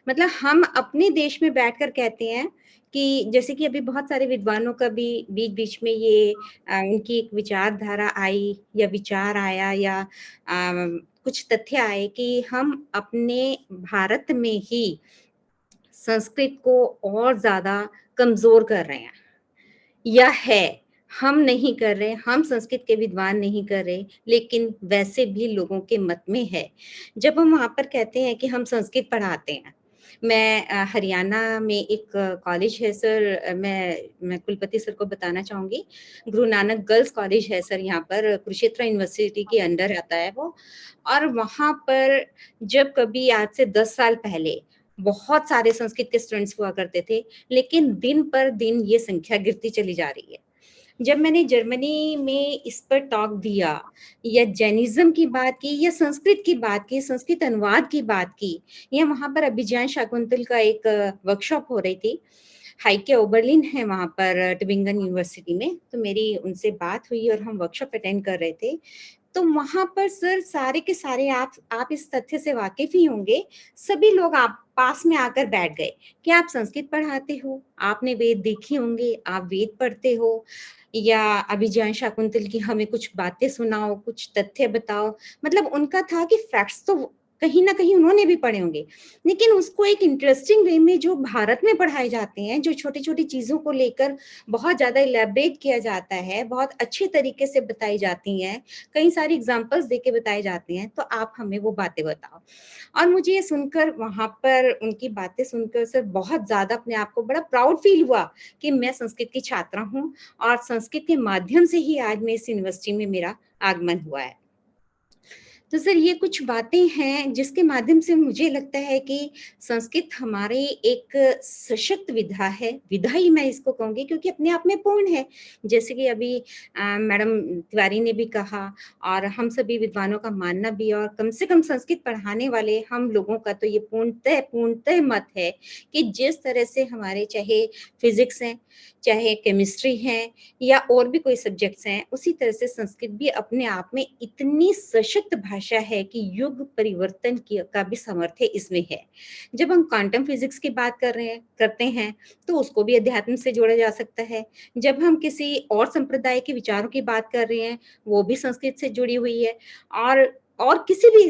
मतलब हम अपने देश में बैठकर कहते हैं कि जैसे कि अभी बहुत सारे विद्वानों का भी बीच-बीच में ये उनकी एक विचारधारा आई या विचार आया या कुछ तथ्य आए कि हम अपने भारत में ही संस्कृत को और ज़्यादा कमज़ोर कर रहे हैं या है, हम नहीं कर रहे, हम संस्कृत के विद्वान नहीं कर रहे, लेकिन वैसे भी लोगों के मत में है। जब हम वहाँ पर कहते हैं कि हम संस्कृत पढ़ाते हैं, मैं हरियाणा में एक कॉलेज है सर, मैं कुलपति सर को बताना चाहूँगी, गुरु नानक गर्ल्स कॉलेज है सर यहाँ पर, कुरुक्षेत्र यूनिवर्सिटी के अंडर आता है वो। और वहाँ पर जब कभी आज से 10 साल पहले बहुत सारे संस्कृत के स्टूडेंट्स हुआ करते थे, लेकिन दिन पर दिन ये संख्या गिरती चली जा रही है। जब मैंने जर्मनी में इस पर टॉक दिया या जैनिज़्म की बात की या संस्कृत की बात की, संस्कृत अनुवाद की बात की, या वहाँ पर अभिज्ञान शाकुंतल का एक वर्कशॉप हो रही थी। हाइके ओबरलिन है वहाँ पर ट्यूबिंगन यूनिवर्सिटी में, तो मेरी उनसे बात हुई और हम वर्कशॉप अटेंड कर रहे थे। तो वहाँ पर सर सारे के सारे आप इस तथ्य से वाकिफ़ ही होंगे, सभी लोग आप पास में आकर बैठ गए कि आप संस्कृत पढ़ाते हो, आपने वेद देखे होंगे, आप वेद पढ़ते हो या अभिज्ञान शाकुंतल की हमें कुछ बातें सुनाओ, कुछ तथ्य बताओ। मतलब उनका था कि फैक्ट्स तो कहीं न कहीं उन्होंने भी पढ़े होंगे, लेकिन उसको एक इंटरेस्टिंग वे में जो भारत में पढ़ाए जाते हैं, जो छोटी-छोटी चीज़ों को लेकर बहुत ज़्यादा इलैबोरेट किया जाता है, बहुत अच्छे तरीके से बताई जाती हैं, कई सारी एग्ज़ाम्पल्स देके बताए जाते हैं, तो आप हमें वो बातें बताओ। और मुझे ये सुनकर वहाँ पर उनकी बातें सुनकर सर बहुत ज़्यादा अपने आप को बड़ा प्राउड फ़ील हुआ कि मैं संस्कृत की छात्रा हूँ और संस्कृत के माध्यम से ही आज मैं इस यूनिवर्सिटी में मेरा आगमन हुआ है। तो सर ये कुछ बातें हैं जिसके माध्यम से मुझे लगता है कि संस्कृत हमारे एक सशक्त विधा है, विधा ही मैं इसको कहूँगी क्योंकि अपने आप में पूर्ण है। जैसे कि अभी मैडम तिवारी ने भी कहा और हम सभी विद्वानों का मानना भी और कम से कम संस्कृत पढ़ाने वाले हम लोगों का तो ये पूर्णतः मत है कि जिस तरह से हमारे चाहे फिज़िक्स हैं, चाहे केमिस्ट्री है या और भी कोई सब्जेक्ट्स हैं, उसी तरह से संस्कृत भी अपने आप में इतनी सशक्त भाषा है कि युग परिवर्तन का भी सामर्थ्य इसमें है। जब हम क्वांटम फिजिक्स की बात करते हैं, तो उसको भी अध्यात्म से जोड़ा जा सकता है। जब हम किसी और संप्रदाय के विचारों की बात कर रहे हैं, वो भी संस्कृत से जुड़ी हुई है और किसी भी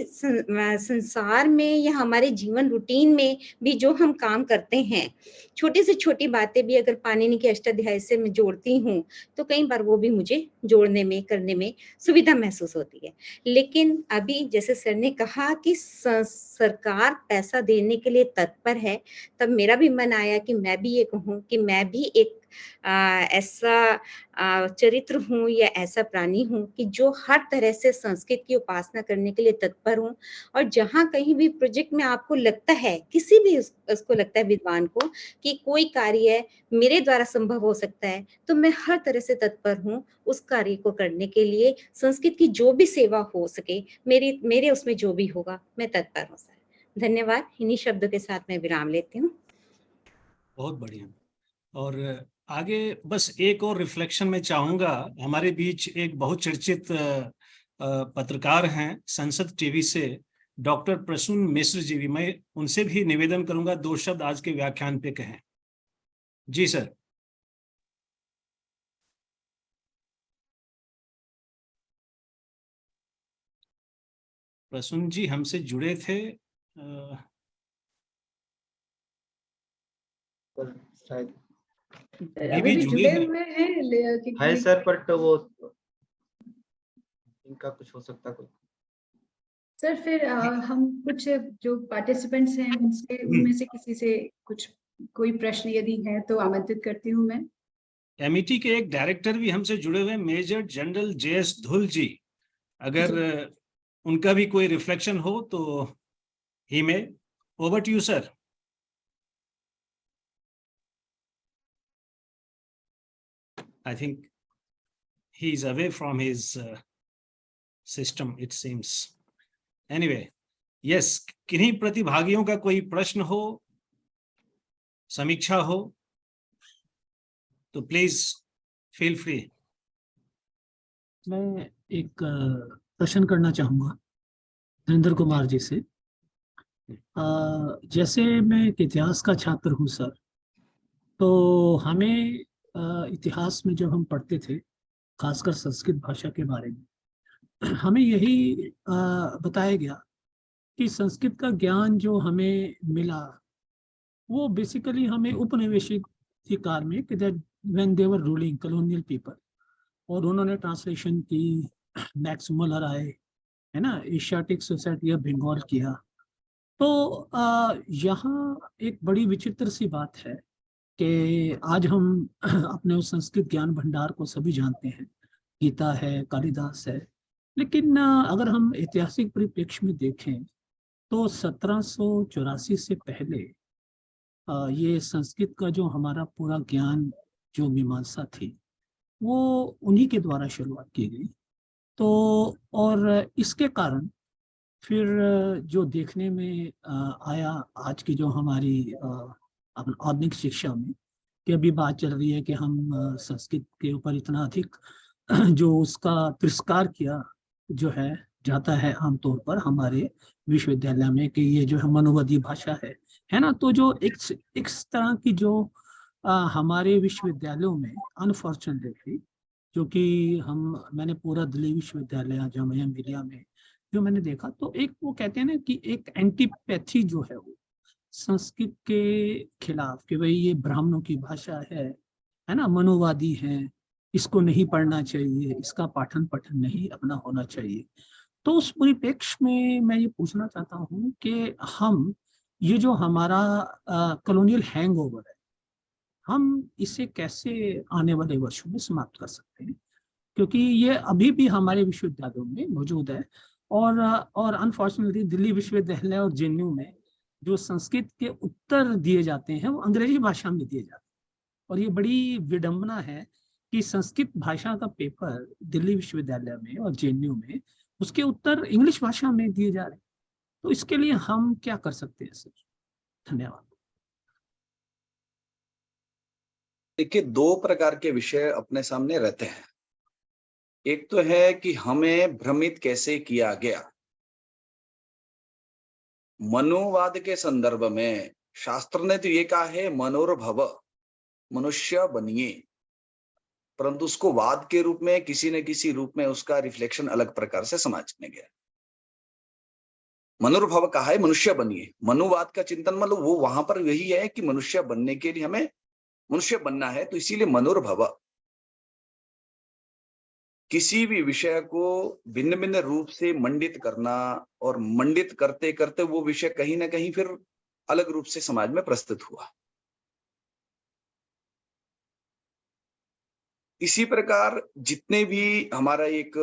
संसार में या हमारे जीवन रूटीन में भी जो हम काम करते हैं, छोटी से छोटी बातें भी अगर पाणिनि के अष्टाध्यायी से मैं जोड़ती हूँ, तो कई बार वो भी मुझे जोड़ने में, करने में सुविधा महसूस होती है। लेकिन अभी जैसे सर ने कहा कि सरकार पैसा देने के लिए तत्पर है, तब मेरा भी मन आया कि मैं भी ये कहूँ कि मैं भी एक ऐसा चरित्र हूँ या ऐसा प्राणी हूँ कि जो हर तरह से संस्कृत की उपासना करने के लिए तत्पर हूँ और जहाँ कहीं भी प्रोजेक्ट में आपको लगता है, किसी भी उसको लगता है विद्वान को कि कोई कार्य मेरे द्वारा संभव हो सकता है, तो मैं हर तरह से तत्पर हूँ उस कार्य को करने के लिए। संस्कृत की जो भी सेवा हो सके, मेरे उसमें जो भी होगा, मैं तत्पर हूँ सर। धन्यवाद। इन्हीं शब्दों के साथ मैं विराम लेती हूँ। बहुत बढ़िया। और आगे बस एक और रिफ्लेक्शन में चाहूंगा। हमारे बीच एक बहुत चर्चित पत्रकार हैं संसद टीवी से, डॉक्टर प्रसून मिश्र जी भी, मैं उनसे भी निवेदन करूंगा 2 शब्द आज के व्याख्यान पे कहें। जी सर। प्रसून जी हमसे जुड़े थे शायद अभी भी जुड़े हुए हैं है सर, बट वो इनका कुछ हो सकता कोई। सर फिर हम कुछ जो पार्टिसिपेंट्स हैं उनसे, उनमें से किसी से कुछ कोई प्रश्न यदि है तो आमंत्रित करती हूँ मैं। एमईटी के एक डायरेक्टर भी हमसे जुड़े हुए, मेजर जनरल जेएस धुल जी, अगर उनका भी कोई रिफ्लेक्शन हो तो ही में। Over to you sir. I think he is away from his system, it seems. Anyway, yes, किन्हीं प्रतिभागियों का कोई प्रश्न हो, समीक्षा हो, तो प्लीज फील फ्री। मैं एक प्रश्न करना चाहूँगा नरेंद्र कुमार जी से। जैसे मैं एक इतिहास का छात्र हूँ सर, तो हमें इतिहास में जब हम पढ़ते थे, खासकर संस्कृत भाषा के बारे में, हमें यही बताया गया कि संस्कृत का ज्ञान जो हमें मिला वो बेसिकली हमें उपनिवेशिक काल में, कि when they were ruling colonial people, और उन्होंने ट्रांसलेशन की, मैक्स मुलर आए, है ना, एशियाटिक सोसाइटी ऑफ बंगाल किया। तो यहाँ एक बड़ी विचित्र सी बात है कि आज हम अपने उस संस्कृत ज्ञान भंडार को सभी जानते हैं, गीता है, कालिदास है, लेकिन अगर हम ऐतिहासिक परिप्रेक्ष्य में देखें तो 1784 से पहले ये संस्कृत का जो हमारा पूरा ज्ञान, जो मीमांसा थी, वो उन्हीं के द्वारा शुरुआत की गई। तो और इसके कारण फिर जो देखने में आया आज की जो हमारी आधुनिक शिक्षा में, कि अभी बात चल रही है कि हम संस्कृत के ऊपर इतना अधिक जो उसका तिरस्कार किया जो है जाता है आमतौर पर हमारे विश्वविद्यालय में, कि ये जो है मनोवादी भाषा है ना। तो जो एक इस तरह की जो हमारे विश्वविद्यालयों में अनफॉर्चुनेटली, जो कि मैंने पूरा दिल्ली विश्वविद्यालय, जामिया मिलिया में जो मैंने देखा, तो एक वो कहते हैं ना कि एक एंटीपैथी जो है वो संस्कृत के खिलाफ, कि भाई ये ब्राह्मणों की भाषा है ना, मनोवादी है, इसको नहीं पढ़ना चाहिए, इसका पाठन पठन नहीं अपना होना चाहिए। तो उस परिप्रेक्ष्य में मैं ये पूछना चाहता हूँ कि हम ये जो हमारा कॉलोनियल हैंगओवर है, हम इसे कैसे आने वाले वर्षों में समाप्त कर सकते हैं, क्योंकि ये अभी भी हमारे विश्वविद्यालयों में मौजूद है। और अनफॉर्चुनेटली दिल्ली विश्वविद्यालय और जेएनयू में जो संस्कृत के उत्तर दिए जाते हैं वो अंग्रेजी भाषा में दिए जाते हैं, और ये बड़ी विडंबना है कि संस्कृत भाषा का पेपर दिल्ली विश्वविद्यालय में और जेएनयू में, उसके उत्तर इंग्लिश भाषा में दिए जा रहे हैं। तो इसके लिए हम क्या कर सकते हैं सर? धन्यवाद। देखिए, 2 प्रकार के विषय अपने सामने रहते हैं। एक तो है कि हमें भ्रमित कैसे किया गया। मनोवाद के संदर्भ में शास्त्र ने तो ये कहा है मनोर्भव, मनुष्य बनिए, परंतु उसको वाद के रूप में किसी न किसी रूप में उसका रिफ्लेक्शन अलग प्रकार से समाज में गया। मनोर्भव कहा है मनुष्य बनिए, मनुवाद का चिंतन मतलब वो वहां पर यही है कि मनुष्य बनने के लिए हमें मनुष्य बनना है, तो इसीलिए मनोर्भव। किसी भी विषय को भिन्न भिन्न रूप से मंडित करना, और मंडित करते करते वो विषय कहीं ना कहीं फिर अलग रूप से समाज में प्रस्तुत हुआ। इसी प्रकार जितने भी हमारा एक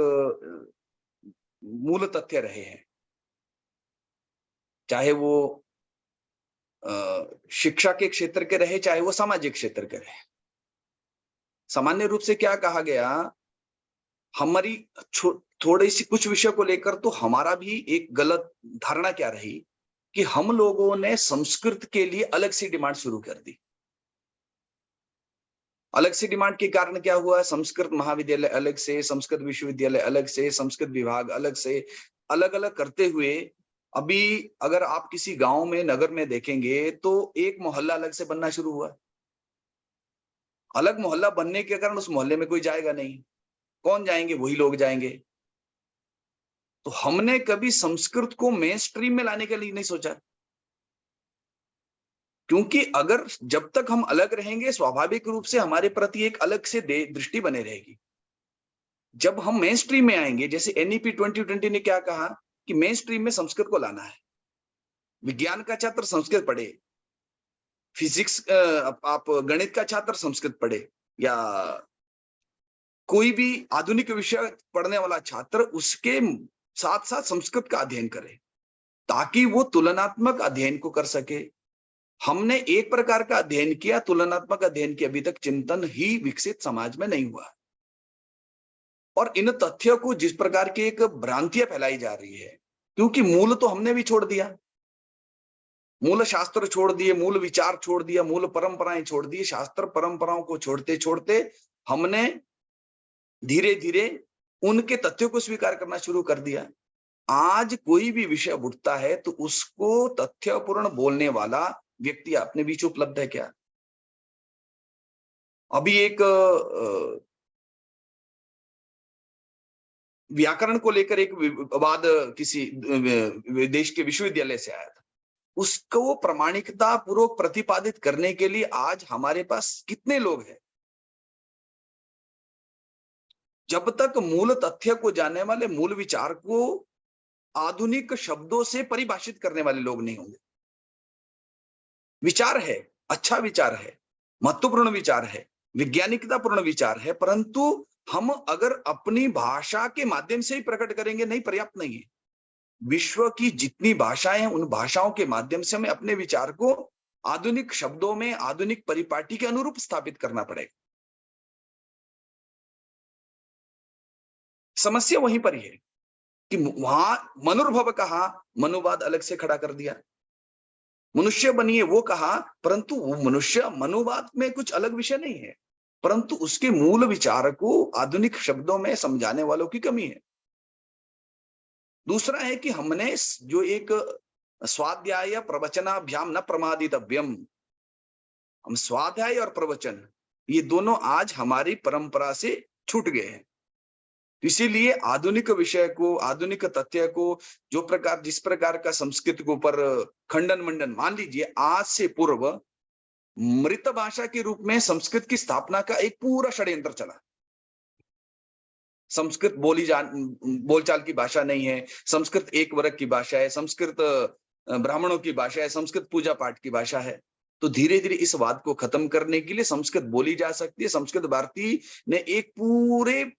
मूल तथ्य रहे हैं, चाहे वो शिक्षा के क्षेत्र के रहे, चाहे वो सामाजिक क्षेत्र के रहे, सामान्य रूप से क्या कहा गया, हमारी थोड़ी सी कुछ विषय को लेकर तो हमारा भी एक गलत धारणा क्या रही कि हम लोगों ने संस्कृत के लिए अलग सी डिमांड शुरू कर दी। अलग से डिमांड के कारण क्या हुआ, संस्कृत महाविद्यालय अलग से, संस्कृत विश्वविद्यालय अलग से, संस्कृत विभाग अलग से, अलग अलग करते हुए अभी अगर आप किसी गांव में, नगर में देखेंगे तो एक मोहल्ला अलग से बनना शुरू हुआ। अलग मोहल्ला बनने के कारण उस मोहल्ले में कोई जाएगा नहीं, कौन जाएंगे, वही लोग जाएंगे। तो हमने कभी संस्कृत को मेन स्ट्रीम में लाने के लिए नहीं सोचा, क्योंकि अगर जब तक हम अलग रहेंगे स्वाभाविक रूप से हमारे प्रति एक अलग से दृष्टि बने रहेगी। जब हम मेन स्ट्रीम में आएंगे, जैसे NEP 2020 ने क्या कहा कि मेन स्ट्रीम में संस्कृत को लाना है, विज्ञान का छात्र संस्कृत पढ़े, फिजिक्स आप गणित का छात्र संस्कृत पढ़े, या कोई भी आधुनिक विषय पढ़ने वाला छात्र उसके साथ साथ संस्कृत का अध्ययन करे, ताकि वो तुलनात्मक अध्ययन को कर सके। हमने एक प्रकार का अध्ययन किया, तुलनात्मक अध्ययन की अभी तक चिंतन ही विकसित समाज में नहीं हुआ। और इन तथ्यों को जिस प्रकार की एक भ्रांतियां फैलाई जा रही है, क्योंकि मूल तो हमने भी छोड़ दिया, मूल शास्त्र छोड़ दिए, मूल विचार छोड़ दिया, मूल परंपराएं छोड़ दी। शास्त्र परंपराओं को छोड़ते छोड़ते हमने धीरे धीरे उनके तथ्यों को स्वीकार करना शुरू कर दिया। आज कोई भी विषय उठता है तो उसको तथ्यपूर्ण बोलने वाला व्यक्ति अपने बीच उपलब्ध है क्या? अभी एक व्याकरण को लेकर एक विवाद किसी देश के विश्वविद्यालय से आया था, उसको प्रामाणिकता पूर्वक प्रतिपादित करने के लिए आज हमारे पास कितने लोग हैं? जब तक मूल तथ्य को जानने वाले, मूल विचार को आधुनिक शब्दों से परिभाषित करने वाले लोग नहीं होंगे। विचार है, अच्छा विचार है, महत्वपूर्ण विचार है, वैज्ञानिकतापूर्ण विचार है, परंतु हम अगर अपनी भाषा के माध्यम से ही प्रकट करेंगे नहीं, पर्याप्त नहीं है। विश्व की जितनी भाषाएं हैं उन भाषाओं के माध्यम से हमें अपने विचार को आधुनिक शब्दों में, आधुनिक परिपाटी के अनुरूप स्थापित करना पड़ेगा। समस्या वहीं पर ही है कि वहां मनुर्भव कहा, मनुवाद अलग से खड़ा कर दिया। मनुष्य बनिए वो कहा, परंतु वो मनुष्य मनुवाद में कुछ अलग विषय नहीं है, परंतु उसके मूल विचार को आधुनिक शब्दों में समझाने वालों की कमी है। दूसरा है कि हमने जो एक स्वाध्याय प्रवचनाभ्याम न प्रमादितव्यम, हम स्वाध्याय और प्रवचन ये दोनों आज हमारी परंपरा से छूट गए हैं। इसीलिए आधुनिक विषय को, आधुनिक तथ्य को, जो प्रकार जिस प्रकार का संस्कृत के ऊपर खंडन मंडन, मान लीजिए आज से पूर्व मृत भाषा के रूप में संस्कृत की स्थापना का एक पूरा षड्यंत्र चला। संस्कृत बोलचाल की भाषा नहीं है, संस्कृत एक वर्ग की भाषा है, संस्कृत ब्राह्मणों की भाषा है, संस्कृत पूजा पाठ की भाषा है। तो धीरे धीरे इस वाद को खत्म करने के लिए संस्कृत बोली जा सकती है। संस्कृत भारती ने एक पूरे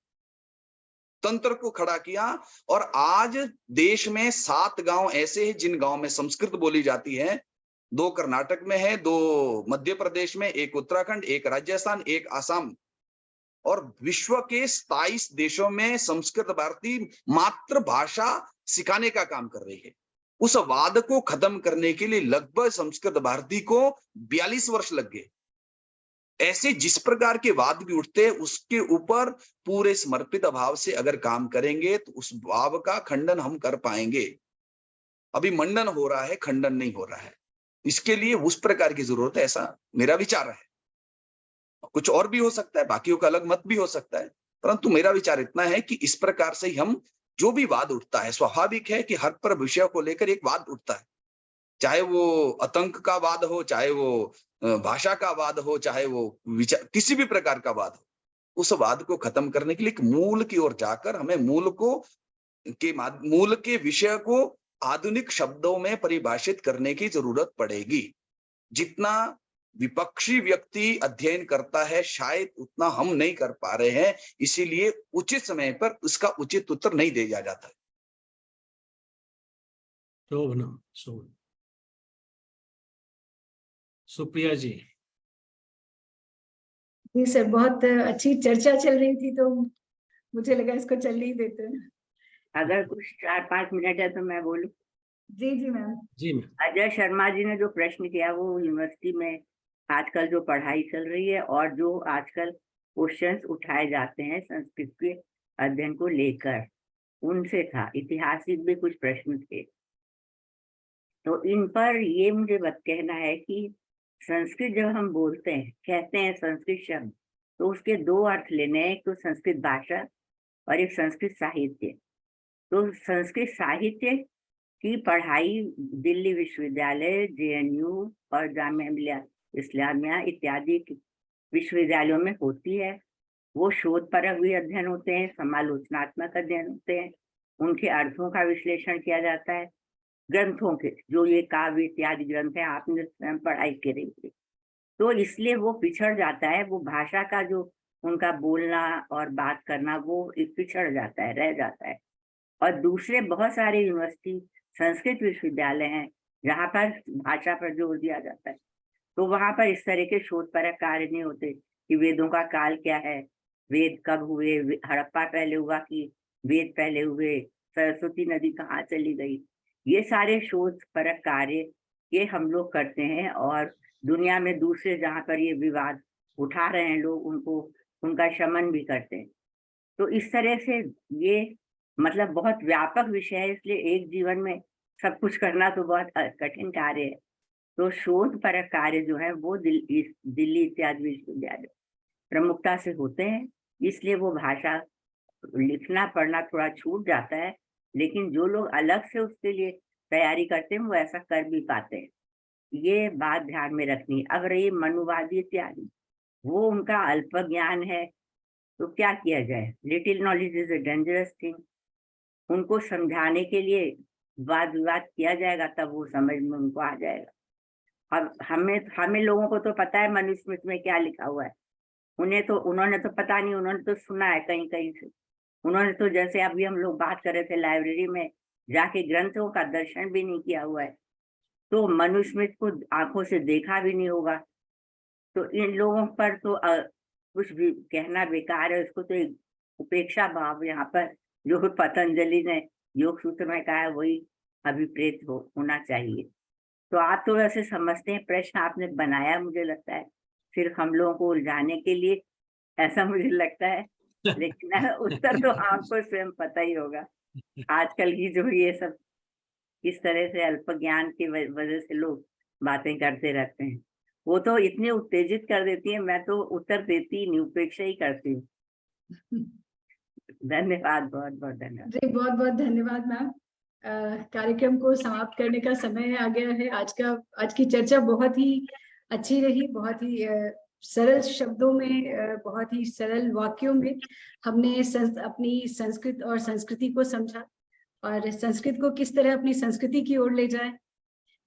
तंत्र को खड़ा किया और आज देश में 7 गांव ऐसे हैं जिन गांव में संस्कृत बोली जाती है। 2 कर्नाटक में है, 2 मध्य प्रदेश में, 1 उत्तराखंड, 1 राजस्थान, 1 आसाम, और विश्व के 27 देशों में संस्कृत भारती मातृभाषा सिखाने का काम कर रही है। उस वाद को खत्म करने के लिए लगभग संस्कृत भारती को 42 वर्ष लग गए। ऐसे जिस प्रकार के वाद भी उठते हैं उसके ऊपर पूरे समर्पित भाव से अगर काम करेंगे तो उस भाव का खंडन हम कर पाएंगे। अभी मंडन हो रहा है, खंडन नहीं हो रहा है। इसके लिए उस प्रकार की जरूरत है, ऐसा मेरा विचार है। कुछ और भी हो सकता है, बाकियों का अलग मत भी हो सकता है, परंतु मेरा विचार इतना है कि इस प्रकार से ही हम, जो भी वाद उठता है, स्वाभाविक है कि हर पर विषय को लेकर एक वाद उठता है, चाहे वो आतंक का वाद हो, चाहे वो भाषा का वाद हो, चाहे वो विचार, किसी भी प्रकार का वाद हो। उस वाद को खत्म करने के लिए एक मूल की ओर जाकर हमें मूल के विषय को आधुनिक शब्दों में परिभाषित करने की जरूरत पड़ेगी। जितना विपक्षी व्यक्ति अध्ययन करता है शायद उतना हम नहीं कर पा रहे हैं, इसीलिए उचित समय पर उसका उचित उत्तर नहीं दिया जाता है। सुप्रिया जी। जी सर, बहुत अच्छी चर्चा चल रही थी तो मुझे लगा इसको चलने ही देते हैं। अगर कुछ 4-5 मिनट है तो मैं बोलूं? जी जी मैम। जी मैम। अजय शर्मा जी ने जो प्रश्न किया वो यूनिवर्सिटी में आजकल जो पढ़ाई चल रही है और जो आजकल क्वेश्चंस उठाए जाते हैं संस्कृत के अध्ययन को लेकर, उनसे था। ऐतिहासिक भी कुछ प्रश्न थे। तो इन पर ये मुझे कहना है कि संस्कृत जब हम बोलते हैं, कहते हैं संस्कृत शब्द, तो उसके दो अर्थ लेने हैं, एक तो संस्कृत भाषा और एक संस्कृत साहित्य। तो संस्कृत साहित्य की पढ़ाई दिल्ली विश्वविद्यालय, JNU और जामिया मिलिया इस्लामिया इत्यादि विश्वविद्यालयों में होती है। वो शोधपरक भी अध्ययन होते हैं, समालोचनात्मक अध्ययन होते हैं, उनके अर्थों का विश्लेषण किया जाता है, ग्रंथों के, जो ये काव्य इत्यादि ग्रंथ हैं, आपने स्वयं पढ़ाई करी थी। तो इसलिए वो पिछड़ जाता है, वो भाषा का जो उनका बोलना और बात करना वो पिछड़ जाता है, रह जाता है। और दूसरे बहुत सारे यूनिवर्सिटी संस्कृत विश्वविद्यालय हैं जहाँ पर भाषा पर जोर दिया जाता है, तो वहां पर इस तरह के शोधपरक कार्य नहीं होते कि वेदों का काल क्या है, वेद कब हुए, हड़प्पा पहले हुआ कि वेद पहले हुए, सरस्वती नदी कहाँ चली गई। ये सारे शोधपरक कार्य ये हम लोग करते हैं, और दुनिया में दूसरे जहाँ पर ये विवाद उठा रहे हैं लोग, उनको उनका शमन भी करते हैं। तो इस तरह से ये मतलब बहुत व्यापक विषय है, इसलिए एक जीवन में सब कुछ करना तो बहुत कठिन कार्य है। तो शोधपरक कार्य जो है वो दिल्ली इत्यादि विश्वविद्यालय प्रमुखता से होते हैं, इसलिए वो भाषा लिखना पढ़ना थोड़ा छूट जाता है, लेकिन जो लोग अलग से उसके लिए तैयारी करते हैं वो ऐसा कर भी पाते हैं। ये बात ध्यान में रखनी है। अगर ये मनुवादी इत्यादि वो उनका अल्प ज्ञान है तो क्या किया जाए, little knowledge is a dangerous thing. उनको समझाने के लिए वाद विवाद किया जाएगा, तब वो समझ में उनको आ जाएगा। अब हमें लोगों को तो पता है मनुस्मृति में क्या लिखा हुआ है, उन्होंने तो पता नहीं, उन्होंने तो सुना है कहीं कहीं से। उन्होंने तो, जैसे अभी हम लोग बात कर रहे थे, लाइब्रेरी में जाके ग्रंथों का दर्शन भी नहीं किया हुआ है, तो मनुस्मृति को आंखों से देखा भी नहीं होगा। तो इन लोगों पर तो कुछ भी कहना बेकार है। उसको तो एक उपेक्षा भाव यहाँ पर जो पतंजलि ने योग सूत्र में कहा है वही अभिप्रेत होना चाहिए। तो आप तो वैसे समझते हैं, प्रश्न आपने बनाया मुझे लगता है सिर्फ हम लोगों को उलझाने के लिए, ऐसा मुझे लगता है, लेकिन उत्तर तो आपको स्वयं पता ही होगा। आजकल की जो ये सब किस तरह से अल्प ज्ञान की वजह से लोग बातें करते रहते हैं, वो तो इतने उत्तेजित कर देती है, मैं तो उत्तर देती नहीं, उपेक्षा ही करती हूँ। धन्यवाद, बहुत बहुत धन्यवाद। जी बहुत बहुत धन्यवाद मैम। कार्यक्रम को समाप्त करने का समय आ गया है। आज की चर्चा बहुत ही अच्छी रही, बहुत ही सरल शब्दों में, बहुत ही सरल वाक्यों में हमने अपनी संस्कृत और संस्कृति को समझा, और संस्कृत को किस तरह अपनी संस्कृति की ओर ले जाए,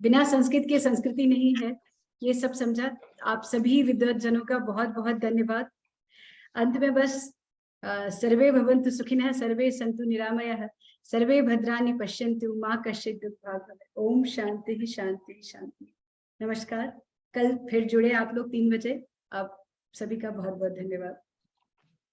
बिना संस्कृत के संस्कृति नहीं है, ये सब समझा। आप सभी विद्वत जनों का बहुत बहुत धन्यवाद। अंत में बस सर्वे भवन्तु सुखिनः, सर्वे सन्तु निरामयाः, सर्वे भद्राणि पश्यन्तु, मा कश्चित् दुःखभाग् भवेत्। ओम शांति शांति शांति। नमस्कार। कल फिर जुड़े आप लोग 3 बजे। आप सभी का बहुत बहुत धन्यवाद।